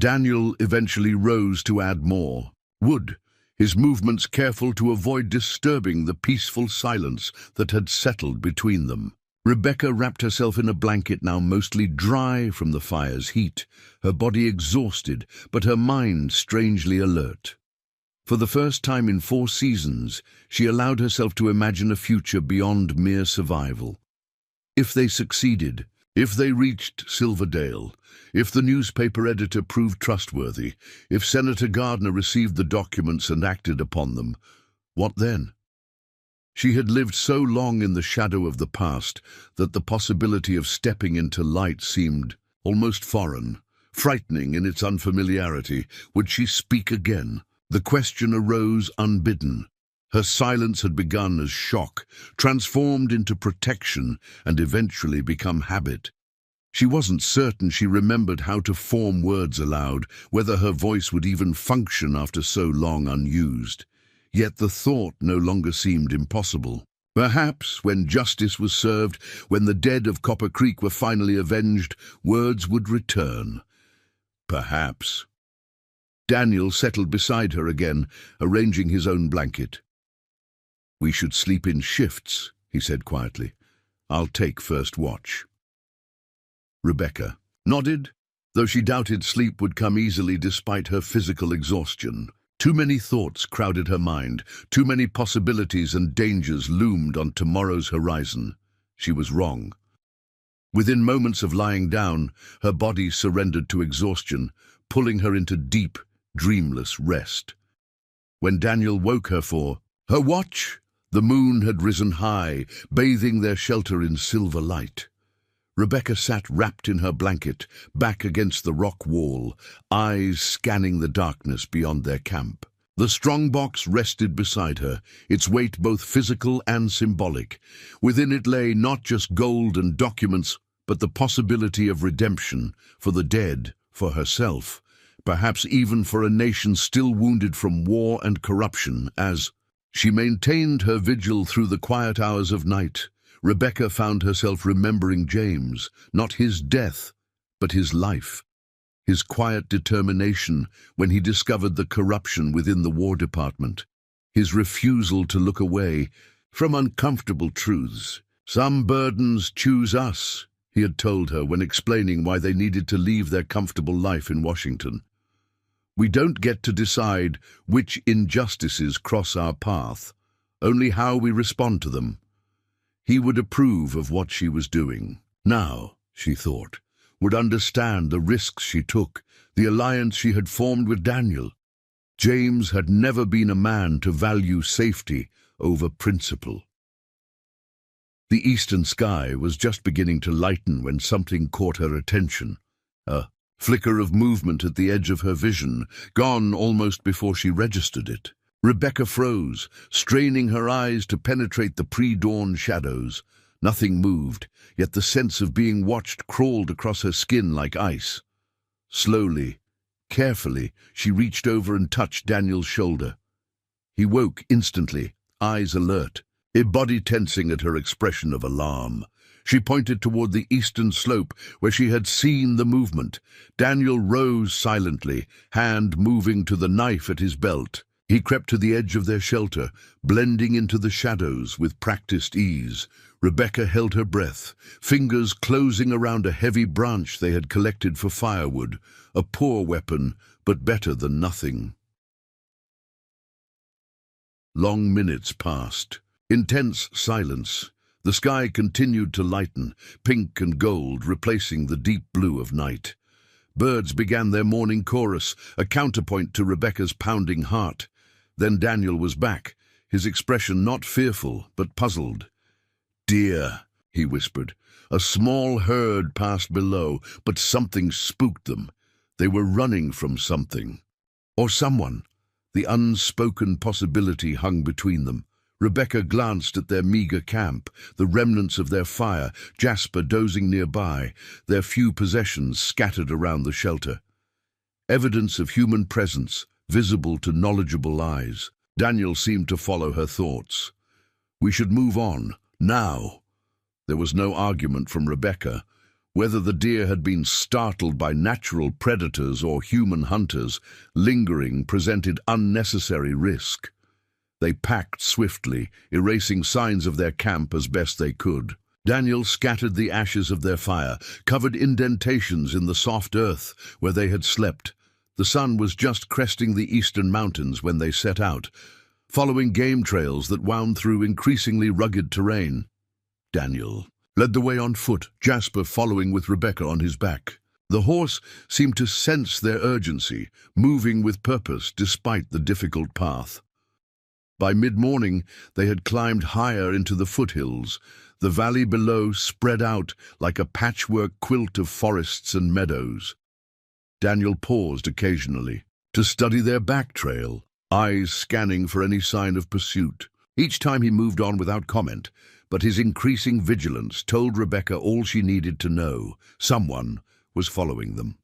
Daniel eventually rose to add more wood, his movements careful to avoid disturbing the peaceful silence that had settled between them. Rebecca wrapped herself in a blanket now mostly dry from the fire's heat, her body exhausted, but her mind strangely alert. For the first time in 4 seasons, she allowed herself to imagine a future beyond mere survival. If they succeeded, if they reached Silverdale, if the newspaper editor proved trustworthy, if Senator Gardner received the documents and acted upon them, what then? She had lived so long in the shadow of the past that the possibility of stepping into light seemed almost foreign, frightening in its unfamiliarity. Would she speak again? The question arose unbidden. Her silence had begun as shock, transformed into protection, and eventually become habit. She wasn't certain she remembered how to form words aloud, whether her voice would even function after so long unused. Yet the thought no longer seemed impossible. Perhaps, when justice was served, when the dead of Copper Creek were finally avenged, words would return. Perhaps. Daniel settled beside her again, arranging his own blanket. "We should sleep in shifts," he said quietly. "I'll take first watch." Rebecca nodded, though she doubted sleep would come easily despite her physical exhaustion. Too many thoughts crowded her mind, too many possibilities and dangers loomed on tomorrow's horizon. She was wrong. Within moments of lying down, her body surrendered to exhaustion, pulling her into deep, dreamless rest. When Daniel woke her for her watch, the moon had risen high, bathing their shelter in silver light. Rebecca sat wrapped in her blanket, back against the rock wall, eyes scanning the darkness beyond their camp. The strongbox rested beside her, its weight both physical and symbolic. Within it lay not just gold and documents, but the possibility of redemption, for the dead, for herself, perhaps even for a nation still wounded from war and corruption. As she maintained her vigil through the quiet hours of night, Rebecca found herself remembering James, not his death, but his life. His quiet determination when he discovered the corruption within the War Department. His refusal to look away from uncomfortable truths. "Some burdens choose us," he had told her when explaining why they needed to leave their comfortable life in Washington. "We don't get to decide which injustices cross our path, only how we respond to them." He would approve of what she was doing. Now, she thought, would understand the risks she took, the alliance she had formed with Daniel. James had never been a man to value safety over principle. The eastern sky was just beginning to lighten when something caught her attention. A flicker of movement at the edge of her vision, gone almost before she registered it. Rebecca froze, straining her eyes to penetrate the pre-dawn shadows. Nothing moved, yet the sense of being watched crawled across her skin like ice. Slowly, carefully, she reached over and touched Daniel's shoulder. He woke instantly, eyes alert. her body tensing at her expression of alarm. She pointed toward the eastern slope where she had seen the movement. Daniel rose silently, hand moving to the knife at his belt. He crept to the edge of their shelter, blending into the shadows with practiced ease. Rebecca held her breath, fingers closing around a heavy branch they had collected for firewood, a poor weapon, but better than nothing. Long minutes passed. Intense silence. The sky continued to lighten, pink and gold replacing the deep blue of night. Birds began their morning chorus, a counterpoint to Rebecca's pounding heart. Then Daniel was back, his expression not fearful, but puzzled. "Deer," he whispered. A small herd passed below, but something spooked them. They were running from something. Or someone. The unspoken possibility hung between them. Rebecca glanced at their meager camp, the remnants of their fire, Jasper dozing nearby, their few possessions scattered around the shelter. Evidence of human presence, visible to knowledgeable eyes. Daniel seemed to follow her thoughts. "We should move on, now." There was no argument from Rebecca. Whether the deer had been startled by natural predators or human hunters, lingering presented unnecessary risk. They packed swiftly, erasing signs of their camp as best they could. Daniel scattered the ashes of their fire, covered indentations in the soft earth where they had slept. The sun was just cresting the eastern mountains when they set out, following game trails that wound through increasingly rugged terrain. Daniel led the way on foot, Jasper following with Rebecca on his back. The horse seemed to sense their urgency, moving with purpose despite the difficult path. By mid-morning, they had climbed higher into the foothills. The valley below spread out like a patchwork quilt of forests and meadows. Daniel paused occasionally to study their back trail, eyes scanning for any sign of pursuit. Each time he moved on without comment, but his increasing vigilance told Rebecca all she needed to know. Someone was following them.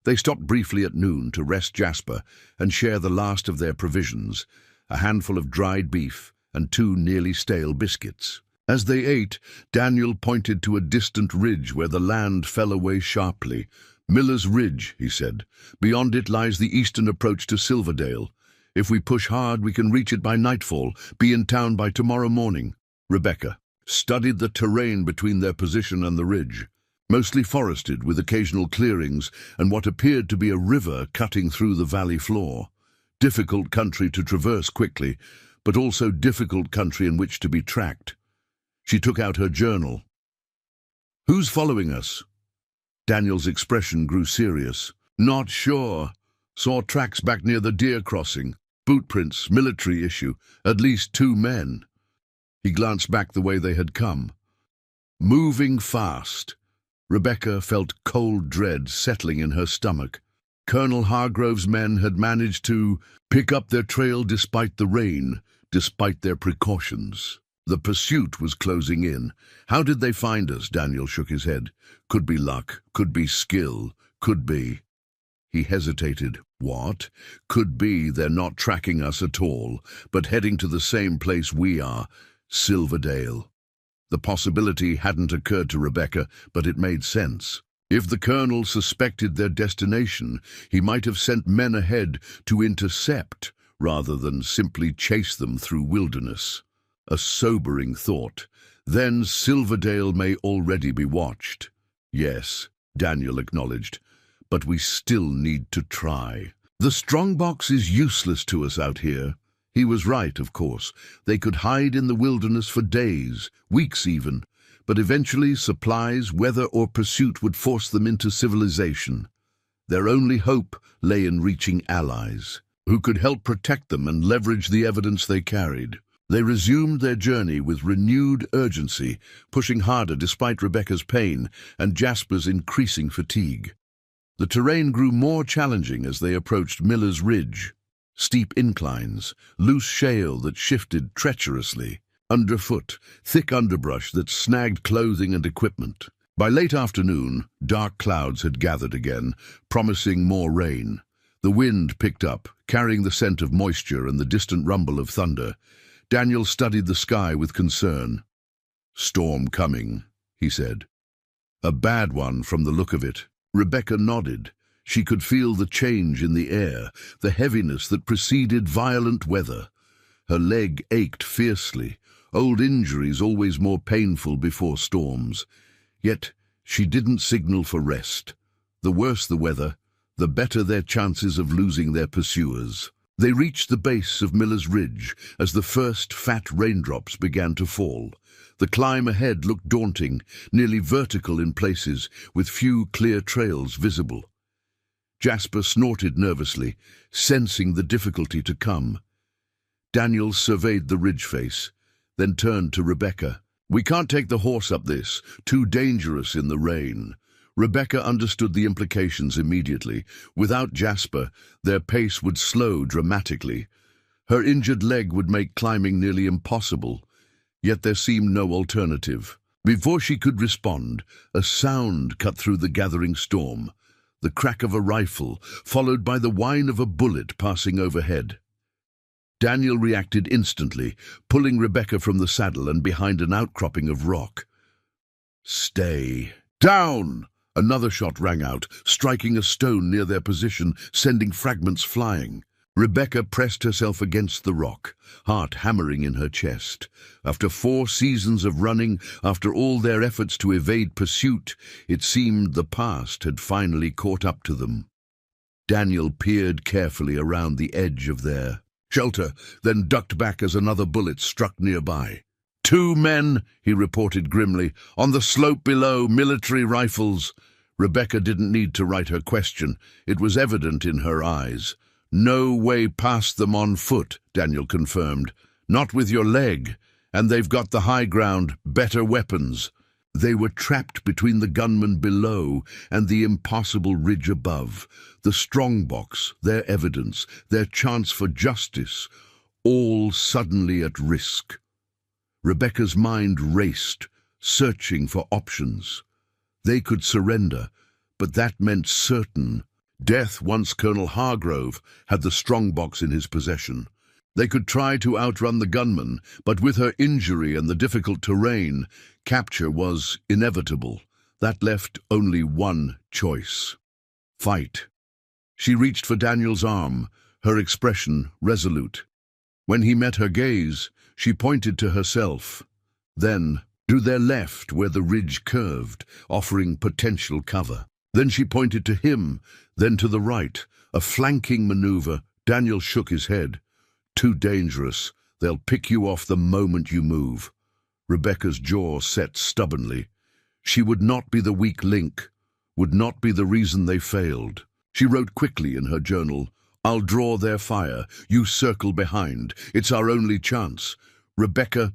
They stopped briefly at noon to rest Jasper and share the last of their provisions, a handful of dried beef and 2 nearly stale biscuits. As they ate, Daniel pointed to a distant ridge where the land fell away sharply. "Miller's Ridge," he said. "Beyond it lies the eastern approach to Silverdale. If we push hard, we can reach it by nightfall, be in town by tomorrow morning." Rebecca studied the terrain between their position and the ridge. Mostly forested with occasional clearings and what appeared to be a river cutting through the valley floor. Difficult country to traverse quickly, but also difficult country in which to be tracked. She took out her journal. "Who's following us?" Daniel's expression grew serious. "Not sure. Saw tracks back near the deer crossing. Bootprints, military issue. At least 2 men." He glanced back the way they had come. Moving fast. Rebecca felt cold dread settling in her stomach. Colonel Hargrove's men had managed to pick up their trail despite the rain, despite their precautions. The pursuit was closing in. "How did they find us?" Daniel shook his head. "Could be luck, could be skill, could be..." He hesitated. "What? Could be they're not tracking us at all, but heading to the same place we are, Silverdale." The possibility hadn't occurred to Rebecca, but it made sense. If the colonel suspected their destination, he might have sent men ahead to intercept, rather than simply chase them through wilderness. A sobering thought. Then Silverdale may already be watched. "Yes," Daniel acknowledged, "but we still need to try. The strongbox is useless to us out here." He was right, of course. They could hide in the wilderness for days, weeks even, but eventually supplies, weather, or pursuit would force them into civilization. Their only hope lay in reaching allies, who could help protect them and leverage the evidence they carried. They resumed their journey with renewed urgency, pushing harder despite Rebecca's pain and Jasper's increasing fatigue. The terrain grew more challenging as they approached Miller's Ridge. Steep inclines, loose shale that shifted treacherously. Underfoot, thick underbrush that snagged clothing and equipment. By late afternoon, dark clouds had gathered again, promising more rain. The wind picked up, carrying the scent of moisture and the distant rumble of thunder. Daniel studied the sky with concern. "Storm coming," he said. "A bad one from the look of it." Rebecca nodded. She could feel the change in the air, the heaviness that preceded violent weather. Her leg ached fiercely, old injuries always more painful before storms. Yet she didn't signal for rest. The worse the weather, the better their chances of losing their pursuers. They reached the base of Miller's Ridge as the first fat raindrops began to fall. The climb ahead looked daunting, nearly vertical in places, with few clear trails visible. Jasper snorted nervously, sensing the difficulty to come. Daniel surveyed the ridge face, then turned to Rebecca. "We can't take the horse up this, too dangerous in the rain." Rebecca understood the implications immediately. Without Jasper, their pace would slow dramatically. Her injured leg would make climbing nearly impossible, yet there seemed no alternative. Before she could respond, a sound cut through the gathering storm, the crack of a rifle, followed by the whine of a bullet passing overhead. Daniel reacted instantly, pulling Rebecca from the saddle and behind an outcropping of rock. "Stay down!" Another shot rang out, striking a stone near their position, sending fragments flying. Rebecca pressed herself against the rock, heart hammering in her chest. After 4 seasons of running, after all their efforts to evade pursuit, it seemed the past had finally caught up to them. Daniel peered carefully around the edge of their shelter, then ducked back as another bullet struck nearby. "2 men," he reported grimly, "on the slope below, military rifles." Rebecca didn't need to write her question. It was evident in her eyes. "No way past them on foot," Daniel confirmed. "Not with your leg. And they've got the high ground, better weapons." They were trapped between the gunmen below and the impossible ridge above. The strongbox, their evidence, their chance for justice, all suddenly at risk. Rebecca's mind raced, searching for options. They could surrender, but that meant certain death once Colonel Hargrove had the strongbox in his possession. They could try to outrun the gunman, but with her injury and the difficult terrain, capture was inevitable. That left only one choice: fight. She reached for Daniel's arm, her expression resolute. When he met her gaze, she pointed to herself, then to their left where the ridge curved, offering potential cover. Then she pointed to him, then to the right, a flanking maneuver. Daniel shook his head. "Too dangerous. They'll pick you off the moment you move." Rebecca's jaw set stubbornly. She would not be the weak link, would not be the reason they failed. She wrote quickly in her journal, "I'll draw their fire. You circle behind. It's our only chance." "Rebecca..."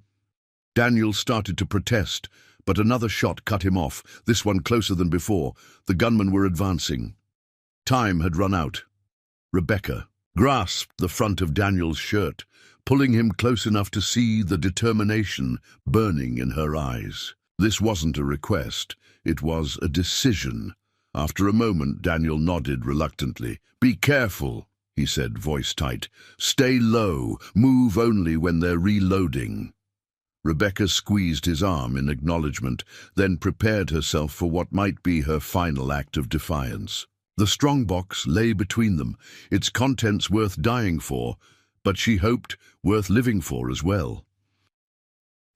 Daniel started to protest, but another shot cut him off, this one closer than before. The gunmen were advancing. Time had run out. Rebecca grasped the front of Daniel's shirt, pulling him close enough to see the determination burning in her eyes. This wasn't a request, it was a decision. After a moment, Daniel nodded reluctantly. "Be careful," he said, voice tight. "Stay low, move only when they're reloading." Rebecca squeezed his arm in acknowledgement, then prepared herself for what might be her final act of defiance. The strongbox lay between them, its contents worth dying for, but she hoped worth living for as well.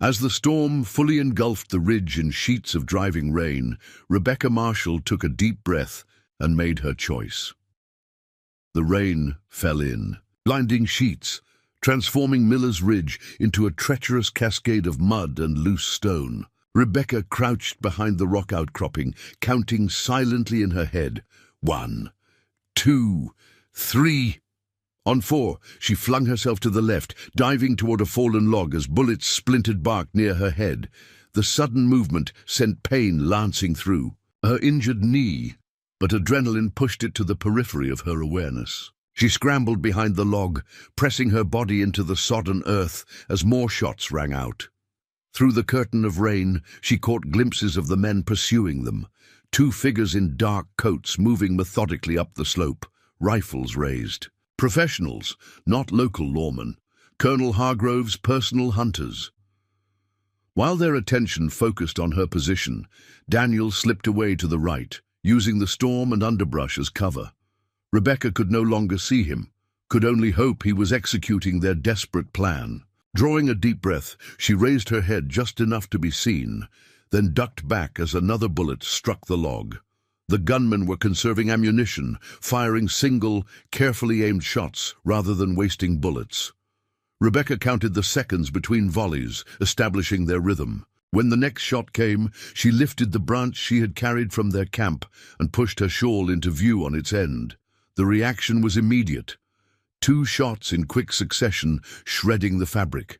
As the storm fully engulfed the ridge in sheets of driving rain, Rebecca Marshall took a deep breath and made her choice. The rain fell in, blinding sheets, transforming Miller's Ridge into a treacherous cascade of mud and loose stone. Rebecca crouched behind the rock outcropping, counting silently in her head. 1, 2, 3... On 4, she flung herself to the left, diving toward a fallen log as bullets splintered bark near her head. The sudden movement sent pain lancing through her injured knee, but adrenaline pushed it to the periphery of her awareness. She scrambled behind the log, pressing her body into the sodden earth as more shots rang out. Through the curtain of rain, she caught glimpses of the men pursuing them. 2 figures in dark coats moving methodically up the slope, rifles raised. Professionals, not local lawmen. Colonel Hargrove's personal hunters. While their attention focused on her position, Daniel slipped away to the right, using the storm and underbrush as cover. Rebecca could no longer see him, could only hope he was executing their desperate plan. Drawing a deep breath, she raised her head just enough to be seen, then ducked back as another bullet struck the log. The gunmen were conserving ammunition, firing single, carefully aimed shots rather than wasting bullets. Rebecca counted the seconds between volleys, establishing their rhythm. When the next shot came, she lifted the branch she had carried from their camp and pushed her shawl into view on its end. The reaction was immediate. 2 shots in quick succession, shredding the fabric.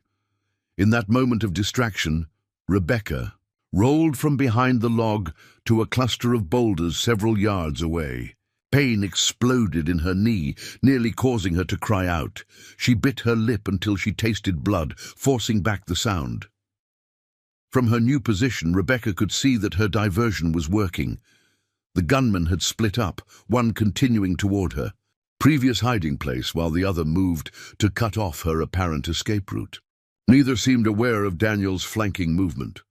In that moment of distraction, Rebecca rolled from behind the log to a cluster of boulders several yards away. Pain exploded in her knee, nearly causing her to cry out. She bit her lip until she tasted blood, forcing back the sound. From her new position, Rebecca could see that her diversion was working. The gunmen had split up, one continuing toward her previous hiding place while the other moved to cut off her apparent escape route. Neither seemed aware of Daniel's flanking movement.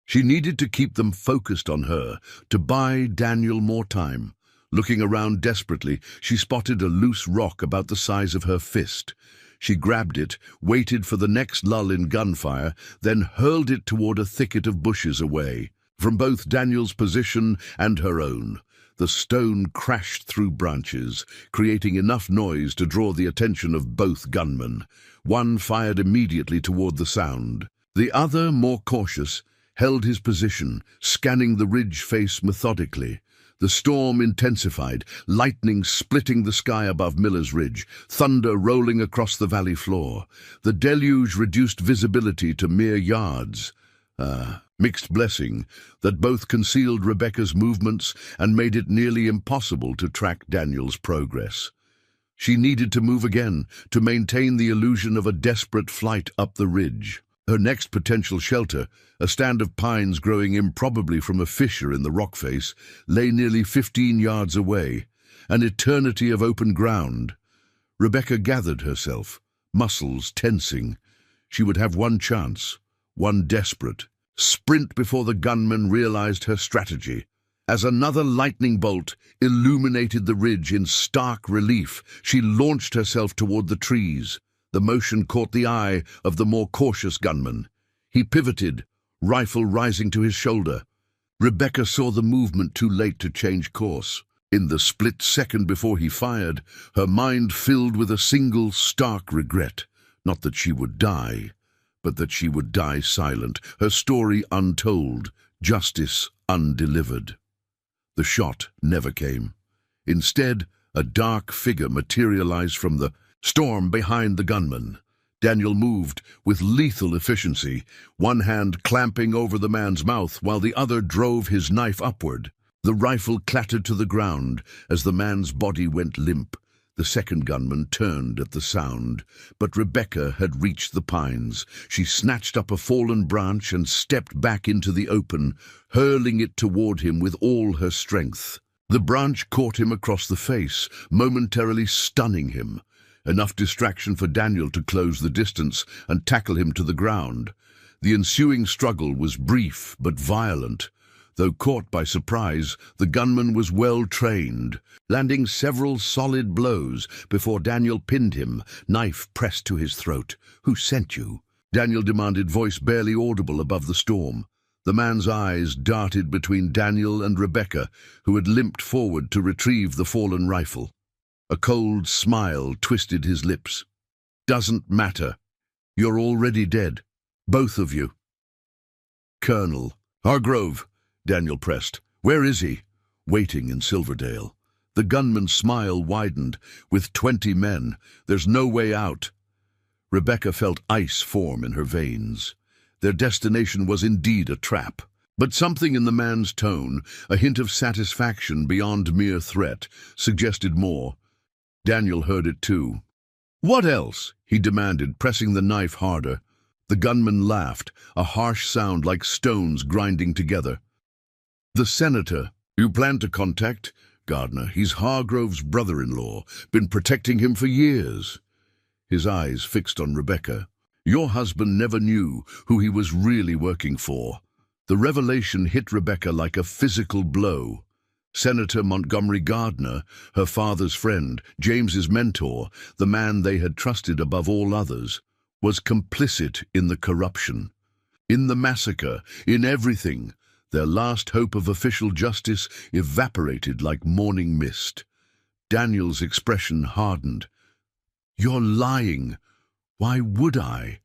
She needed to keep them focused on her, to buy Daniel more time. Looking around desperately, she spotted a loose rock about the size of her fist. She grabbed it, waited for the next lull in gunfire, then hurled it toward a thicket of bushes away. From both Daniel's position and her own, the stone crashed through branches, creating enough noise to draw the attention of both gunmen. One fired immediately toward the sound. The other, more cautious, held his position, scanning the ridge face methodically. The storm intensified, lightning splitting the sky above Miller's Ridge, thunder rolling across the valley floor. The deluge reduced visibility to mere yards. Mixed blessing that both concealed Rebecca's movements and made it nearly impossible to track Daniel's progress. She needed to move again to maintain the illusion of a desperate flight up the ridge. Her next potential shelter, a stand of pines growing improbably from a fissure in the rock face, lay nearly 15 yards away, an eternity of open ground. Rebecca gathered herself, muscles tensing. She would have one chance, one desperate sprint before the gunman realized her strategy. As another lightning bolt illuminated the ridge in stark relief, she launched herself toward the trees. The motion caught the eye of the more cautious gunman. He pivoted, rifle rising to his shoulder. Rebecca saw the movement too late to change course. In the split second before he fired, her mind filled with a single stark regret. Not that she would die, but that she would die silent, her story untold, justice undelivered. The shot never came. Instead, a dark figure materialized from the storm behind the gunman. Daniel moved with lethal efficiency, one hand clamping over the man's mouth while the other drove his knife upward. The rifle clattered to the ground as the man's body went limp. The second gunman turned at the sound, but Rebecca had reached the pines. She snatched up a fallen branch and stepped back into the open, hurling it toward him with all her strength. The branch caught him across the face, momentarily stunning him. Enough distraction for Daniel to close the distance and tackle him to the ground. The ensuing struggle was brief but violent. Though caught by surprise, the gunman was well trained, landing several solid blows before Daniel pinned him, knife pressed to his throat. "Who sent you?" Daniel demanded, voice barely audible above the storm. The man's eyes darted between Daniel and Rebecca, who had limped forward to retrieve the fallen rifle. A cold smile twisted his lips. "Doesn't matter. You're already dead. Both of you." "Colonel Hargrove," Daniel pressed. "Where is he?" "Waiting in Silverdale." The gunman's smile widened. "With 20 men. There's no way out." Rebecca felt ice form in her veins. Their destination was indeed a trap. But something in the man's tone, a hint of satisfaction beyond mere threat, suggested more. Daniel heard it too. "What else?" he demanded, pressing the knife harder. The gunman laughed, a harsh sound like stones grinding together. "The senator. You plan to contact Gardner? He's Hargrove's brother-in-law. Been protecting him for years." his eyes fixed on Rebecca. "Your husband never knew who he was really working for." The revelation hit Rebecca like a physical blow. Senator Montgomery Gardner, her father's friend, James's mentor, the man they had trusted above all others, was complicit in the corruption. In the massacre, in everything, their last hope of official justice evaporated like morning mist. Daniel's expression hardened. "You're lying. Why would I?"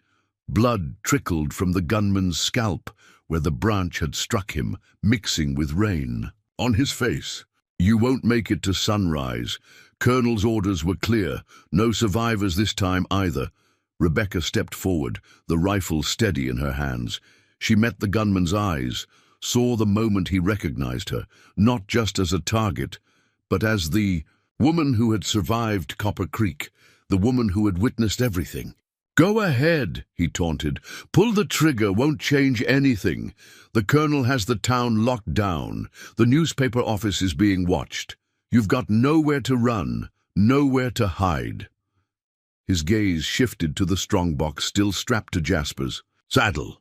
Blood trickled from the gunman's scalp, where the branch had struck him, mixing with rain. On his face, "You won't make it to sunrise. Colonel's orders were clear. No survivors this time either." Rebecca stepped forward, the rifle steady in her hands. She met the gunman's eyes, saw the moment he recognized her, not just as a target, but as the woman who had survived Copper Creek, the woman who had witnessed everything. "Go ahead," he taunted. "Pull the trigger, won't change anything. The colonel has the town locked down. The newspaper office is being watched. You've got nowhere to run, nowhere to hide." His gaze shifted to the strongbox still strapped to Jasper's saddle.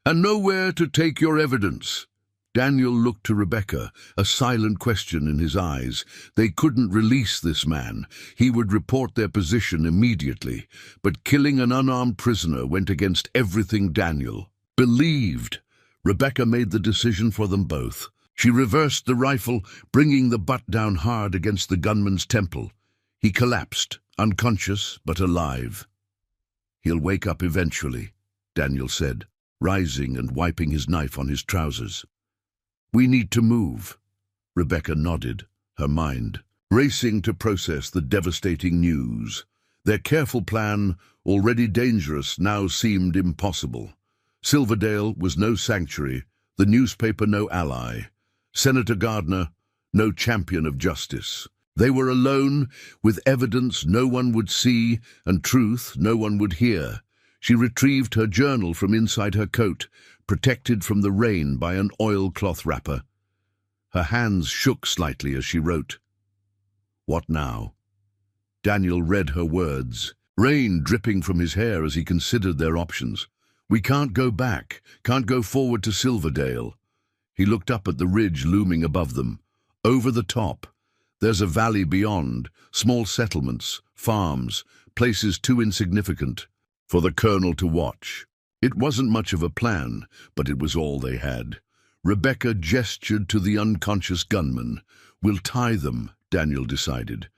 "And nowhere to take your evidence." Daniel looked to Rebecca, a silent question in his eyes. They couldn't release this man. He would report their position immediately. But killing an unarmed prisoner went against everything Daniel believed. Rebecca made the decision for them both. She reversed the rifle, bringing the butt down hard against the gunman's temple. He collapsed, unconscious but alive. "He'll wake up eventually," Daniel said, rising and wiping his knife on his trousers. "We need to move." Rebecca nodded, her mind racing to process the devastating news. Their careful plan, already dangerous, now seemed impossible. Silverdale was no sanctuary, the newspaper no ally, Senator Gardner no champion of justice. They were alone, with evidence no one would see and truth no one would hear. She retrieved her journal from inside her coat, protected from the rain by an oilcloth wrapper. Her hands shook slightly as she wrote. "What now?" Daniel read her words, rain dripping from his hair as he considered their options. "We can't go back, can't go forward to Silverdale." He looked up at the ridge looming above them. "Over the top. There's a valley beyond, small settlements, farms, places too insignificant for the colonel to watch." It wasn't much of a plan, but it was all they had. Rebecca gestured to the unconscious gunman. "We'll tie them," Daniel decided.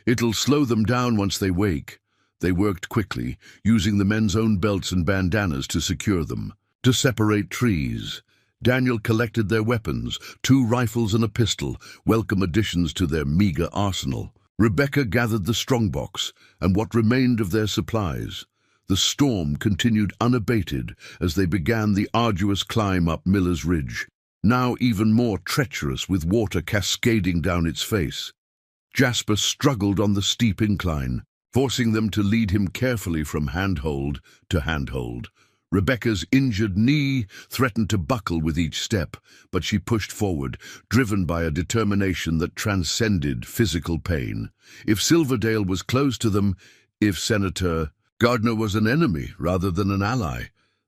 "It'll slow them down once they wake." They worked quickly, using the men's own belts and bandanas to secure them. To separate trees, Daniel collected their weapons, 2 rifles and a pistol, welcome additions to their meager arsenal. Rebecca gathered the strongbox and what remained of their supplies. The storm continued unabated as they began the arduous climb up Miller's Ridge, now even more treacherous with water cascading down its face. Jasper struggled on the steep incline, forcing them to lead him carefully from handhold to handhold. Rebecca's injured knee threatened to buckle with each step, but she pushed forward, driven by a determination that transcended physical pain. If Silverdale was close to them, if Senator Gardner was an enemy rather than an ally,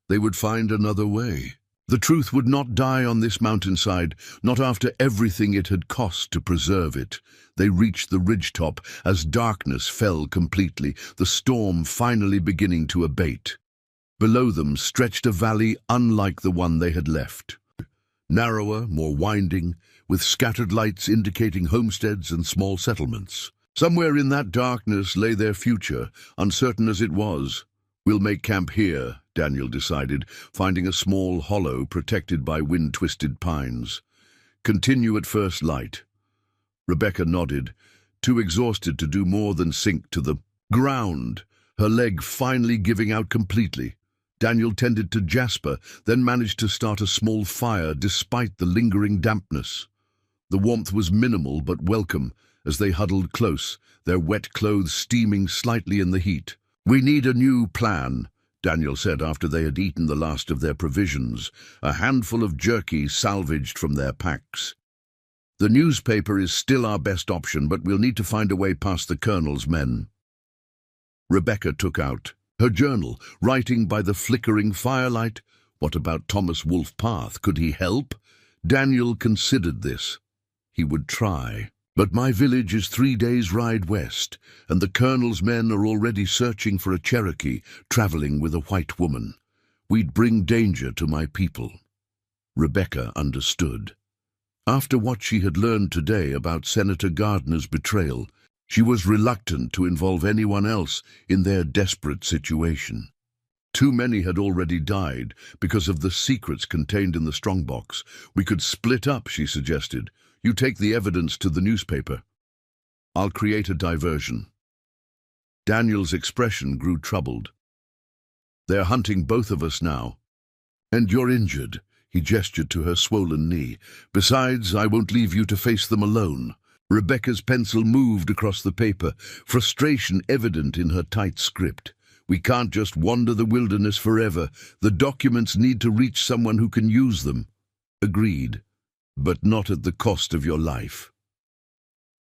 they would find another way. The truth would not die on this mountainside, not after everything it had cost to preserve it. They reached the ridgetop as darkness fell completely, the storm finally beginning to abate. Below them stretched a valley unlike the one they had left. Narrower, more winding, with scattered lights indicating homesteads and small settlements. Somewhere in that darkness lay their future, uncertain as it was. "We'll make camp here," Daniel decided, finding a small hollow protected by wind-twisted pines. "Continue at first light." Rebecca nodded, too exhausted to do more than sink to the ground, her leg finally giving out completely. Daniel tended to Jasper, then managed to start a small fire despite the lingering dampness. The warmth was minimal but welcome as they huddled close, their wet clothes steaming slightly in the heat. "We need a new plan," Daniel said after they had eaten the last of their provisions, a handful of jerky salvaged from their packs. "The newspaper is still our best option, but we'll need to find a way past the colonel's men." Rebecca took out her journal, writing by the flickering firelight. What about Thomas Wolfe Path? Could he help? Daniel considered this. He would try. But my village is 3 days' ride west, and the colonel's men are already searching for a Cherokee traveling with a white woman. We'd bring danger to my people. Rebecca understood. After what she had learned today about Senator Gardner's betrayal, she was reluctant to involve anyone else in their desperate situation. Too many had already died because of the secrets contained in the strongbox. We could split up, she suggested. You take the evidence to the newspaper. I'll create a diversion. Daniel's expression grew troubled. They're hunting both of us now. And you're injured. He gestured to her swollen knee. Besides, I won't leave you to face them alone. Rebecca's pencil moved across the paper, frustration evident in her tight script. We can't just wander the wilderness forever. The documents need to reach someone who can use them. Agreed, but not at the cost of your life.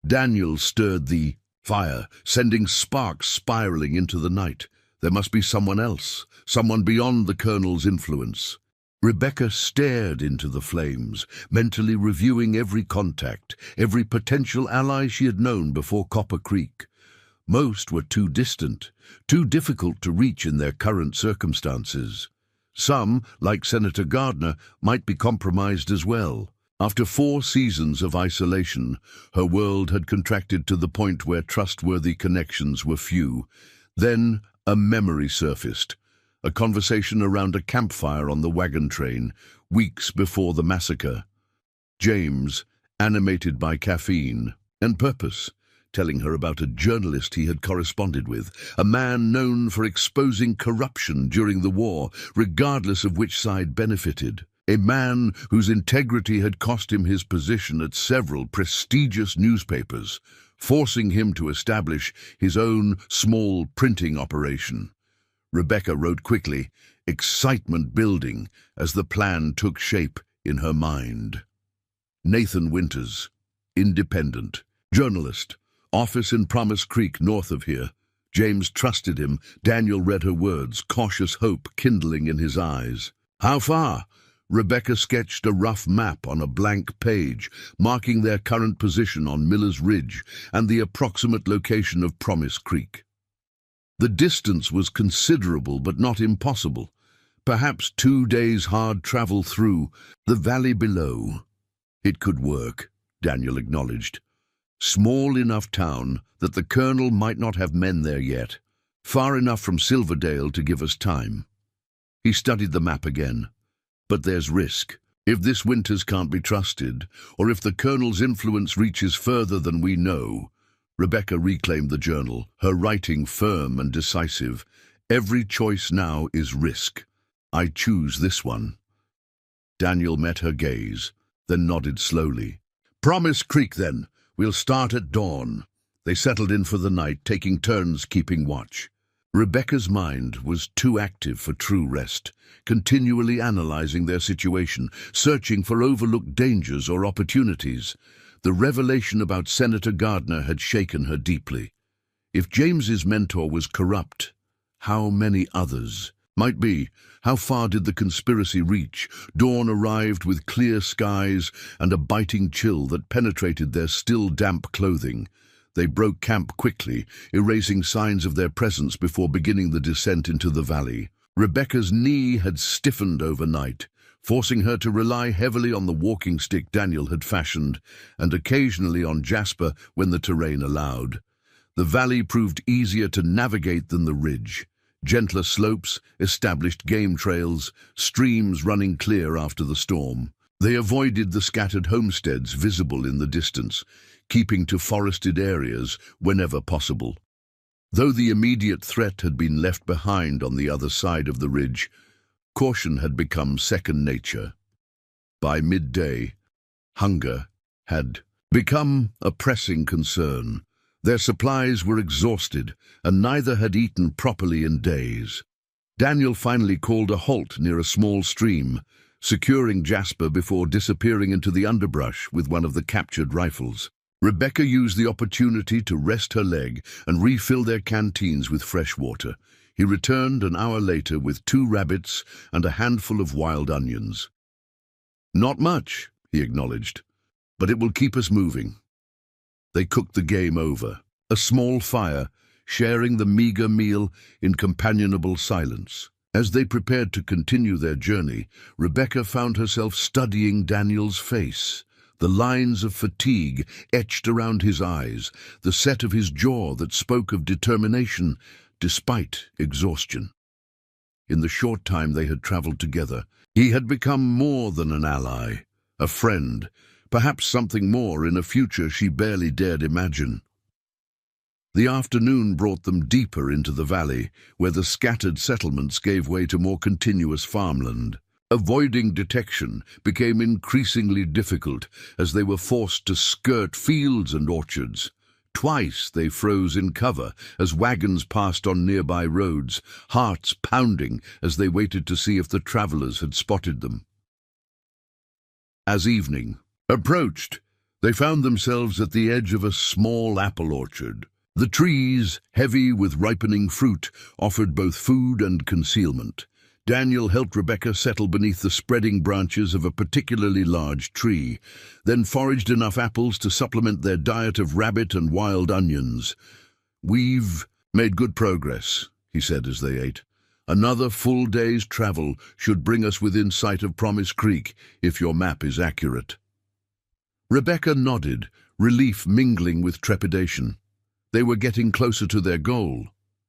Daniel stirred the fire, sending sparks spiraling into the night. There must be someone else, someone beyond the colonel's influence. Rebecca stared into the flames, mentally reviewing every contact, every potential ally she had known before Copper Creek. Most were too distant, too difficult to reach in their current circumstances. Some, like Senator Gardner, might be compromised as well. After 4 seasons of isolation, her world had contracted to the point where trustworthy connections were few. Then a memory surfaced. A conversation around a campfire on the wagon train, weeks before the massacre. James, animated by caffeine and purpose, telling her about a journalist he had corresponded with, a man known for exposing corruption during the war, regardless of which side benefited. A man whose integrity had cost him his position at several prestigious newspapers, forcing him to establish his own small printing operation. Rebecca wrote quickly, excitement building as the plan took shape in her mind. Nathan Winters, independent, journalist, office in Promise Creek north of here. James trusted him. Daniel read her words, cautious hope kindling in his eyes. How far? Rebecca sketched a rough map on a blank page, marking their current position on Miller's Ridge and the approximate location of Promise Creek. The distance was considerable but not impossible. Perhaps 2 days' hard travel through the valley below. It could work, Daniel acknowledged. Small enough town that the colonel might not have men there yet. Far enough from Silverdale to give us time. He studied the map again. But there's risk. If this Winters can't be trusted, or if the colonel's influence reaches further than we know. Rebecca reclaimed the journal, her writing firm and decisive. Every choice now is risk. I choose this one. Daniel met her gaze, then nodded slowly. Promise Creek, then. We'll start at dawn. They settled in for the night, taking turns keeping watch. Rebecca's mind was too active for true rest, continually analyzing their situation, searching for overlooked dangers or opportunities. The revelation about Senator Gardner had shaken her deeply. If James's mentor was corrupt, how many others? Might be. How far did the conspiracy reach? Dawn arrived with clear skies and a biting chill that penetrated their still damp clothing. They broke camp quickly, erasing signs of their presence before beginning the descent into the valley. Rebecca's knee had stiffened overnight, forcing her to rely heavily on the walking stick Daniel had fashioned, and occasionally on Jasper when the terrain allowed. The valley proved easier to navigate than the ridge. Gentler slopes, established game trails, streams running clear after the storm. They avoided the scattered homesteads visible in the distance, keeping to forested areas whenever possible. Though the immediate threat had been left behind on the other side of the ridge, caution had become second nature. By midday, hunger had become a pressing concern. Their supplies were exhausted, and neither had eaten properly in days. Daniel finally called a halt near a small stream, securing Jasper before disappearing into the underbrush with one of the captured rifles. Rebecca used the opportunity to rest her leg and refill their canteens with fresh water. He returned an hour later with 2 rabbits and a handful of wild onions. "Not much," he acknowledged, "but it will keep us moving." They cooked the game over, a small fire, sharing the meager meal in companionable silence. As they prepared to continue their journey, Rebecca found herself studying Daniel's face, the lines of fatigue etched around his eyes, the set of his jaw that spoke of determination despite exhaustion. In the short time they had traveled together, he had become more than an ally, a friend, perhaps something more in a future she barely dared imagine. The afternoon brought them deeper into the valley, where the scattered settlements gave way to more continuous farmland. Avoiding detection became increasingly difficult as they were forced to skirt fields and orchards. Twice they froze in cover as wagons passed on nearby roads, hearts pounding as they waited to see if the travelers had spotted them. As evening approached, they found themselves at the edge of a small apple orchard. The trees, heavy with ripening fruit, offered both food and concealment. Daniel helped Rebecca settle beneath the spreading branches of a particularly large tree, then foraged enough apples to supplement their diet of rabbit and wild onions. "We've made good progress," he said as they ate. "Another full day's travel should bring us within sight of Promise Creek, if your map is accurate." Rebecca nodded, relief mingling with trepidation. They were getting closer to their goal,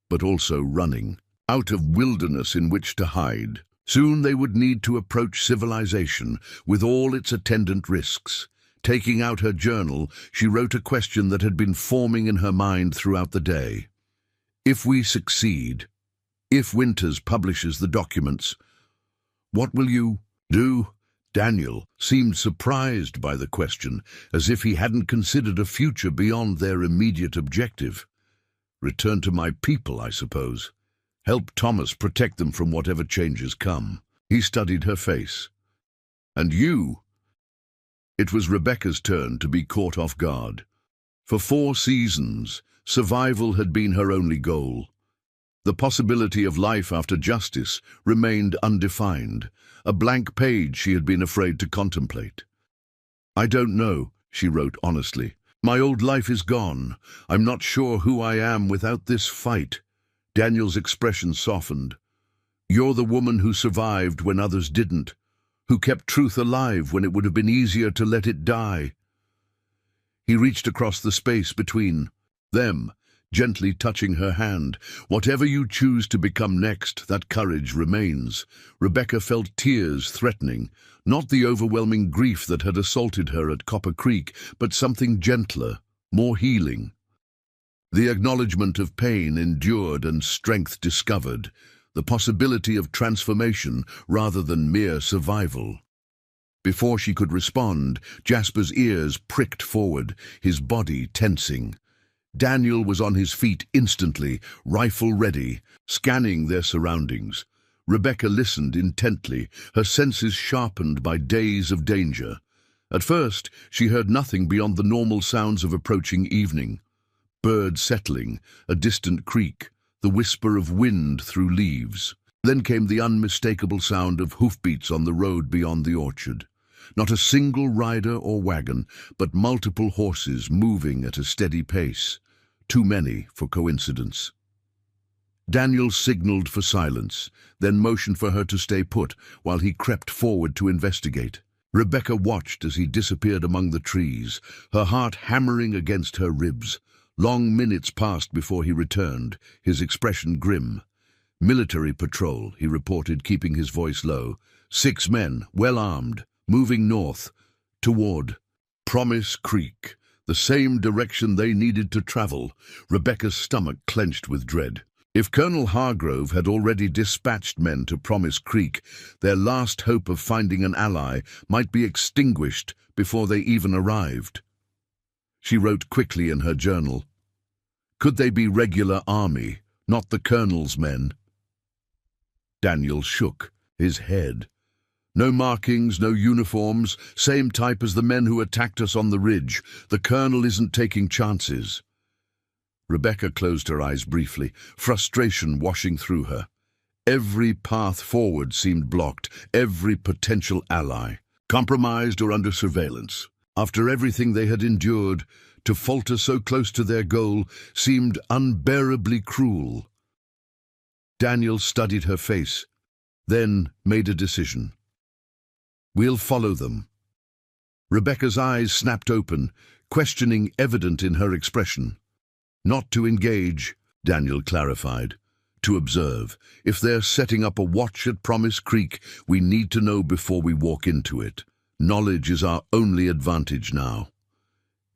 but also running out of wilderness in which to hide. Soon they would need to approach civilization with all its attendant risks. Taking out her journal, she wrote a question that had been forming in her mind throughout the day. If we succeed, if Winters publishes the documents, what will you do? Daniel seemed surprised by the question, as if he hadn't considered a future beyond their immediate objective. "Return to my people, I suppose. Help Thomas protect them from whatever changes come." He studied her face. "And you?" It was Rebecca's turn to be caught off guard. For 4 seasons, survival had been her only goal. The possibility of life after justice remained undefined, a blank page she had been afraid to contemplate. "I don't know," she wrote honestly. "My old life is gone. I'm not sure who I am without this fight." Daniel's expression softened. "You're the woman who survived when others didn't, who kept truth alive when it would have been easier to let it die." He reached across the space between them, gently touching her hand. "Whatever you choose to become next, that courage remains." Rebecca felt tears threatening, not the overwhelming grief that had assaulted her at Copper Creek, but something gentler, more healing. The acknowledgement of pain endured and strength discovered, the possibility of transformation rather than mere survival. Before she could respond, Jasper's ears pricked forward, his body tensing. Daniel was on his feet instantly, rifle ready, scanning their surroundings. Rebecca listened intently, her senses sharpened by days of danger. At first, she heard nothing beyond the normal sounds of approaching evening. Birds settling, a distant creak, the whisper of wind through leaves. Then came the unmistakable sound of hoofbeats on the road beyond the orchard. Not a single rider or wagon, but multiple horses moving at a steady pace. Too many for coincidence. Daniel signaled for silence, then motioned for her to stay put while he crept forward to investigate. Rebecca watched as he disappeared among the trees, her heart hammering against her ribs. Long minutes passed before he returned, his expression grim. "Military patrol," he reported, keeping his voice low. 6 men, well armed, moving north, toward Promise Creek, the same direction they needed to travel. Rebecca's stomach clenched with dread. If Colonel Hargrove had already dispatched men to Promise Creek, their last hope of finding an ally might be extinguished before they even arrived. She wrote quickly in her journal. Could they be regular army, not the Colonel's men? Daniel shook his head. No markings, no uniforms, same type as the men who attacked us on the ridge. The colonel isn't taking chances. Rebecca closed her eyes briefly, frustration washing through her. Every path forward seemed blocked, every potential ally, compromised or under surveillance. After everything they had endured, to falter so close to their goal seemed unbearably cruel. Daniel studied her face, then made a decision. We'll follow them. Rebecca's eyes snapped open, questioning evident in her expression. Not to engage, Daniel clarified. To observe. If they're setting up a watch at Promise Creek, we need to know before we walk into it. Knowledge is our only advantage now.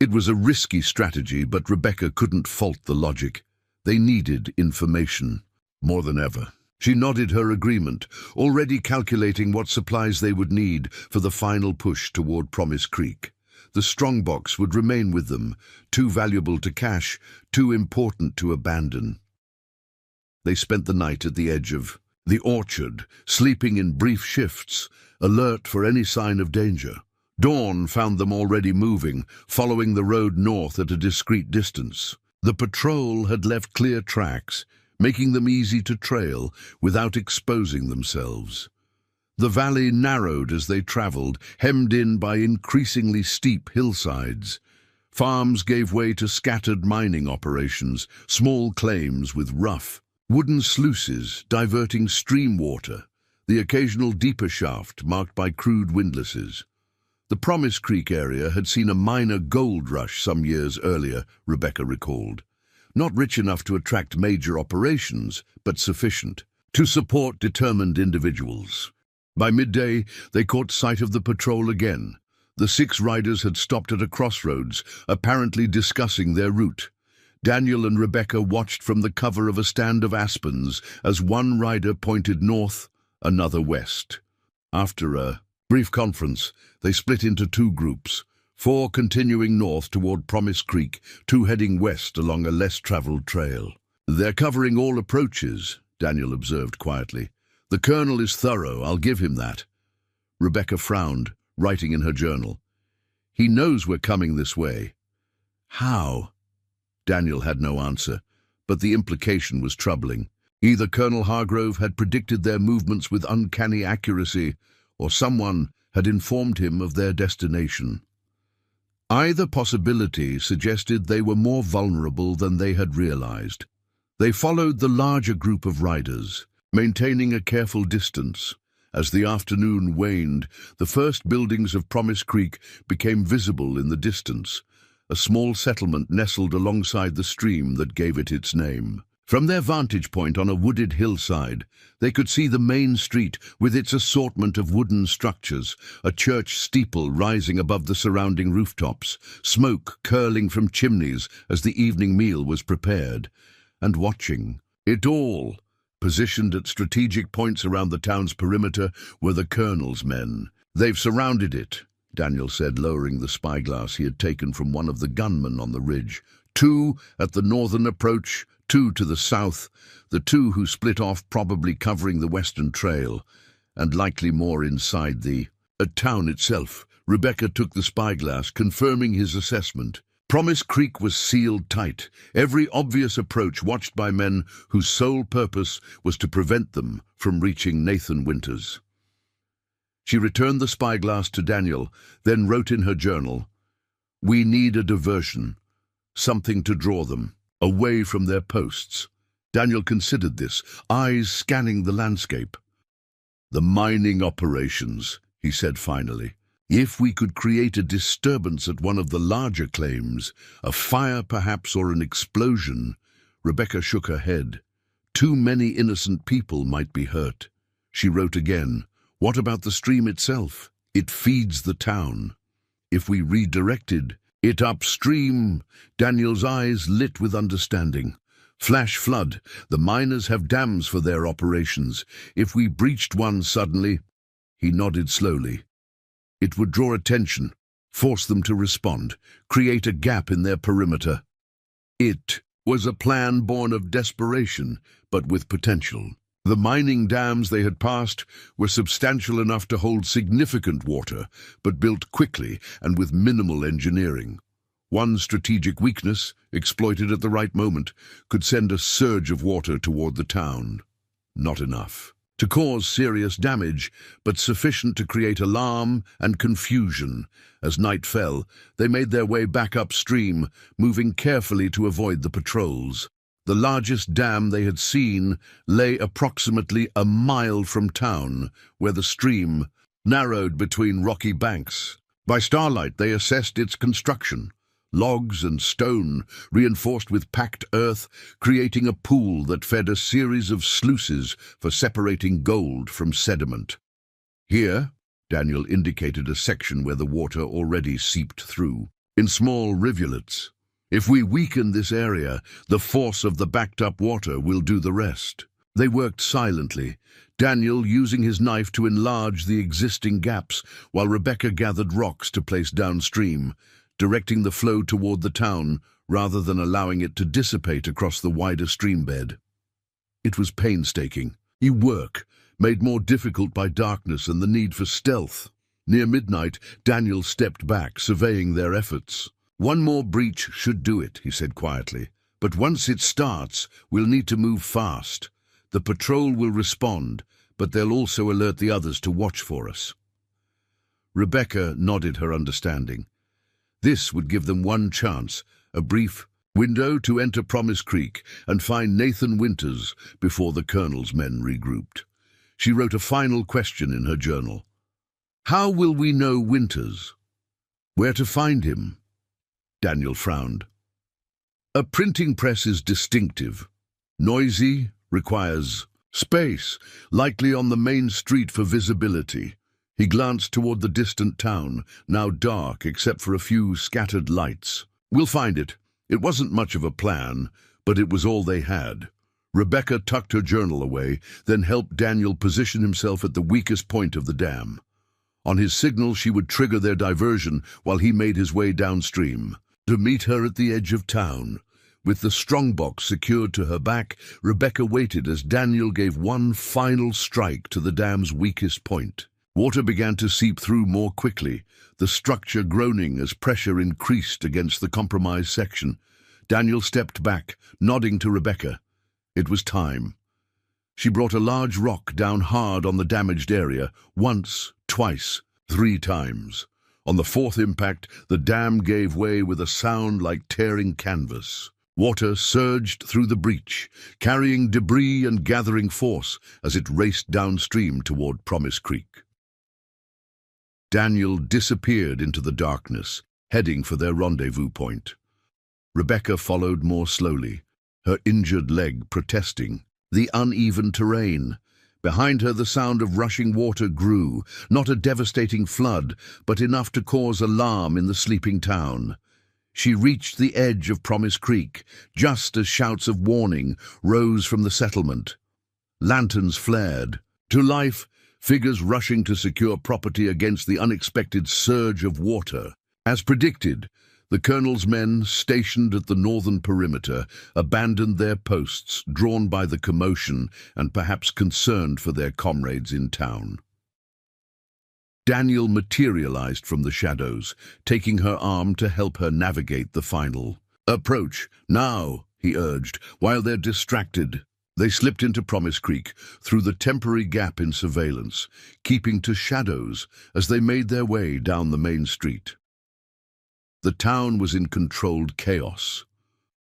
It was a risky strategy, but Rebecca couldn't fault the logic. They needed information, more than ever. She nodded her agreement, already calculating what supplies they would need for the final push toward Promise Creek. The strongbox would remain with them, too valuable to cache, too important to abandon. They spent the night at the edge of the orchard, sleeping in brief shifts, alert for any sign of danger. Dawn found them already moving, following the road north at a discreet distance. The patrol had left clear tracks, making them easy to trail without exposing themselves. The valley narrowed as they traveled, hemmed in by increasingly steep hillsides. Farms gave way to scattered mining operations, small claims with rough, wooden sluices diverting stream water, the occasional deeper shaft marked by crude windlasses. The Promise Creek area had seen a minor gold rush some years earlier, Rebecca recalled. Not rich enough to attract major operations, but sufficient to support determined individuals. By midday, they caught sight of the patrol again. The 6 riders had stopped at a crossroads, apparently discussing their route. Daniel and Rebecca watched from the cover of a stand of aspens as one rider pointed north, another west. After a brief conference, they split into 2 groups. 4 continuing north toward Promise Creek, 2 heading west along a less-traveled trail. They're covering all approaches, Daniel observed quietly. The colonel is thorough, I'll give him that. Rebecca frowned, writing in her journal. He knows we're coming this way. How? Daniel had no answer, but the implication was troubling. Either Colonel Hargrove had predicted their movements with uncanny accuracy, or someone had informed him of their destination. Either possibility suggested they were more vulnerable than they had realized. They followed the larger group of riders, maintaining a careful distance. As the afternoon waned, the first buildings of Promise Creek became visible in the distance, a small settlement nestled alongside the stream that gave it its name. From their vantage point on a wooded hillside, they could see the main street with its assortment of wooden structures, a church steeple rising above the surrounding rooftops, smoke curling from chimneys as the evening meal was prepared. And watching it all, positioned at strategic points around the town's perimeter, were the colonel's men. They've surrounded it, Daniel said, lowering the spyglass he had taken from one of the gunmen on the ridge. 2 at the northern approach, 2 to the south, the 2 who split off probably covering the western trail, and likely more inside the town itself. Rebecca took the spyglass, confirming his assessment. Promise Creek was sealed tight, every obvious approach watched by men whose sole purpose was to prevent them from reaching Nathan Winters. She returned the spyglass to Daniel, then wrote in her journal, "We need a diversion, something to draw them away from their posts." Daniel considered this, eyes scanning the landscape. "The mining operations," he said finally. "If we could create a disturbance at one of the larger claims, a fire perhaps or an explosion." Rebecca shook her head. "Too many innocent people might be hurt." She wrote again, "What about the stream itself? It feeds the town. If we redirected it upstream." Daniel's eyes lit with understanding. "Flash flood. The miners have dams for their operations. If we breached one suddenly—" He nodded slowly. "It would draw attention, force them to respond, create a gap in their perimeter." It was a plan born of desperation, but with potential. The mining dams they had passed were substantial enough to hold significant water, but built quickly and with minimal engineering. One strategic weakness, exploited at the right moment, could send a surge of water toward the town. Not enough to cause serious damage, but sufficient to create alarm and confusion. As night fell, they made their way back upstream, moving carefully to avoid the patrols. The largest dam they had seen lay approximately a mile from town, where the stream narrowed between rocky banks. By starlight, they assessed its construction. Logs and stone, reinforced with packed earth, creating a pool that fed a series of sluices for separating gold from sediment. Here, Daniel indicated a section where the water already seeped through, in small rivulets. If we weaken this area, the force of the backed-up water will do the rest. They worked silently, Daniel using his knife to enlarge the existing gaps, while Rebecca gathered rocks to place downstream, directing the flow toward the town rather than allowing it to dissipate across the wider streambed. It was painstaking, work made more difficult by darkness and the need for stealth. Near midnight, Daniel stepped back, surveying their efforts. "One more breach should do it," he said quietly. "But once it starts, we'll need to move fast. The patrol will respond, but they'll also alert the others to watch for us." Rebecca nodded her understanding. This would give them one chance, a brief window to enter Promise Creek and find Nathan Winters before the colonel's men regrouped. She wrote a final question in her journal. "How will we know Winters? Where to find him?" Daniel frowned. "A printing press is distinctive. Noisy, requires space, likely on the main street for visibility." He glanced toward the distant town, now dark except for a few scattered lights. "We'll find it." It wasn't much of a plan, but it was all they had. Rebecca tucked her journal away, then helped Daniel position himself at the weakest point of the dam. On his signal, she would trigger their diversion while he made his way downstream, to meet her at the edge of town. With the strongbox secured to her back, Rebecca waited as Daniel gave one final strike to the dam's weakest point. Water began to seep through more quickly, the structure groaning as pressure increased against the compromised section. Daniel stepped back, nodding to Rebecca. It was time. She brought a large rock down hard on the damaged area, once, twice, 3 times. On the 4th impact, the dam gave way with a sound like tearing canvas. Water surged through the breach, carrying debris and gathering force as it raced downstream toward Promise Creek. Daniel disappeared into the darkness, heading for their rendezvous point. Rebecca followed more slowly, her injured leg protesting the uneven terrain. Behind her, the sound of rushing water grew, not a devastating flood, but enough to cause alarm in the sleeping town. She reached the edge of Promise Creek, just as shouts of warning rose from the settlement. Lanterns flared. To life, figures rushing to secure property against the unexpected surge of water. As predicted, the colonel's men stationed at the northern perimeter abandoned their posts, drawn by the commotion and perhaps concerned for their comrades in town. Daniel materialized from the shadows, taking her arm to help her navigate the final. "Approach, now," he urged, while they're distracted. They slipped into Promise Creek through the temporary gap in surveillance, keeping to shadows as they made their way down the main street. The town was in controlled chaos,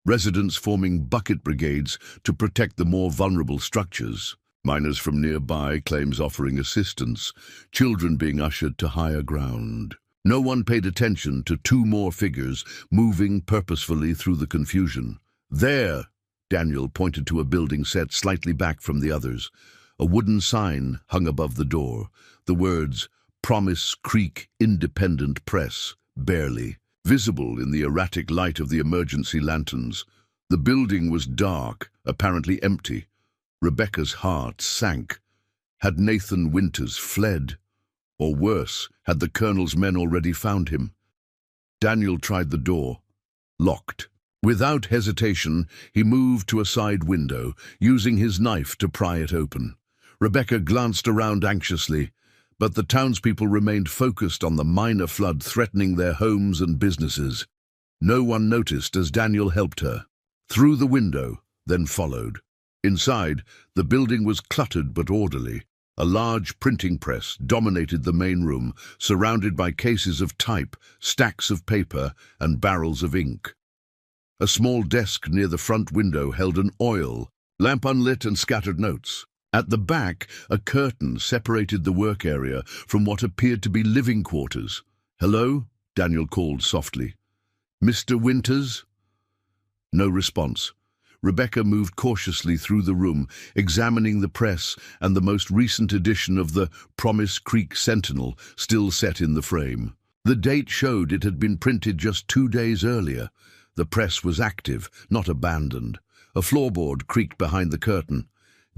residents forming bucket brigades to protect the more vulnerable structures, miners from nearby claims offering assistance, children being ushered to higher ground. No one paid attention to 2 more figures moving purposefully through the confusion. "There!" Daniel pointed to a building set slightly back from the others. A wooden sign hung above the door, the words, "Promise Creek Independent Press," barely visible in the erratic light of the emergency lanterns. The building was dark, apparently empty. Rebecca's heart sank. Had Nathan Winters fled? Or worse, had the colonel's men already found him? Daniel tried the door. Locked. Without hesitation, he moved to a side window, using his knife to pry it open. Rebecca glanced around anxiously, but the townspeople remained focused on the minor flood threatening their homes and businesses. No one noticed as Daniel helped her. Through the window, then followed. Inside, the building was cluttered but orderly. A large printing press dominated the main room, surrounded by cases of type, stacks of paper, and barrels of ink. A small desk near the front window held an oil lamp, unlit and scattered notes. At the back, a curtain separated the work area from what appeared to be living quarters. "Hello?" Daniel called softly. "Mr. Winters?" No response. Rebecca moved cautiously through the room, examining the press and the most recent edition of the Promise Creek Sentinel still set in the frame. The date showed it had been printed just 2 days earlier. The press was active, not abandoned. A floorboard creaked behind the curtain.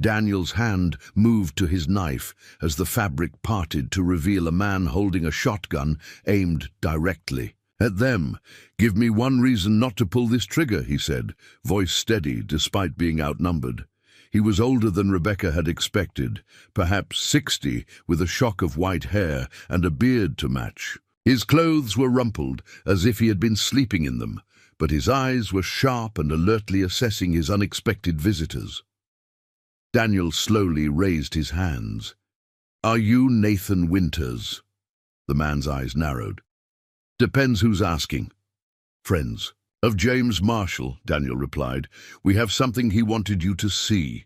Daniel's hand moved to his knife as the fabric parted to reveal a man holding a shotgun aimed directly at them. "Give me one reason not to pull this trigger," he said, voice steady despite being outnumbered. He was older than Rebecca had expected, perhaps 60, with a shock of white hair and a beard to match. His clothes were rumpled, as if he had been sleeping in them, but his eyes were sharp and alertly assessing his unexpected visitors. Daniel slowly raised his hands. "Are you Nathan Winters?" The man's eyes narrowed. "Depends who's asking." "Friends." "Of James Marshall," Daniel replied. "We have something he wanted you to see."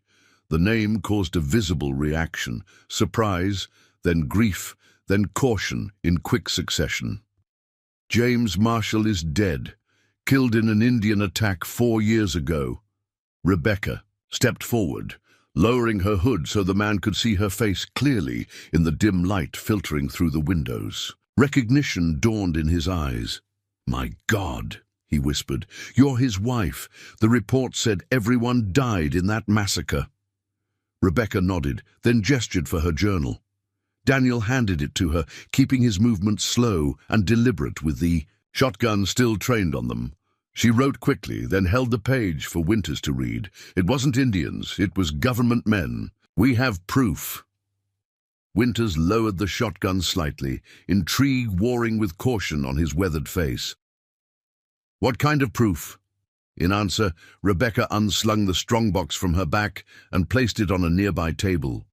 The name caused a visible reaction, surprise, then grief, then caution in quick succession. "James Marshall is dead, killed in an Indian attack 4 years ago." Rebecca stepped forward, lowering her hood so the man could see her face clearly in the dim light filtering through the windows. Recognition dawned in his eyes. "My God," he whispered, "you're his wife. The report said everyone died in that massacre." Rebecca nodded, then gestured for her journal. Daniel handed it to her, keeping his movements slow and deliberate with the shotgun still trained on them. She wrote quickly, then held the page for Winters to read. It wasn't Indians, it was government men. "We have proof." Winters lowered the shotgun slightly, intrigue warring with caution on his weathered face. "What kind of proof?" In answer, Rebecca unslung the strongbox from her back and placed it on a nearby table.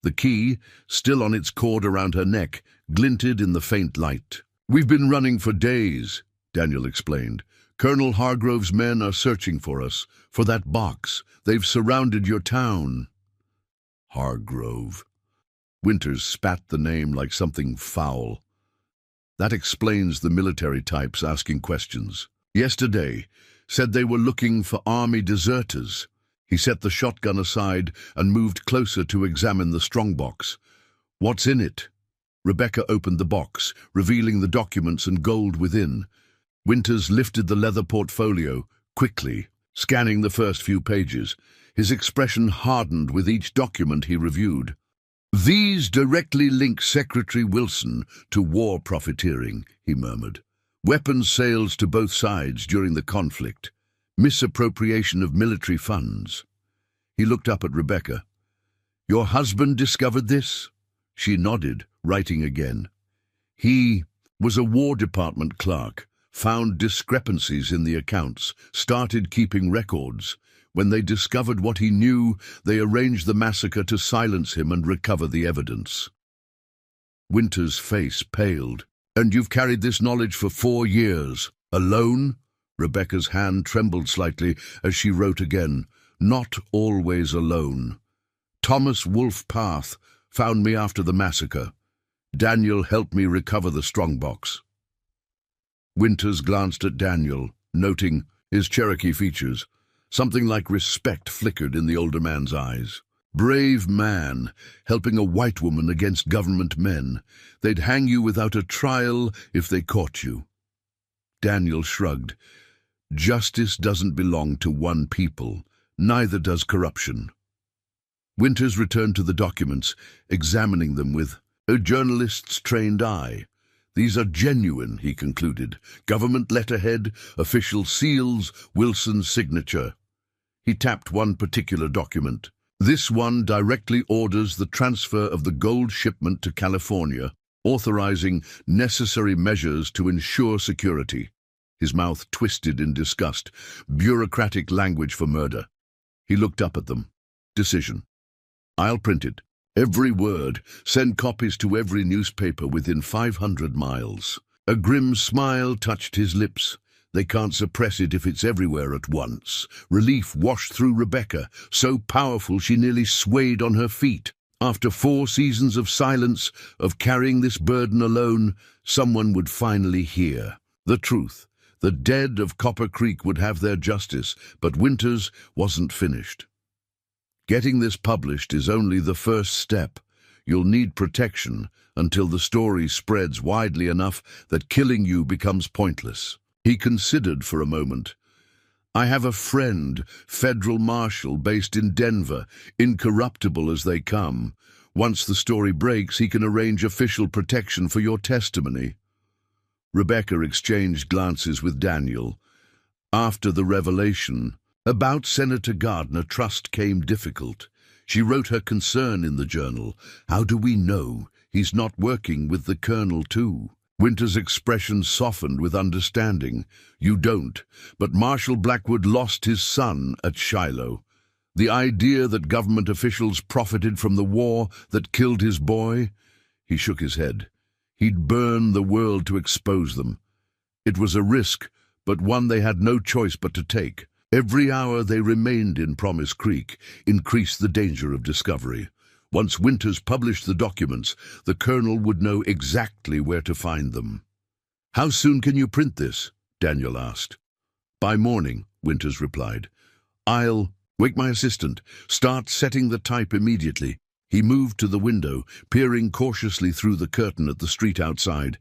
The key, still on its cord around her neck, glinted in the faint light. "We've been running for days," Daniel explained. "Colonel Hargrove's men are searching for us, for that box. They've surrounded your town." Hargrove. Winters spat the name like something foul. "That explains the military types asking questions. Yesterday, said they were looking for army deserters." He set the shotgun aside and moved closer to examine the strongbox. "What's in it?" Rebecca opened the box, revealing the documents and gold within. Winters lifted the leather portfolio, quickly, scanning the first few pages. His expression hardened with each document he reviewed. "These directly link Secretary Wilson to war profiteering," he murmured. "Weapons sales to both sides during the conflict. Misappropriation of military funds." He looked up at Rebecca. "Your husband discovered this?" She nodded, writing again. "He was a War Department clerk, found discrepancies in the accounts, started keeping records. When they discovered what he knew, they arranged the massacre to silence him and recover the evidence." Winters' face paled. "And you've carried this knowledge for 4 years, alone?" Rebecca's hand trembled slightly as she wrote again. "Not always alone. Thomas Wolfe Path found me after the massacre. Daniel helped me recover the strongbox." Winters glanced at Daniel, noting his Cherokee features. Something like respect flickered in the older man's eyes. "Brave man, helping a white woman against government men. They'd hang you without a trial if they caught you." Daniel shrugged. "Justice doesn't belong to one people. Neither does corruption." Winters returned to the documents, examining them with a journalist's trained eye. These are genuine, he concluded. Government letterhead, official seals, Wilson's signature. He tapped one particular document. This one directly orders the transfer of the gold shipment to California, authorizing necessary measures to ensure security. His mouth twisted in disgust. Bureaucratic language for murder. He looked up at them. Decision. I'll print it. Every word. Send copies to every newspaper within 500 miles. A grim smile touched his lips. They can't suppress it if it's everywhere at once. Relief washed through Rebecca, so powerful she nearly swayed on her feet. After 4 seasons of silence, of carrying this burden alone, someone would finally hear the truth. The dead of Copper Creek would have their justice, but Winters wasn't finished. Getting this published is only the first step. You'll need protection until the story spreads widely enough that killing you becomes pointless. He considered for a moment. I have a friend, federal marshal based in Denver, incorruptible as they come. Once the story breaks, he can arrange official protection for your testimony. Rebecca exchanged glances with Daniel. After the revelation about Senator Gardner, trust came difficult. She wrote her concern in the journal. How do we know he's not working with the colonel too? Winter's expression softened with understanding. You don't, but Marshal Blackwood lost his son at Shiloh. The idea that government officials profited from the war that killed his boy? He shook his head. He'd burn the world to expose them. It was a risk, but one they had no choice but to take. Every hour they remained in Promise Creek increased the danger of discovery. Once Winters published the documents, the colonel would know exactly where to find them. How soon can you print this? Daniel asked. By morning, Winters replied. I'll wake my assistant. Start setting the type immediately. He moved to the window, peering cautiously through the curtain at the street outside.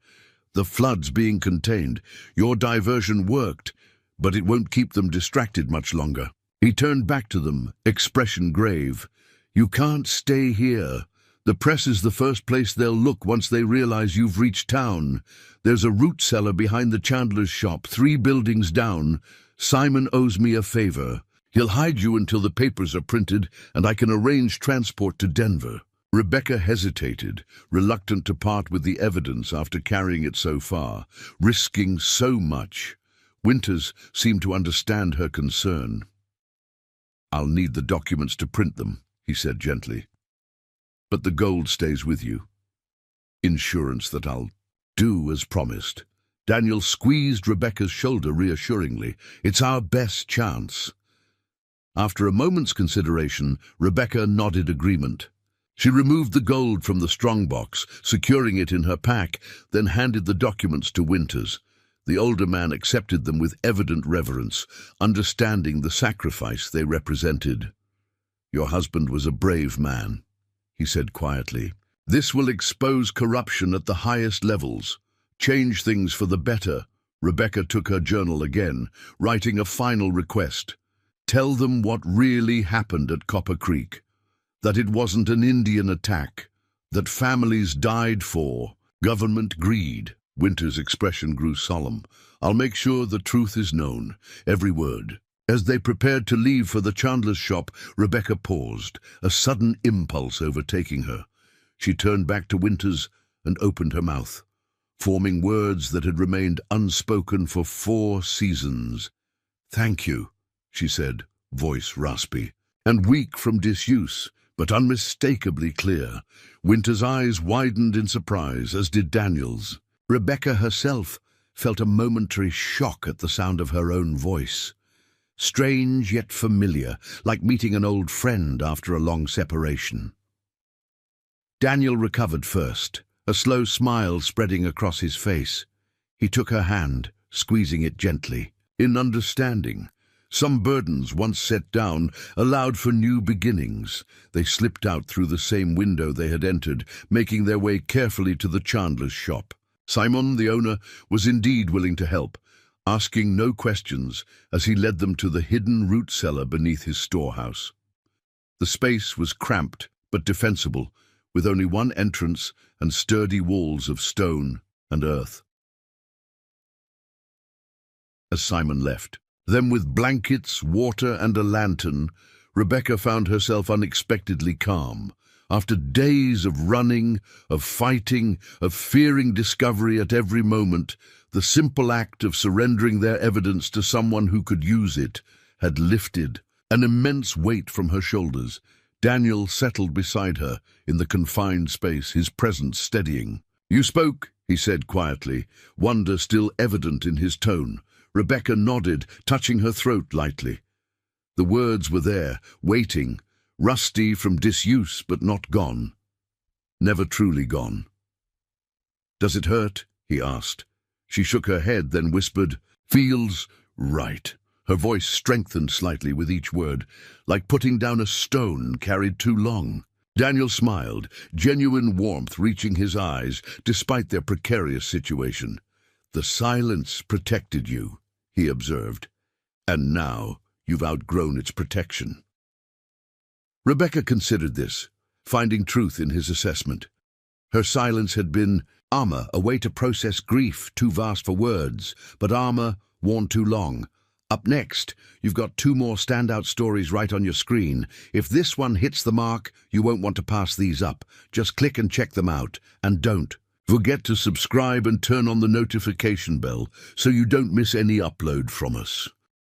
The flood's being contained. Your diversion worked, but it won't keep them distracted much longer. He turned back to them, expression grave. You can't stay here. The press is the first place they'll look once they realize you've reached town. There's a root cellar behind the chandler's shop, 3 buildings down. Simon owes me a favor. He'll hide you until the papers are printed, and I can arrange transport to Denver. Rebecca hesitated, reluctant to part with the evidence after carrying it so far, risking so much. Winters seemed to understand her concern. I'll need the documents to print them, he said gently. But the gold stays with you. Insurance that I'll do as promised. Daniel squeezed Rebecca's shoulder reassuringly. It's our best chance. After a moment's consideration, Rebecca nodded agreement. She removed the gold from the strongbox, securing it in her pack, then handed the documents to Winters. The older man accepted them with evident reverence, understanding the sacrifice they represented. Your husband was a brave man, he said quietly. This will expose corruption at the highest levels, change things for the better. Rebecca took her journal again, writing a final request. Tell them what really happened at Copper Creek, that it wasn't an Indian attack, that families died for government greed. Winter's expression grew solemn. I'll make sure the truth is known, every word. As they prepared to leave for the chandler's shop, Rebecca paused, a sudden impulse overtaking her. She turned back to Winters and opened her mouth, forming words that had remained unspoken for 4 seasons. Thank you, she said, voice raspy, and weak from disuse, but unmistakably clear. Winter's eyes widened in surprise, as did Daniel's. Rebecca herself felt a momentary shock at the sound of her own voice. Strange yet familiar, like meeting an old friend after a long separation. Daniel recovered first, a slow smile spreading across his face. He took her hand, squeezing it gently, in understanding. Some burdens, once set down, allowed for new beginnings. They slipped out through the same window they had entered, making their way carefully to the chandler's shop. Simon, the owner, was indeed willing to help, asking no questions as he led them to the hidden root cellar beneath his storehouse. The space was cramped but defensible, with only one entrance and sturdy walls of stone. and earth. As Simon left them with blankets, water, and a lantern, Rebecca found herself unexpectedly calm. After days of running, of fighting, of fearing discovery at every moment, the simple act of surrendering their evidence to someone who could use it had lifted an immense weight from her shoulders. Daniel settled beside her in the confined space, his presence steadying. "You spoke," he said quietly, wonder still evident in his tone. Rebecca nodded, touching her throat lightly. The words were there, waiting, rusty from disuse but not gone. Never truly gone. "Does it hurt?" he asked. She shook her head, then whispered, "Feels right." Her voice strengthened slightly with each word, like putting down a stone carried too long. Daniel smiled, genuine warmth reaching his eyes, despite their precarious situation. "The silence protected you," he observed, "and now you've outgrown its protection." Rebecca considered this, finding truth in his assessment. Her silence had been armor, a way to process grief too vast for words, but armor worn too long. Up next, you've got 2 more standout stories right on your screen. If this one hits the mark, you won't want to pass these up. Just click and check them out, and don't forget to subscribe and turn on the notification bell so you don't miss any upload from us.